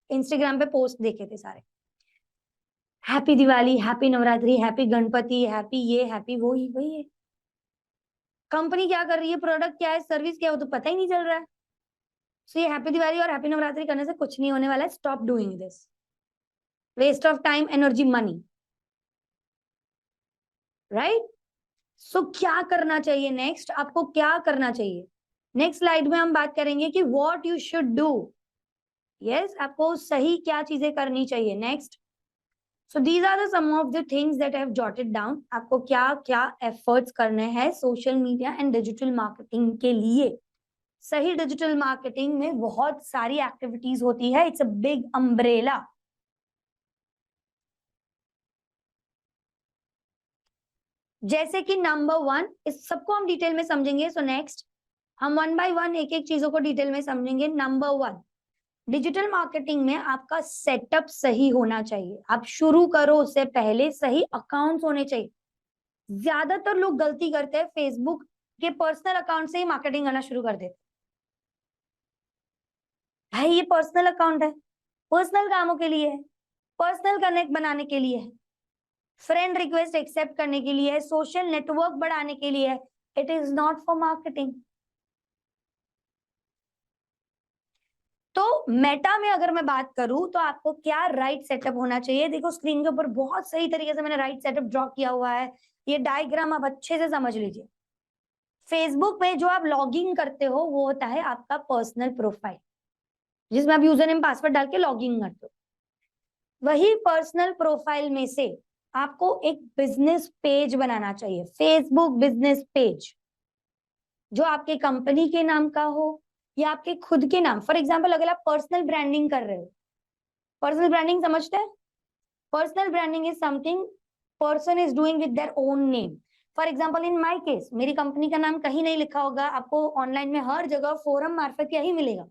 Speaker 1: इंस्टाग्राम पे पोस्ट देखे थे सारे, happy Diwali, happy Navratri, happy Ganpati, happy ये, हैप्पी वो, ही वही है। कंपनी क्या कर रही है, प्रोडक्ट क्या है, सर्विस क्या है, वो तो पता ही नहीं चल रहा है। सो ये हैप्पी दिवाली और हैप्पी नवरात्रि करने से कुछ नहीं होने वाला है। Stop doing this, waste of time, energy, money, right. So क्या करना चाहिए नेक्स्ट, आपको क्या करना चाहिए? नेक्स्ट स्लाइड में हम बात करेंगे कि what you should do. Yes, आपको सही क्या चीजें करनी चाहिए next. So these are the some of the things that I have jotted down. आपको क्या क्या एफर्ट्स करने हैं social media and digital marketing के लिए। सही डिजिटल मार्केटिंग में बहुत सारी एक्टिविटीज होती है, इट्स अ बिग अम्ब्रेला। जैसे कि नंबर 1, इस सबको हम डिटेल में समझेंगे। सो नेक्स्ट हम वन बाय वन एक एक चीजों को डिटेल में समझेंगे। नंबर 1, डिजिटल मार्केटिंग में आपका सेटअप सही होना चाहिए। आप शुरू करो उससे पहले सही अकाउंट्स होने चाहिए। ज्यादातर लोग गलती करते हैं, फेसबुक के पर्सनल अकाउंट से ही मार्केटिंग करना शुरू कर देते। भाई ये पर्सनल अकाउंट है, पर्सनल कामों के लिए है, पर्सनल कनेक्ट बनाने के लिए है, फ्रेंड रिक्वेस्ट एक्सेप्ट करने के लिए है, सोशल नेटवर्क बढ़ाने के लिए है। It is not for marketing. तो मेटा में अगर मैं बात करूं तो आपको क्या राइट सेटअप होना चाहिए। देखो स्क्रीन के ऊपर बहुत सही तरीके से मैंने राइट सेटअप ड्रॉ किया हुआ है। ये डायग्राम आप अच्छे से समझ लीजिए। फेसबुक में जो आप लॉग इन करते हो वो होता है आपका पर्सनल प्रोफाइल, जिसमें आप यूजर नेम पासवर्ड डाल के लॉग इन करते हो। वही पर्सनल प्रोफाइल में से आपको एक बिजनेस पेज बनाना चाहिए, फेसबुक बिजनेस पेज, जो आपके कंपनी के नाम का हो या आपके खुद के नाम। फॉर एग्जाम्पल अगर आप पर्सनल ब्रांडिंग कर रहे हो, पर्सनल ब्रांडिंग समझते हैं? Personal branding is something person is doing with their own name. For example in my case मेरी कंपनी का नाम कहीं नहीं लिखा होगा, आपको ऑनलाइन में हर जगह फोरम मार्फत ही मिलेगा।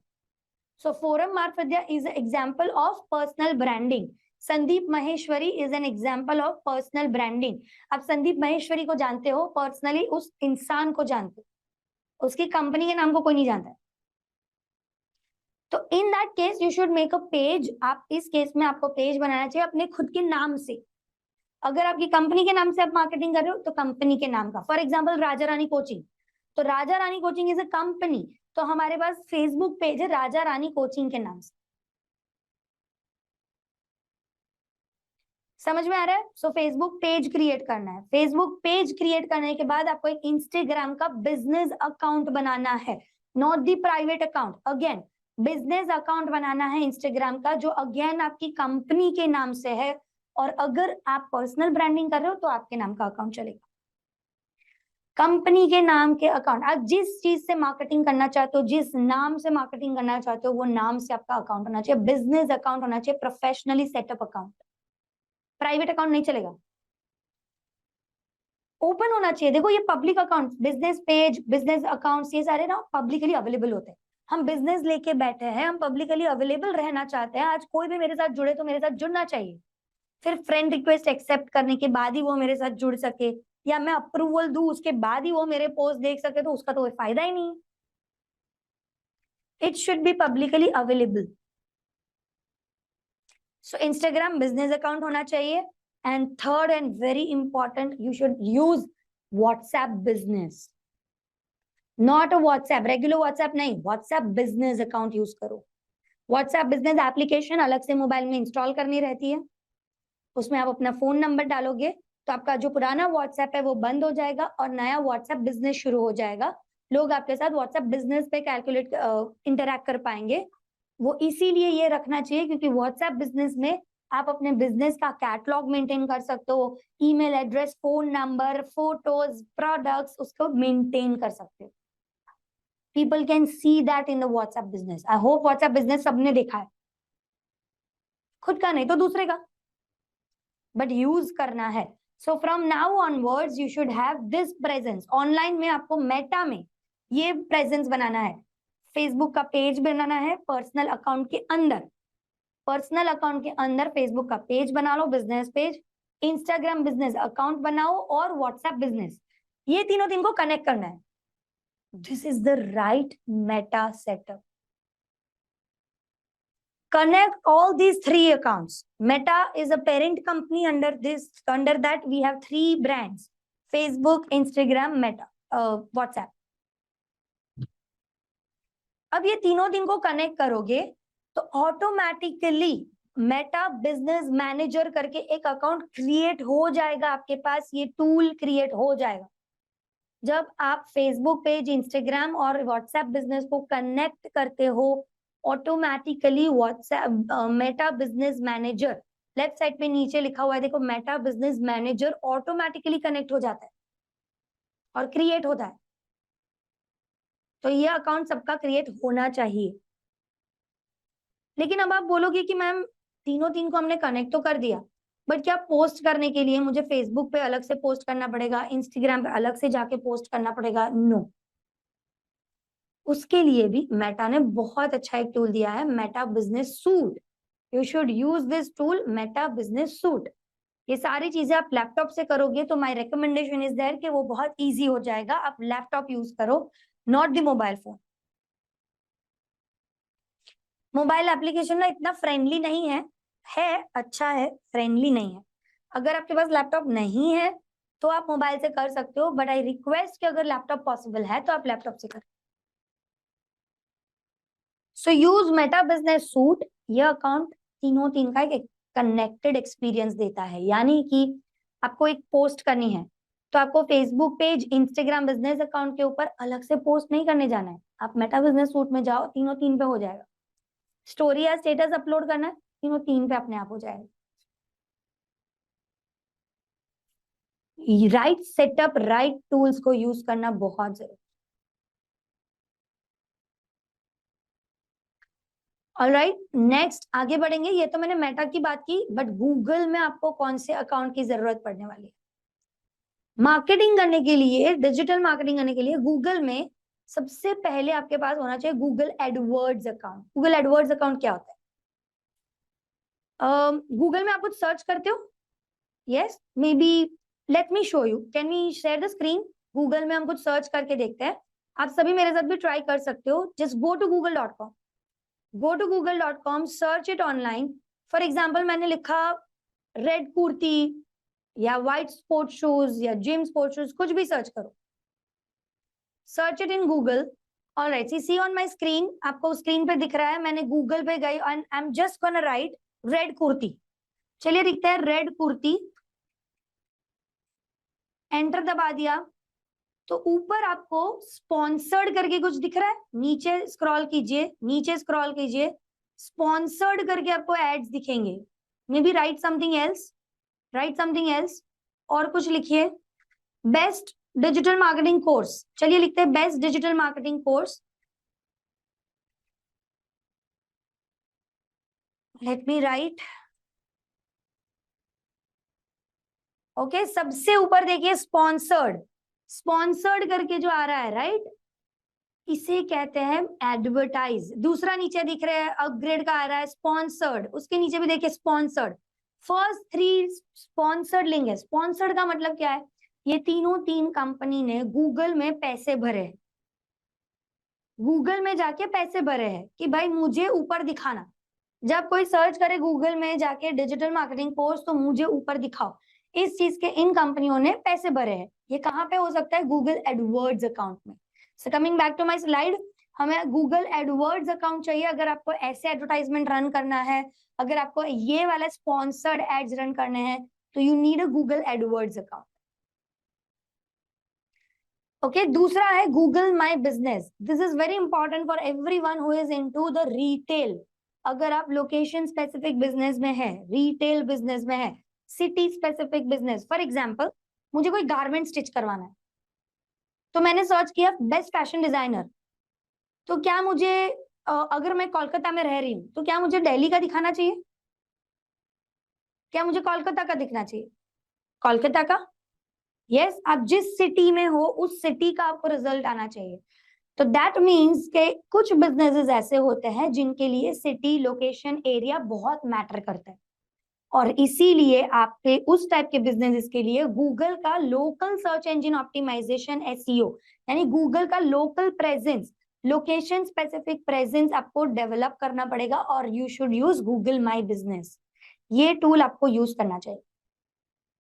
Speaker 1: सो फोरम मार्फत is example of personal branding. Sandeep Maheshwari is an example of personal branding. आप संदीप महेश्वरी को जानते हो, पर्सनली उस इंसान को जानते हो, उसकी कंपनी के नाम को कोई नहीं जानता है। तो in that case you should make a page. आप इस केस में आपको पेज बनाना चाहिए अपने खुद के नाम से। अगर आपकी कंपनी के नाम से आप मार्केटिंग कर रहे हो तो कंपनी के नाम का। For example Raja Rani coaching, तो राजा Rani coaching is a company, तो हमारे पास फेसबुक पेज है राजा रानी कोचिंग के नाम से। समझ में आ रहा है? सो फेसबुक पेज क्रिएट करना है। फेसबुक पेज क्रिएट करने के बाद आपको एक इंस्टाग्राम का बिजनेस अकाउंट बनाना है, not the private account. Again business account बनाना है इंस्टाग्राम का, जो अगेन आपकी कंपनी के नाम से है। और अगर आप पर्सनल ब्रांडिंग कर रहे हो तो आपके नाम का अकाउंट चलेगा। कंपनी के नाम के अकाउंट, आप जिस चीज से मार्केटिंग करना चाहते हो, जिस नाम से मार्केटिंग करना चाहते हो, वो नाम से आपका अकाउंट होना चाहिए। बिजनेस अकाउंट होना चाहिए, professionally setup account, private account नहीं चलेगा। ओपन होना चाहिए। देखो ये public account, business page, business accounts, ये सारे ना पब्लिकली अवेलेबल होते हैं। हम बिजनेस लेके बैठे हैं, हम पब्लिकली अवेलेबल रहना चाहते हैं। आज कोई भी मेरे साथ जुड़े तो मेरे साथ जुड़ना चाहिए, फिर फ्रेंड रिक्वेस्ट एक्सेप्ट करने के बाद ही वो मेरे साथ जुड़ सके, या मैं अप्रूवल दूं उसके बाद ही वो मेरे पोस्ट देख सके, तो उसका तो कोई फायदा ही नहीं। It should be publicly available. So Instagram business account होना चाहिए। And third and very important, you should use WhatsApp business, not a WhatsApp regular WhatsApp नहीं, व्हाट्सएप बिजनेस अकाउंट यूज करो। व्हाट्सएप बिजनेस एप्लीकेशन अलग से mobile में install करनी रहती है। उसमें आप अपना फोन नंबर डालोगे तो आपका जो पुराना व्हाट्सएप है वो बंद हो जाएगा और नया व्हाट्सएप बिजनेस शुरू हो जाएगा। लोग आपके साथ व्हाट्सएप बिजनेस पे कैलकुलेट इंटरैक्ट कर पाएंगे। वो इसीलिए ये रखना चाहिए क्योंकि व्हाट्सएप बिजनेस में आप अपने बिजनेस का कैटलॉग मेंटेन कर सकते हो, email address, phone number, photos, products, उसको मेंटेन कर सकते हो। People can see that in the WhatsApp business. I hope WhatsApp business सबने देखा है, खुद का नहीं तो दूसरे का, बट यूज करना है। So from now onwards you should have this presence. Online में आपको मेटा में ये प्रेजेंस बनाना है। फेसबुक का पेज बनाना है पर्सनल अकाउंट के अंदर, पर्सनल अकाउंट के अंदर फेसबुक का पेज बना लो, business page, Instagram business account बनाओ और व्हाट्सएप बिजनेस, ये तीनों दिन को कनेक्ट करना है। This is the right Meta setup. Connect all these three accounts. Meta is a parent company. Under that we have three brands: Facebook, Instagram, Meta, WhatsApp. अब ये तीनों दिन को कनेक्ट करोगे तो ऑटोमेटिकली मेटा बिजनेस मैनेजर करके एक account create हो जाएगा आपके पास, ये टूल क्रिएट हो जाएगा। जब आप फेसबुक पेज, इंस्टाग्राम और व्हाट्सएप बिजनेस को कनेक्ट करते हो, automatically WhatsApp Meta business manager, left side पे नीचे लिखा हुआ है देखो, Meta business manager automatically connect हो जाता है और क्रिएट होता है। तो ये अकाउंट सबका क्रिएट होना चाहिए। लेकिन अब आप बोलोगे कि मैम तीनों तीन को हमने कनेक्ट तो कर दिया, बट क्या पोस्ट करने के लिए मुझे फेसबुक पे अलग से पोस्ट करना पड़ेगा, इंस्टाग्राम पे अलग से जाके पोस्ट करना पड़ेगा? नो। उसके लिए भी मेटा ने बहुत अच्छा एक टूल दिया है, Meta business suit. You should use this tool, Meta business suit. ये सारी चीजें आप लैपटॉप से करोगे तो माय रिकमेंडेशन इज देयर कि वो बहुत इजी हो जाएगा। आप लैपटॉप यूज करो, not the mobile phone. Mobile application ना इतना फ्रेंडली नहीं है अच्छा है, फ्रेंडली नहीं है। अगर आपके पास लैपटॉप नहीं है तो आप मोबाइल से कर सकते हो, बट आई रिक्वेस्ट कि अगर लैपटॉप पॉसिबल है तो आप लैपटॉप से करें। सो यूज मेटा बिजनेस सूट। यह अकाउंट तीनों तीन का एक कनेक्टेड एक्सपीरियंस देता है, यानी कि आपको एक पोस्ट करनी है तो आपको Facebook page, Instagram business account के ऊपर अलग से पोस्ट नहीं करने जाना है। आप मेटा बिजनेस सूट में जाओ, तीनों तीन पे हो जाएगा। स्टोरी या स्टेटस अपलोड करना है, तीनों तीन पे अपने आप हो जाएगा। राइट सेटअप, राइट टूल्स को यूज करना बहुत जरूरी। ऑलराइट, नेक्स्ट आगे बढ़ेंगे। ये तो मैंने मेटा की बात की, बट गूगल में आपको कौन से अकाउंट की जरूरत पड़ने वाली है? मार्केटिंग करने के लिए, डिजिटल मार्केटिंग करने के लिए गूगल में सबसे पहले आपके पास होना चाहिए Google AdWords account. Google AdWords account क्या होता है? गूगल में आप कुछ सर्च करते हो? Yes, maybe let me show you, can we share the screen? Google में हम कुछ सर्च करके देखते हैं। आप सभी मेरे साथ भी ट्राई कर सकते हो। Just go to google.com, go to google.com, search it online. For example मैंने लिखा रेड कुर्ती या व्हाइट स्पोर्ट शूज या जिम स्पोर्ट शूज, कुछ भी सर्च करो, search it in Google. Alright, see on my screen, आपको स्क्रीन पे दिख रहा है, मैंने गूगल पे गई and I am just gonna write red kurti. चलिए दिखता है रेड कुर्ती, एंटर दबा दिया तो ऊपर आपको स्पॉन्सर्ड करके कुछ दिख रहा है। नीचे स्क्रॉल कीजिए, नीचे स्क्रॉल कीजिए, स्पॉन्सर्ड करके आपको एड्स दिखेंगे। May be right something else, right something else, और कुछ लिखिए। बेस्ट डिजिटल मार्केटिंग कोर्स, चलिए लिखते हैं best digital marketing course. Let me right. Okay, सबसे ऊपर देखिए स्पॉन्सर्ड, स्पॉन्सर्ड करके जो आ रहा है, राइट, इसे कहते हैं एडवर्टाइज। दूसरा नीचे दिख रहा है अपग्रेड का आ रहा है स्पॉन्सर्ड, उसके नीचे भी देखिए sponsored. First three sponsored link है। स्पॉन्सर्ड का मतलब क्या है? ये तीनों तीन कंपनी ने गूगल में पैसे भरे हैं, गूगल में जाके पैसे भरे हैं कि भाई मुझे ऊपर दिखाना। जब कोई सर्च करे गूगल में जाके डिजिटल मार्केटिंग कोर्स तो मुझे ऊपर दिखाओ, इस चीज के इन कंपनियों ने पैसे भरे हैं। ये कहाँ पे हो सकता है? गूगल एडवर्ड्स अकाउंट में। So coming back to my slide, हमें गूगल एडवर्ड्स अकाउंट चाहिए अगर आपको ऐसे एडवर्टाइजमेंट रन करना है, अगर आपको ये वाला स्पॉन्सर्ड एड्स रन करने हैं, तो you need a Google AdWords account. Okay, दूसरा है Google my business. This is very important for everyone who is into the retail. अगर आप लोकेशन स्पेसिफिक बिजनेस में है, रिटेल बिजनेस में है, city specific business, for example मुझे कोई गारमेंट स्टिच करवाना है तो मैंने सर्च किया बेस्ट फैशन डिजाइनर। तो क्या मुझे अगर मैं कोलकाता में रह रही हूँ तो क्या मुझे दिल्ली का दिखाना चाहिए? क्या मुझे कोलकाता का दिखना चाहिए? कोलकाता का। यस, आप जिस सिटी में हो उस सिटी का आपको रिजल्ट आना चाहिए। तो दैट मीन्स के कुछ बिजनेसेस ऐसे होते हैं जिनके लिए सिटी, लोकेशन, एरिया बहुत मैटर करता है, और इसीलिए आपके उस टाइप के बिजनेसेस के लिए गूगल का local search engine optimization, SEO, यानी गूगल का local presence, location specific presence आपको डेवलप करना पड़ेगा, और you should use Google my business. ये टूल आपको यूज करना चाहिए।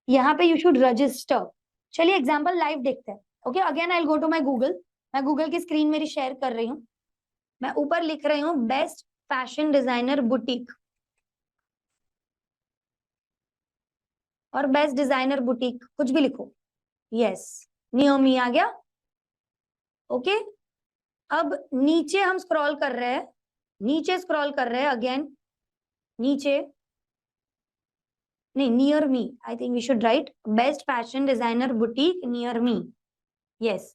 Speaker 1: यहाँ पे यू शुड रजिस्टर। चलिए एग्जाम्पल लाइव देखते हैं। Okay, again I go to my Google. मैं गूगल की स्क्रीन मेरी शेयर कर रही हूँ। मैं ऊपर लिख रही हूँ बेस्ट फैशन डिजाइनर बुटीक, और बेस्ट डिजाइनर बुटीक कुछ भी लिखो। यस, नियोमी आ गया। ओके, अब नीचे हम स्क्रॉल कर रहे हैं, नीचे स्क्रॉल कर रहे हैं अगेन, नीचे नहीं, near me, I think we should write best fashion designer boutique near me. Yes,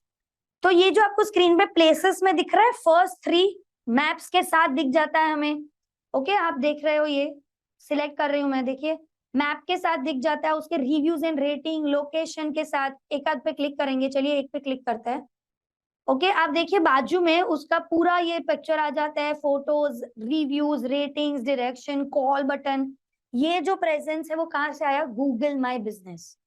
Speaker 1: तो ये जो आपको स्क्रीन पे प्लेसेस में दिख रहा है, फर्स्ट 3 मैप्स के साथ दिख जाता है हमें। ओके, आप देख रहे हो, ये सिलेक्ट कर रही हूं मैं, देखिए मैप के साथ दिख जाता है, उसके रिव्यूज एंड रेटिंग लोकेशन के साथ। एक आध पे क्लिक करेंगे, चलिए एक पे क्लिक करते हैं। ओके, आप देखिए बाजू में उसका पूरा ये पिक्चर आ जाता है, photos, reviews, ratings, direction, call button. ये जो प्रेजेंस है वो कहाँ से आया? Google my business.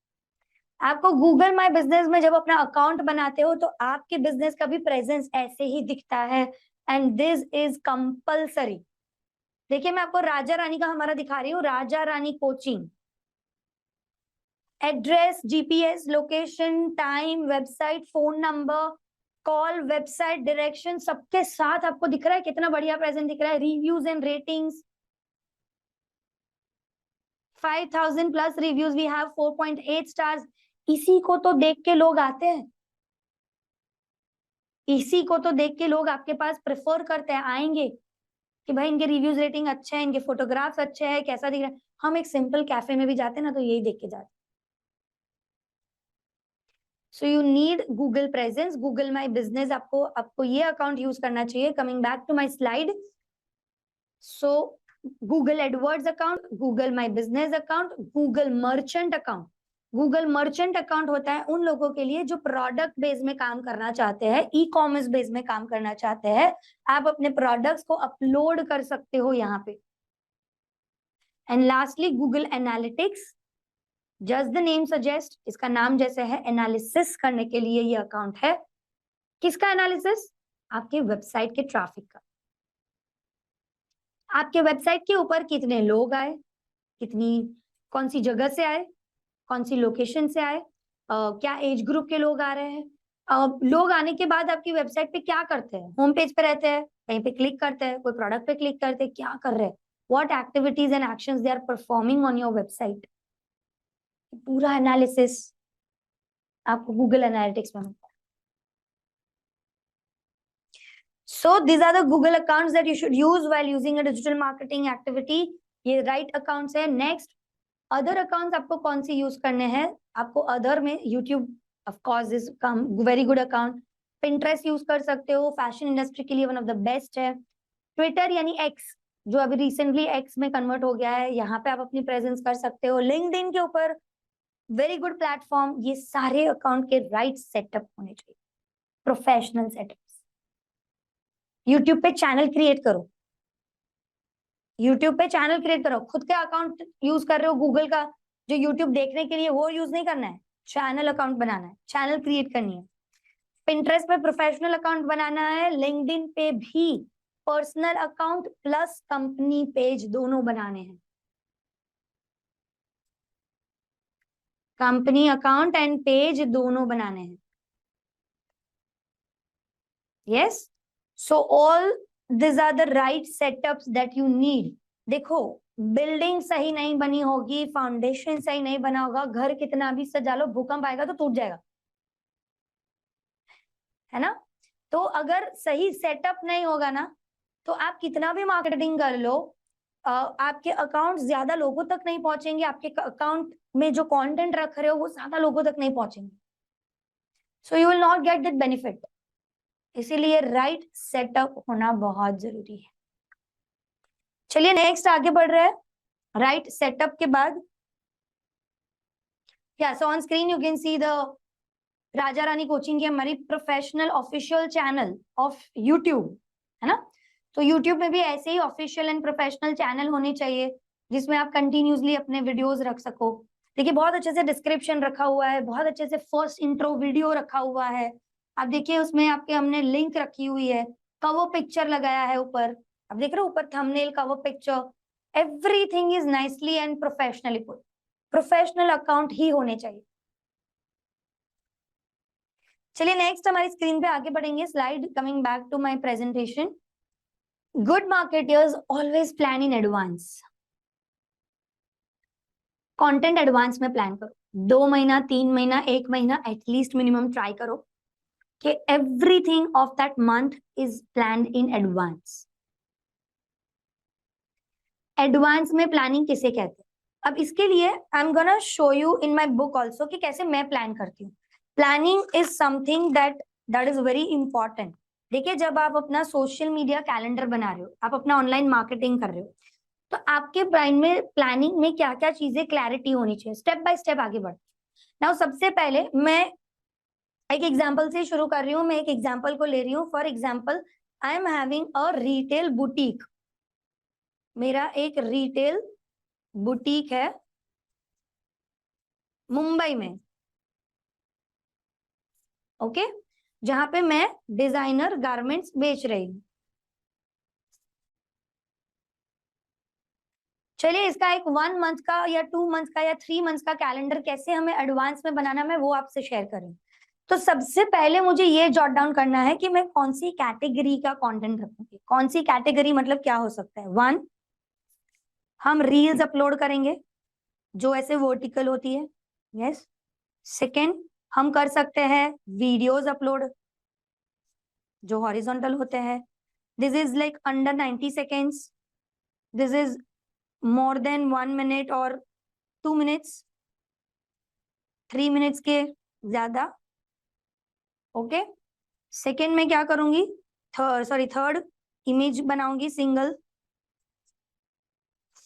Speaker 1: आपको गूगल माई बिजनेस में जब अपना अकाउंट बनाते हो तो आपके बिजनेस का भी प्रेजेंस ऐसे ही दिखता है, एंड दिस इज कंपल्सरी। देखिए मैं आपको राजा रानी का हमारा दिखा रही हूँ, Raja Rani coaching. Address, GPS, location, time, website, phone number, call, website, direction, सबके साथ आपको दिख रहा है। कितना बढ़िया प्रेजेंट दिख रहा है। Reviews and ratings, 5000 plus reviews, we have 4.8 stars. इसी को तो देख के लोग आते हैं, इसी को तो देख के लोग आपके पास प्रेफर करते हैं, आएंगे कि भाई इनके रिव्यूज रेटिंग अच्छे हैं, इनके फोटोग्राफ्स अच्छे हैं, कैसा दिख रहा है। हम एक सिंपल कैफे में भी जाते हैं ना तो यही देख के जाते हैं। So you need Google presence, Google my business. आपको ये अकाउंट यूज करना चाहिए। Coming back to my slide, so Google AdWords account, Google my business account, Google merchant account. Google merchant account होता है उन लोगों के लिए जो प्रोडक्ट बेस में काम करना चाहते हैं, ई कॉमर्स बेस में काम करना चाहते हैं। आप अपने प्रोडक्ट्स को अपलोड कर सकते हो यहाँ पे। And lastly Google analytics, just the name suggest, इसका नाम जैसे है, एनालिसिस करने के लिए ये अकाउंट है। किसका एनालिसिस? आपके वेबसाइट के ट्रैफिक का। आपके वेबसाइट के ऊपर कितने लोग आए, कौन सी जगह से आए, कौन सी लोकेशन से आए, क्या एज ग्रुप के लोग आ रहे हैं, लोग आने के बाद आपकी वेबसाइट पे क्या करते हैं, होम पेज पे रहते हैं, कहीं पे क्लिक करते हैं, कोई प्रोडक्ट पे क्लिक करते हैं, क्या कर रहे हैं, what activities and actions they are performing on your website. पूरा एनालिसिस आपको गूगल एनालिटिक्स में मिलता है। So these are the Google accounts that you should use while using a digital marketing activity. ये right accounts है। Next, other accounts आपको कौन सी use करने हैं? आपको other में YouTube of course is very good account. Pinterest use कर सकते हो, फैशन इंडस्ट्री के लिए one of the best है। ट्विटर यानी X, जो अभी रिसेंटली X में कन्वर्ट हो गया है, यहाँ पे आप अपनी प्रेजेंस कर सकते हो। लिंक्डइन के ऊपर वेरी गुड प्लेटफॉर्म। ये सारे अकाउंट के राइट सेटअप होने चाहिए, प्रोफेशनल सेटअप। यूट्यूब पे चैनल क्रिएट करो, यूट्यूब पे चैनल क्रिएट करो। खुद का अकाउंट यूज कर रहे हो गूगल का जो यूट्यूब देखने के लिए, वो यूज नहीं करना है। चैनल अकाउंट बनाना है, चैनल क्रिएट करनी है। पिंटरेस्ट पे प्रोफेशनल अकाउंट बनाना है, लिंक्डइन पे भी personal account plus company page दोनों बनाने हैं। कंपनी अकाउंट एंड पेज दोनों बनाने हैं। Yes, so all this are the right setups that you need. देखो, बिल्डिंग सही नहीं बनी होगी, फाउंडेशन सही नहीं बना होगा, घर कितना भी सजा लो, भूकंप आएगा तो टूट जाएगा, है ना। तो अगर सही सेटअप नहीं होगा ना, तो आप कितना भी मार्केटिंग कर लो, आपके अकाउंट ज्यादा लोगों तक नहीं पहुंचेंगे, आपके अकाउंट में जो कंटेंट रख रहे हो वो ज्यादा लोगों तक नहीं पहुंचेंगे। So you will not get that benefit. इसीलिए राइट सेटअप होना बहुत जरूरी है। चलिए नेक्स्ट आगे बढ़ रहे हैं। राइट सेटअप के बाद, so on screen you can see the Raja Rani coaching की हमारी professional official channel of YouTube, है ना। तो यूट्यूब में भी ऐसे ही ऑफिशियल एंड प्रोफेशनल चैनल होने चाहिए जिसमें आप कंटिन्यूसली अपने वीडियोस रख सको। देखिए बहुत अच्छे से डिस्क्रिप्शन रखा हुआ है, बहुत अच्छे से फर्स्ट इंट्रो वीडियो रखा हुआ है। आप देखिए उसमें आपके हमने लिंक रखी हुई है, कवर पिक्चर लगाया है ऊपर, आप देख रहे हो ऊपर thumbnail, cover picture, everything is nicely and professionally put. Professional account ही होने चाहिए। चलिए नेक्स्ट हमारी स्क्रीन पे आगे बढ़ेंगे। Slide coming back to my presentation. Good marketers always plan in advance. Content advance में प्लान करो, 2 महीना, 3 महीना, 1 महीना एटलीस्ट मिनिमम ट्राई करो। कि everything of that month is planned in advance. Advance में प्लानिंग किसे कहते हैं? अब इसके लिए आई am gonna show you in my book also कि कैसे मैं प्लान करती हूँ। Planning is something that is very important. देखिए, जब आप अपना सोशल मीडिया कैलेंडर बना रहे हो, आप अपना ऑनलाइन मार्केटिंग कर रहे हो, तो आपके माइंड में प्लानिंग में क्या क्या चीजें क्लैरिटी होनी चाहिए, स्टेप बाय स्टेप आगे बढ़। नाउ सबसे पहले मैं एक एग्जाम्पल से शुरू कर रही हूँ। मैं एक एग्जाम्पल को ले रही हूँ। For example, I am having a retail boutique. मेरा एक रिटेल बुटीक है मुंबई में, ओके, जहां पे मैं डिजाइनर गारमेंट्स बेच रही हूँ। चलिए, इसका एक 1 मंथ का या 2 मंथ का या 3 मंथ का कैलेंडर कैसे हमें एडवांस में बनाना, मैं वो आपसे शेयर करूँ। तो सबसे पहले मुझे ये जॉट डाउन करना है कि मैं कौन सी कैटेगरी का कंटेंट रखूंगी। कौन सी कैटेगरी मतलब क्या हो सकता है? 1, हम रील्स अपलोड करेंगे जो ऐसे वर्टिकल होती है, यस। सेकेंड, हम कर सकते हैं वीडियोस अपलोड जो हॉरिजॉन्टल होते हैं। This is like under 90 seconds, this is more than 1 minute और 2 मिनट्स, 3 मिनट्स के ज्यादा, ओके। सेकेंड में क्या करूंगी? थर्ड इमेज बनाऊंगी सिंगल।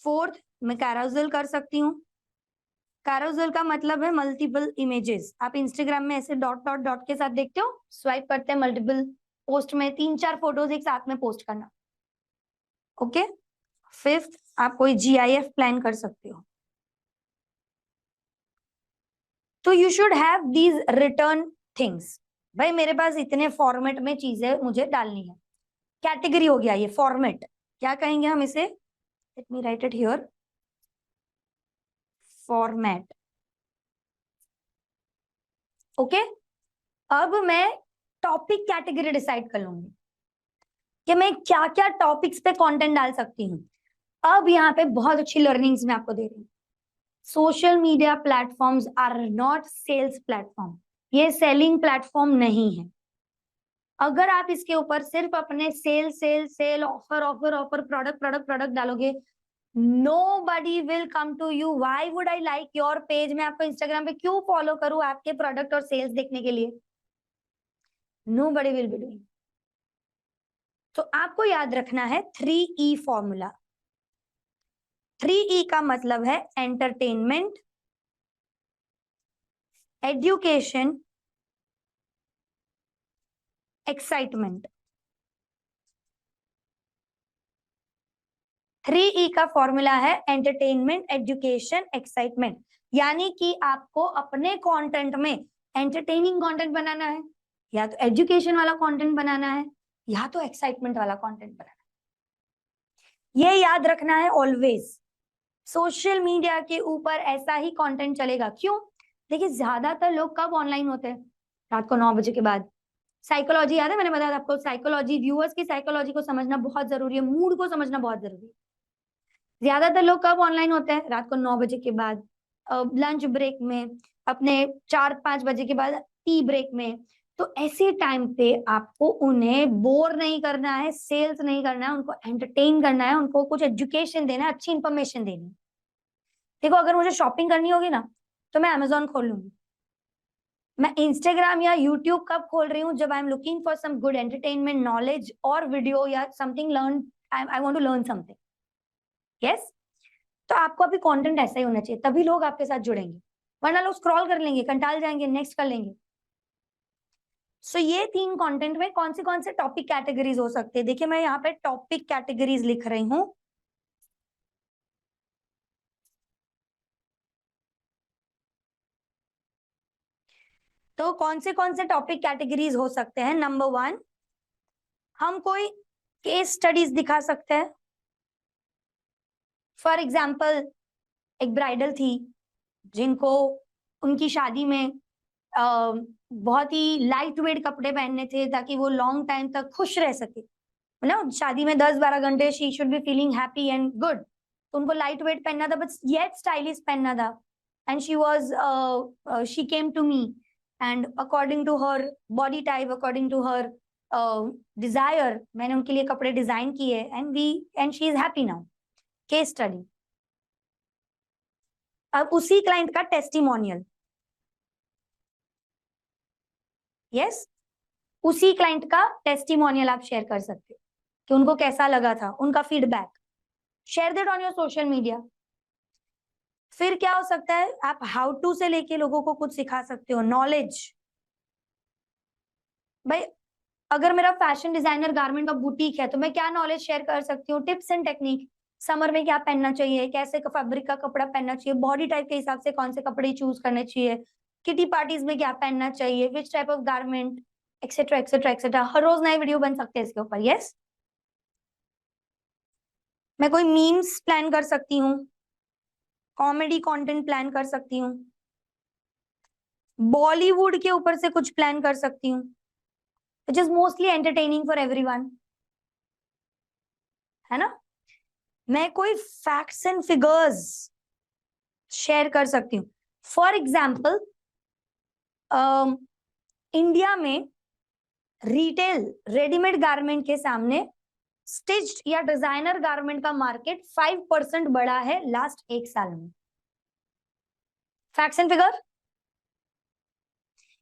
Speaker 1: फोर्थ, मैं कैरोसेल कर सकती हूँ। कैरोसेल का मतलब है मल्टीपल इमेजेस। आप इंस्टाग्राम में ऐसे डॉट डॉट डॉट के साथ देखते हो, स्वाइप करते हैं मल्टीपल पोस्ट में, 3-4 फोटोज एक साथ में पोस्ट करना, ओके। फिफ्थ, आप कोई GIF प्लान कर सकते हो। तो you should have these return things. भाई मेरे पास इतने फॉर्मेट में चीजें मुझे डालनी है। कैटेगरी हो गया ये फॉर्मेट, क्या कहेंगे हम इसे? Let me right it here, format, okay. अब मैं टॉपिक कैटेगरी डिसाइड कर लूंगी कि मैं क्या क्या टॉपिक्स पे कंटेंट डाल सकती हूँ। अब यहाँ पे बहुत अच्छी लर्निंग्स मैं आपको दे रही हूँ। Social media platforms are not sales platform, ये सेलिंग प्लेटफॉर्म नहीं है। अगर आप इसके ऊपर सिर्फ अपने sale sale sale offer offer offer product product product डालोगे, nobody will come to you. Why would I like your page? मैं आपको इंस्टाग्राम पे क्यों फॉलो करूं आपके प्रोडक्ट और सेल्स देखने के लिए? Nobody will be doing. तो आपको याद रखना है 3E फॉर्मूला। 3E का मतलब है एंटरटेनमेंट, एजुकेशन, एक्साइटमेंट। 3E का फॉर्मूला है एंटरटेनमेंट, एजुकेशन, एक्साइटमेंट। यानी कि आपको अपने कंटेंट में एंटरटेनिंग कंटेंट बनाना है, या तो एजुकेशन वाला कंटेंट बनाना है, या तो एक्साइटमेंट वाला कंटेंट बनाना है। ये याद रखना है ऑलवेज। सोशल मीडिया के ऊपर ऐसा ही कंटेंट चलेगा। क्यों? देखिए, ज्यादातर लोग कब ऑनलाइन होते हैं? रात को 9 बजे के बाद। साइकोलॉजी याद है, मैंने बताया आपको, साइकोलॉजी, व्यूअर्स की साइकोलॉजी को समझना बहुत जरूरी है, मूड को समझना बहुत जरूरी है। ज्यादातर लोग कब ऑनलाइन होते हैं? रात को 9 बजे के बाद, लंच ब्रेक में, अपने 4-5 बजे के बाद टी ब्रेक में। तो ऐसे टाइम पे आपको उन्हें बोर नहीं करना है, सेल्स नहीं करना है, उनको एंटरटेन करना है, उनको कुछ एजुकेशन देना है, अच्छी इंफॉर्मेशन देनी है। देखो, अगर मुझे शॉपिंग करनी होगी ना, तो मैं अमेजोन खोल लूंगी। मैं इंस्टाग्राम या यूट्यूब कब खोल रही हूँ? जब I am looking for some good entertainment, knowledge और वीडियो या something learn, I want to learn something, yes. तो आपको अभी कंटेंट ऐसा ही होना चाहिए, तभी लोग आपके साथ जुड़ेंगे, वरना लोग स्क्रॉल कर लेंगे, कंटाल जाएंगे, नेक्स्ट कर लेंगे। सो ये 3 कंटेंट में कौन से टॉपिक कैटेगरीज हो सकते हैं? देखिए, मैं यहाँ पे टॉपिक कैटेगरीज लिख रही हूँ। तो कौन से टॉपिक कैटेगरीज हो सकते हैं? नंबर 1, हम कोई केस स्टडीज दिखा सकते हैं। फॉर एग्जाम्पल, एक ब्राइडल थी जिनको उनकी शादी में बहुत ही लाइट वेट कपड़े पहनने थे ताकि वो लॉन्ग टाइम तक खुश रह सके, ना। शादी में 10-12 घंटे she should be feeling happy and good, तो उनको लाइट वेट पहनना था बट येट स्टाइलिश पहनना था। And she came to me and according to her body type, according to her desire, मैंने उनके लिए कपड़े डिजाइन किए and she is happy now. Case study. अब उसी क्लाइंट का टेस्टिमोनियल, यस, उसी क्लाइंट का टेस्टिमोनियल आप शेयर कर सकते हो कि उनको कैसा लगा था, उनका feedback, share that on your social media. फिर क्या हो सकता है, आप हाउ टू से लेके लोगों को कुछ सिखा सकते हो, नॉलेज। भाई अगर मेरा फैशन डिजाइनर गारमेंट का बुटीक है तो मैं क्या नॉलेज शेयर कर सकती हूँ, टिप्स एंड टेक्निक, समर में क्या पहनना चाहिए, कैसे फैब्रिक का कपड़ा पहनना चाहिए, बॉडी टाइप के हिसाब से कौन से कपड़े चूज करने चाहिए, किटी पार्टीज में क्या पहनना चाहिए, which type of garment, etcetera etcetera etcetera. हर रोज नए वीडियो बन सकते हैं इसके ऊपर। यस, मैं कोई मीम्स प्लान कर सकती हूँ, कॉमेडी कंटेंट प्लान कर सकती हूँ, बॉलीवुड के ऊपर से कुछ प्लान कर सकती हूँ, which is mostly entertaining for everyone, है ना। मैं कोई फैक्ट्स एंड फिगर्स शेयर कर सकती हूँ। फॉर एग्जाम्पल, इंडिया में रिटेल रेडीमेड गारमेंट के सामने स्टिच्ड या डिजाइनर गारमेंट का मार्केट 5% बढ़ा है लास्ट 1 साल में। Facts and figure.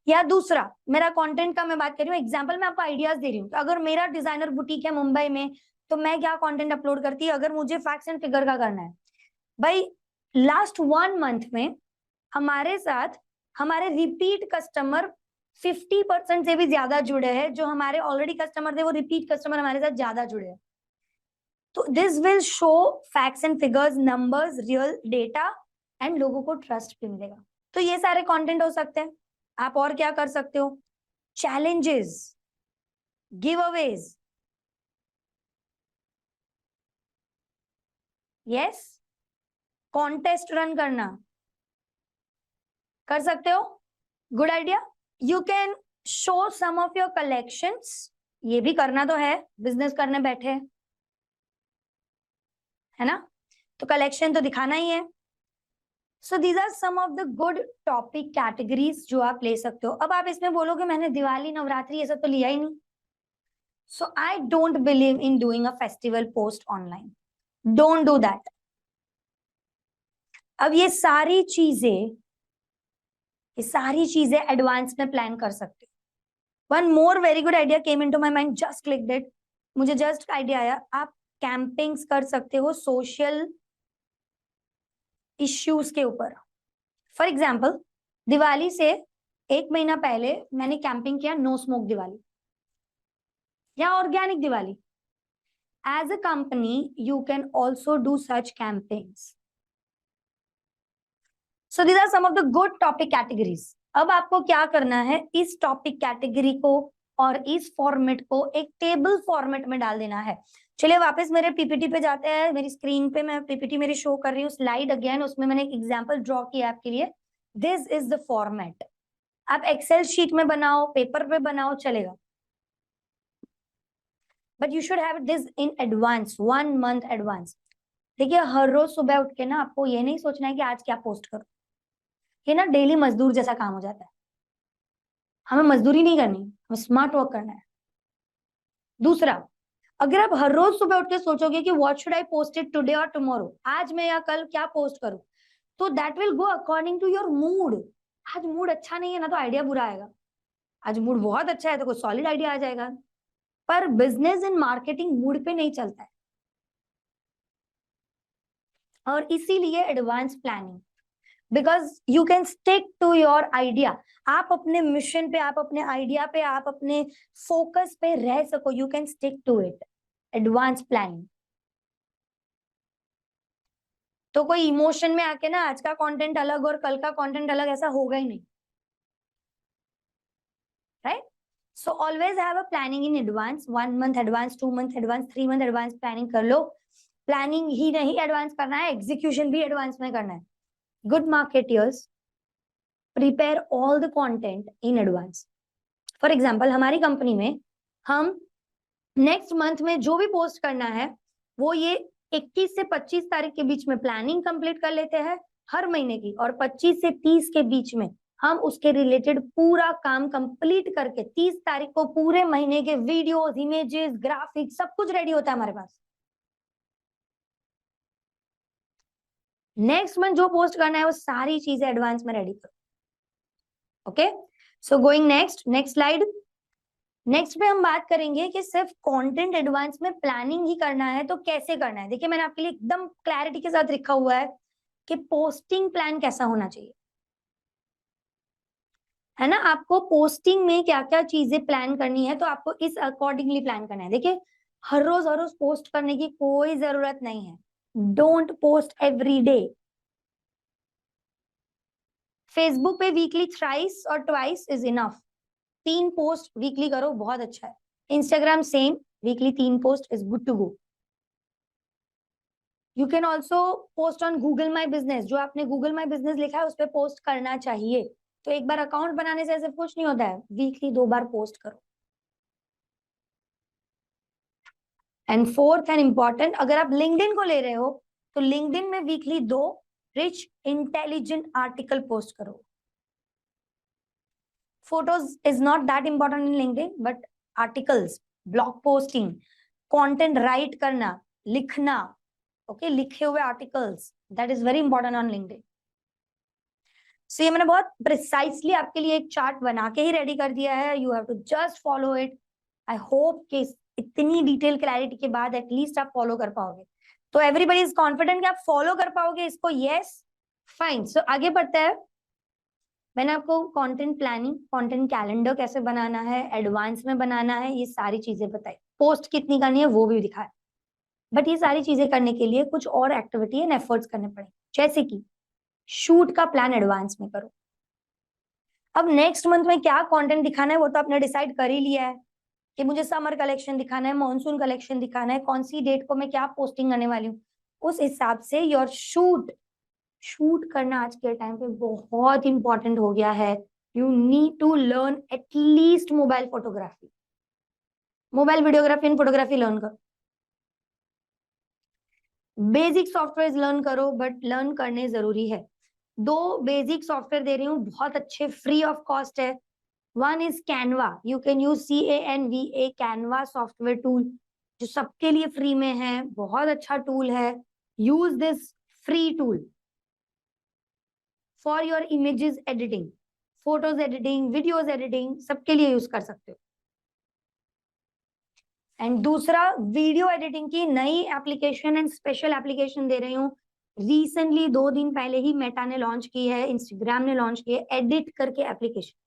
Speaker 1: या दूसरा, मेरा कंटेंट का मैं बात कर रही हूँ, एग्जांपल मैं आपको आइडियाज दे रही हूँ। अगर मेरा डिजाइनर बुटीक है मुंबई में तो मैं क्या कंटेंट अपलोड करती है, अगर मुझे फैक्ट्स एंड फिगर का करना है। भाई लास्ट 1 मंथ में हमारे साथ हमारे रिपीट कस्टमर 50% से भी ज्यादा जुड़े हैं। जो हमारे ऑलरेडी कस्टमर थे वो रिपीट कस्टमर हमारे साथ ज्यादा जुड़े हैं। तो this will show facts and figures, numbers, real data, and लोगों को ट्रस्ट भी मिलेगा। तो ये सारे कंटेंट हो सकते हैं। आप और क्या कर सकते हो, challenges, giveaways, yes, contest run करना कर सकते हो। Good idea. You can show some of your collections, ये भी करना तो है, बिजनेस करने बैठे है ना, तो कलेक्शन तो दिखाना ही है। So these are some of the good topic categories जो आप ले सकते हो। अब आप इसमें बोलोगे मैंने दिवाली नवरात्रि ये सब तो लिया ही नहीं। So I don't believe in doing a festival post online, don't do that. अब ये सारी चीजें एडवांस में प्लान कर सकते हो। One more very good idea came into my mind, just clicked it, मुझे जस्ट आइडिया आया। आप कैंपिंग्स कर सकते हो सोशल इश्यूज के ऊपर। फॉर एग्जाम्पल, दिवाली से 1 महीना पहले मैंने कैंपिंग किया, नो स्मोक दिवाली या organic Diwali. As a company you can also do such campaigns. So these are some of the good topic categories. अब आपको क्या करना है, इस टॉपिक कैटेगरी को और इस फॉर्मेट को एक टेबल फॉर्मेट में डाल देना है। चलिए वापस मेरे पीपीटी पे जाते हैं। मेरी स्क्रीन पे मैं पीपीटी मेरी शो कर रही हूँ, स्लाइड अगेन, उसमें मैंने एक एग्जांपल ड्रॉ किया आपके लिए। This is the format. आप एक्सेल शीट में बनाओ, पेपर पे बनाओ, चलेगा, but you should have this in advance, 1 month advance. देखिए हर रोज सुबह उठ के ना आपको ये नहीं सोचना है कि आज क्या पोस्ट करो, ये ना डेली मजदूर जैसा काम हो जाता है। हमें मजदूरी नहीं करनी, हमें स्मार्ट वर्क करना है। दूसरा, अगर आप हर रोज सुबह उठ के सोचोगे कि what should I post it today और टुमारो, आज मैं या कल क्या पोस्ट करूं, तो that will go according to your mood. आज मूड अच्छा नहीं है ना तो आइडिया बुरा आएगा, आज मूड बहुत अच्छा है तो कोई सॉलिड आइडिया आ जाएगा। पर बिजनेस इन मार्केटिंग मूड पे नहीं चलता है, और इसीलिए advance planning, because you can stick to your idea. आप अपने मिशन पे, आप अपने आइडिया पे, आप अपने फोकस पे रह सको, you can stick to it. Advance planning. तो कोई इमोशन में आके ना आज का कंटेंट अलग और कल का कंटेंट अलग, ऐसा होगा ही नहीं, right. So always have a planning in advance, 1 month advance, 2 month advance, 3 month advance planning कर लो। प्लानिंग ही नहीं एडवांस करना है, एग्जीक्यूशन भी एडवांस में करना है। Good marketeers prepare all the content in advance. For example, हमारी कंपनी में हम नेक्स्ट मंथ में जो भी पोस्ट करना है वो ये 21 से 25 तारीख के बीच में प्लानिंग कंप्लीट कर लेते हैं हर महीने की, और 25 से 30 के बीच में हम उसके रिलेटेड पूरा काम कंप्लीट करके 30 तारीख को पूरे महीने के वीडियोस, इमेजेस, ग्राफिक्स सब कुछ रेडी होता है हमारे पास। नेक्स्ट मंथ जो पोस्ट करना है वो सारी चीजें एडवांस में रेडी करो। Okay, so going next slide. Next पे हम बात करेंगे कि सिर्फ कंटेंट एडवांस में प्लानिंग ही करना है तो कैसे करना है। देखिए मैंने आपके लिए एकदम क्लैरिटी के साथ लिखा हुआ है कि पोस्टिंग प्लान कैसा होना चाहिए, है ना। आपको पोस्टिंग में क्या क्या चीजें प्लान करनी है तो आपको इस अकॉर्डिंगली प्लान करना है। देखिए हर रोज पोस्ट करने की कोई जरूरत नहीं है। Don't post every day. Facebook पे वीकली थ्राइस और twice is enough. 3 post weekly करो, बहुत अच्छा है। Instagram same, weekly 3 post is good to go. You can also post on Google my business. जो आपने गूगल माई बिजनेस लिखा है उस पर पोस्ट करना चाहिए। तो एक बार अकाउंट बनाने से ऐसे कुछ नहीं होता है, वीकली 2 बार पोस्ट करो। एंड फोर्थ एंड इंपॉर्टेंट, अगर आप लिंक्डइन को ले रहे हो तो लिंक्डइन में weekly 2 rich intelligent article post करो। Photos is not that important in LinkedIn, but articles, blog posting, content write करना, लिखना, ओके, लिखे हुए articles, that is very important on LinkedIn. So ये मैंने बहुत प्रिसाइसली आपके लिए एक चार्ट बना के ही रेडी कर दिया है। You have to just follow it. I hope कि इतनी डिटेल क्लैरिटी के बाद एटलीस्ट आप फॉलो कर पाओगे। तो एवरीबडी इज कॉन्फिडेंट कि आप फॉलो कर पाओगे इसको। Yes, fine. सो आगे बढ़ते हैं। मैंने आपको कंटेंट प्लानिंग, कंटेंट कैलेंडर कैसे बनाना है, एडवांस में बनाना है, ये सारी चीजें बताई। पोस्ट कितनी करनी है वो भी दिखाया। बट ये सारी चीजें करने के लिए कुछ और एक्टिविटी एंड एफर्ट्स करने पड़े, जैसे कि शूट का प्लान एडवांस में करो। अब नेक्स्ट मंथ में क्या कंटेंट दिखाना है वो तो आपने डिसाइड कर ही लिया है कि मुझे समर कलेक्शन दिखाना है, मॉनसून कलेक्शन दिखाना है, कौन सी डेट को मैं क्या पोस्टिंग करने वाली हूँ। उस हिसाब से योर शूट करना आज के टाइम पे बहुत इंपॉर्टेंट हो गया है। You need to learn at least mobile photography, mobile videography and photography learn करो। बेसिक सॉफ्टवेयर लर्न करो, बट लर्न करने जरूरी है। 2 बेसिक सॉफ्टवेयर दे रही हूँ, बहुत अच्छे, फ्री ऑफ कॉस्ट है। One is Canva. You can use CANVA, Canva software tool, जो सबके लिए फ्री में है। बहुत अच्छा टूल है। Use this free tool for your images editing, photos editing, videos editing, सबके लिए यूज कर सकते हो। एंड दूसरा, वीडियो एडिटिंग की नई एप्लीकेशन एंड स्पेशल एप्लीकेशन दे रही हूँ। रिसेंटली 2 दिन पहले ही मेटा ने लॉन्च की है, इंस्टाग्राम ने लॉन्च की है, एडिट करके एप्लीकेशन।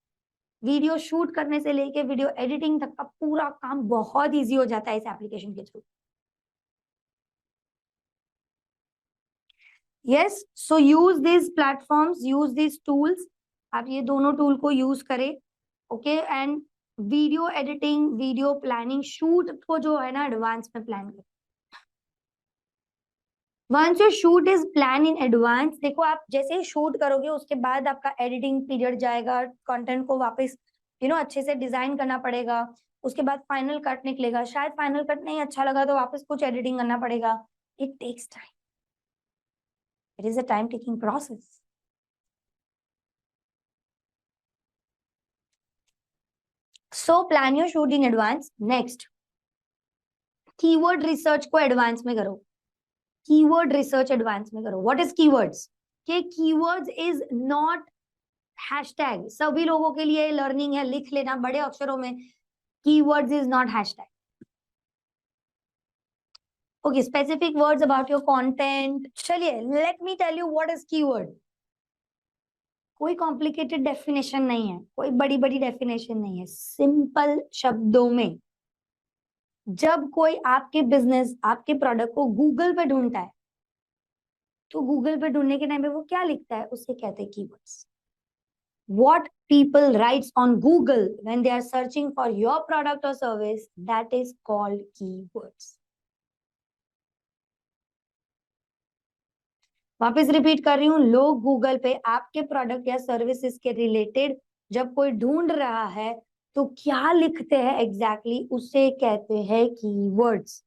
Speaker 1: वीडियो शूट करने से लेके वीडियो एडिटिंग तक का पूरा काम बहुत इजी हो जाता है इस एप्लीकेशन के थ्रू। Yes, so use this platforms, use this tools. आप ये दोनों टूल को यूज करें, okay. And video editing, video planning, shoot को जो है ना एडवांस में प्लान करें। Once your shoot is plan in advance, देखो आप जैसे ही शूट करोगे उसके बाद आपका एडिटिंग पीरियड जाएगा, कंटेंट को वापस अच्छे से डिजाइन करना पड़ेगा। उसके बाद फाइनल कट निकलेगा, शायद फाइनल कट नहीं अच्छा लगा तो वापस कुछ एडिटिंग करना पड़ेगा। It takes time, it is a time taking process. So plan your shoot in advance. Next, keyword research को एडवांस में करो। कीवर्ड रिसर्च एडवांस में करो। What is keywords? के कीवर्ड्स इज नॉट हैशटैग। सभी लोगों के लिए लर्निंग है, लिख लेना बड़े अक्षरों में, keywords is not hashtag. Okay, specific words about your content. चलिए, let me tell you what is keyword. कोई कॉम्प्लिकेटेड डेफिनेशन नहीं है, कोई बड़ी बड़ी डेफिनेशन नहीं है, सिंपल शब्दों में जब कोई आपके बिजनेस, आपके प्रोडक्ट को गूगल पे ढूंढता है तो गूगल पे ढूंढने के टाइम पे वो क्या लिखता है, उसे कहते हैं keywords. What people writes on Google when they are searching for your product or service, that is called keywords. वापस रिपीट कर रही हूँ, लोग गूगल पे आपके प्रोडक्ट या सर्विसेज के रिलेटेड जब कोई ढूंढ रहा है तो क्या लिखते हैं एग्जैक्टली, उसे कहते हैं कीवर्ड्स।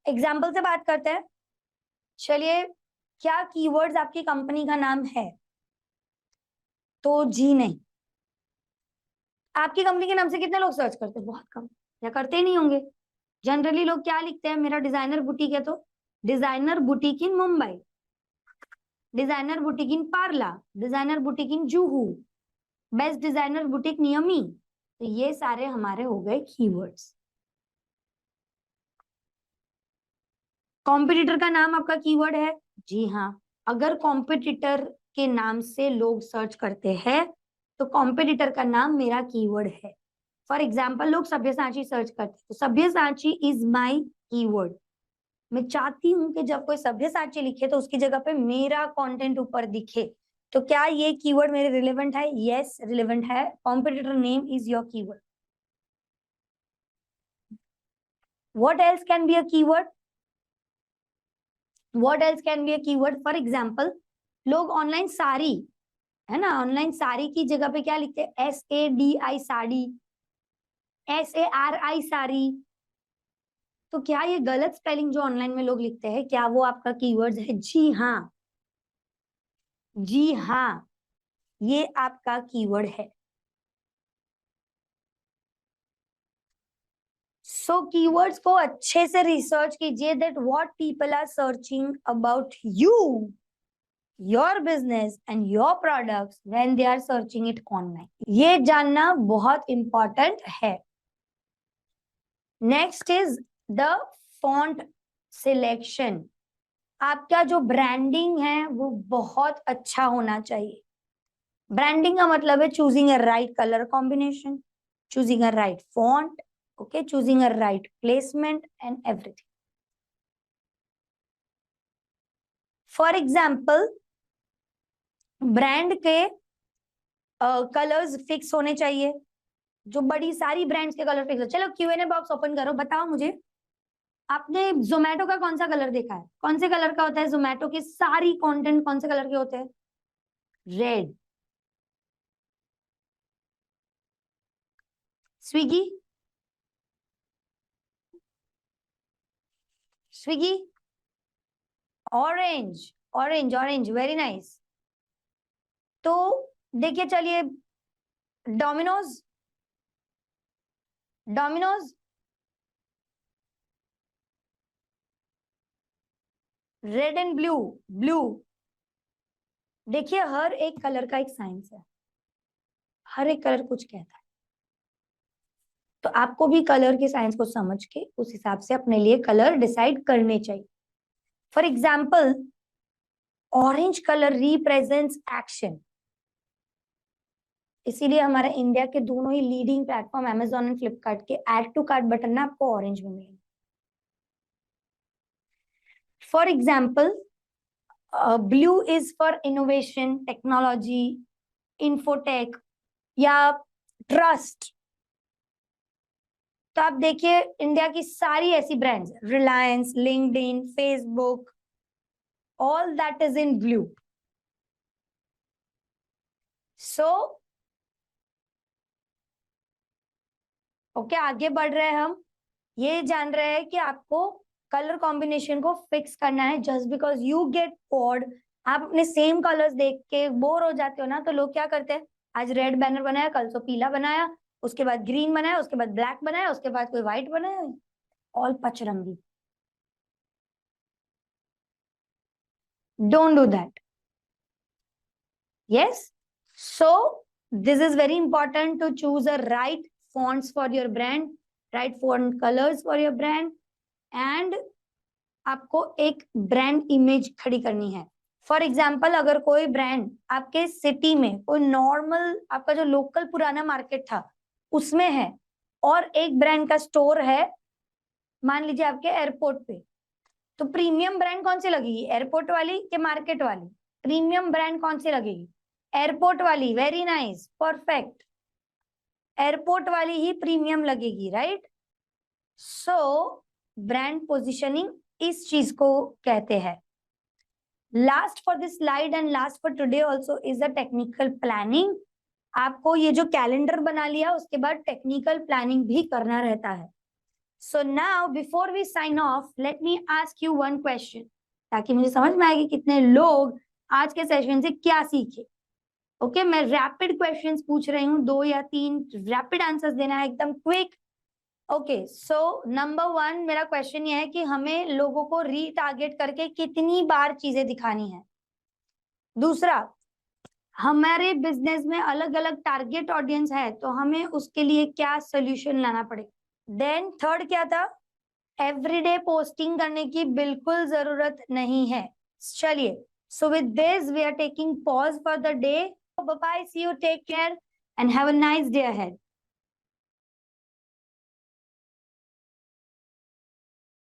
Speaker 1: एग्जाम्पल से बात करते हैं। चलिए, क्या कीवर्ड्स आपकी कंपनी का नाम है? तो जी नहीं। आपकी कंपनी के नाम से कितने लोग सर्च करते हैं? बहुत कम, या करते ही नहीं होंगे। जनरली लोग क्या लिखते हैं? मेरा डिजाइनर बुटीक है तो designer boutique in Mumbai, designer boutique in Parla, designer boutique in Juhu, best designer boutique near me. तो ये सारे हमारे हो गए कीवर्ड्स। कॉम्पिटिटर का नाम आपका कीवर्ड है? जी हाँ। अगर कॉम्पिटिटर के नाम से लोग सर्च करते हैं तो कॉम्पिटिटर का नाम मेरा कीवर्ड है। फॉर एग्जाम्पल, लोग सभ्यसाची सर्च करते हैं तो सभ्यसाची इज माई कीवर्ड। मैं चाहती हूं कि जब कोई सभ्यसाची लिखे तो उसकी जगह पे मेरा कंटेंट ऊपर दिखे। तो क्या ये कीवर्ड मेरे रिलेवेंट है? यस, रिलेवेंट है। Competitor name is your keyword. What else can be a keyword? What else can be a keyword? For example, लोग ऑनलाइन साड़ी, है ना, ऑनलाइन साड़ी की जगह पे क्या लिखते हैं? SADI sari, SARI sari. तो क्या ये गलत स्पेलिंग जो ऑनलाइन में लोग लिखते हैं, क्या वो आपका कीवर्ड है? जी हाँ, जी हाँ, ये आपका कीवर्ड है। सो कीवर्ड्स को अच्छे से रिसर्च कीजिए that what people are searching about you, your business and your products when they are searching it online. ये जानना बहुत इंपॉर्टेंट है। Next is the font selection. आपका जो ब्रांडिंग है वो बहुत अच्छा होना चाहिए। ब्रांडिंग का मतलब है choosing a right colour combination, choosing a right font, okay, choosing a right placement and everything. For example, brand के कलर्स फिक्स होने चाहिए। जो बड़ी सारी ब्रांड्स के कलर फिक्स है। चलो Q&A बॉक्स ओपन करो, बताओ मुझे, आपने जोमेटो का कौन सा कलर देखा है? कौन से कलर का होता है जोमेटो के सारी कंटेंट? कौन से कलर के होते हैं? Red. Swiggy, Swiggy orange, orange, orange, very nice. तो देखिए, चलिए, Domino's, Domino's red and blue, blue. देखिए, हर एक कलर का एक साइंस है, हर एक कलर कुछ कहता है। तो आपको भी कलर के साइंस को समझ के उस हिसाब से अपने लिए कलर डिसाइड करने चाहिए। For example, orange colour represents action, इसीलिए हमारे इंडिया के दोनों ही leading platform Amazon and Flipkart के ऐड टू कार्ट बटन ना आपको ऑरेंज में मिलेंगे। For example, blue is for innovation, technology, infotech या ट्रस्ट। तो आप देखिए, इंडिया की सारी ऐसी brands, Reliance, LinkedIn, Facebook, all that is in blue. So okay, आगे बढ़ रहे हैं हम। ये जान रहे हैं कि आपको कलर कॉम्बिनेशन को फिक्स करना है। Just because you get bored, आप अपने सेम कलर्स देख के बोर हो जाते हो ना, तो लोग क्या करते हैं, आज रेड बैनर बनाया, कल तो पीला बनाया, उसके बाद ग्रीन बनाया, उसके बाद ब्लैक बनाया, उसके बाद कोई व्हाइट बनाया, ऑल पचरंगी। Don't do that. yes, so this is very important to choose a right fonts for your brand, right font colors for your brand, and आपको एक ब्रांड इमेज खड़ी करनी है। फॉर एग्जाम्पल, अगर कोई ब्रांड आपके सिटी में, कोई नॉर्मल आपका जो लोकल पुराना मार्केट था उसमें है, और एक ब्रांड का स्टोर है मान लीजिए आपके एयरपोर्ट पे, तो प्रीमियम ब्रांड कौन सी लगेगी? एयरपोर्ट वाली कि मार्केट वाली? प्रीमियम ब्रांड कौन सी लगेगी? एयरपोर्ट वाली। वेरी नाइस, परफेक्ट, एयरपोर्ट वाली ही प्रीमियम लगेगी, राइट? सो ब्रांड पोजिशनिंग इस चीज को कहते हैं। Last for this slide and last for today also is the technical planning. आपको ये जो कैलेंडर बना लिया उसके बाद टेक्निकल प्लानिंग भी करना रहता है। So now before we sign off, let me ask you one question, ताकि मुझे समझ में आए कि कितने लोग आज के सेशन से क्या सीखे। ओके मैं रैपिड क्वेश्चंस पूछ रही हूँ, 2 या 3 रैपिड आंसर्स देना है, एकदम क्विक। ओके सो नंबर 1 मेरा क्वेश्चन ये है कि हमें लोगों को रीटारगेट करके कितनी बार चीजें दिखानी है। दूसरा, हमारे बिजनेस में अलग अलग टारगेट ऑडियंस है तो हमें उसके लिए क्या सोल्यूशन लाना पड़ेगा। देन थर्ड क्या था, एवरीडे पोस्टिंग करने की बिल्कुल जरूरत नहीं है। चलिए, so with this we are taking pause for the day. Bye bye, see you, take care and have a nice day ahead.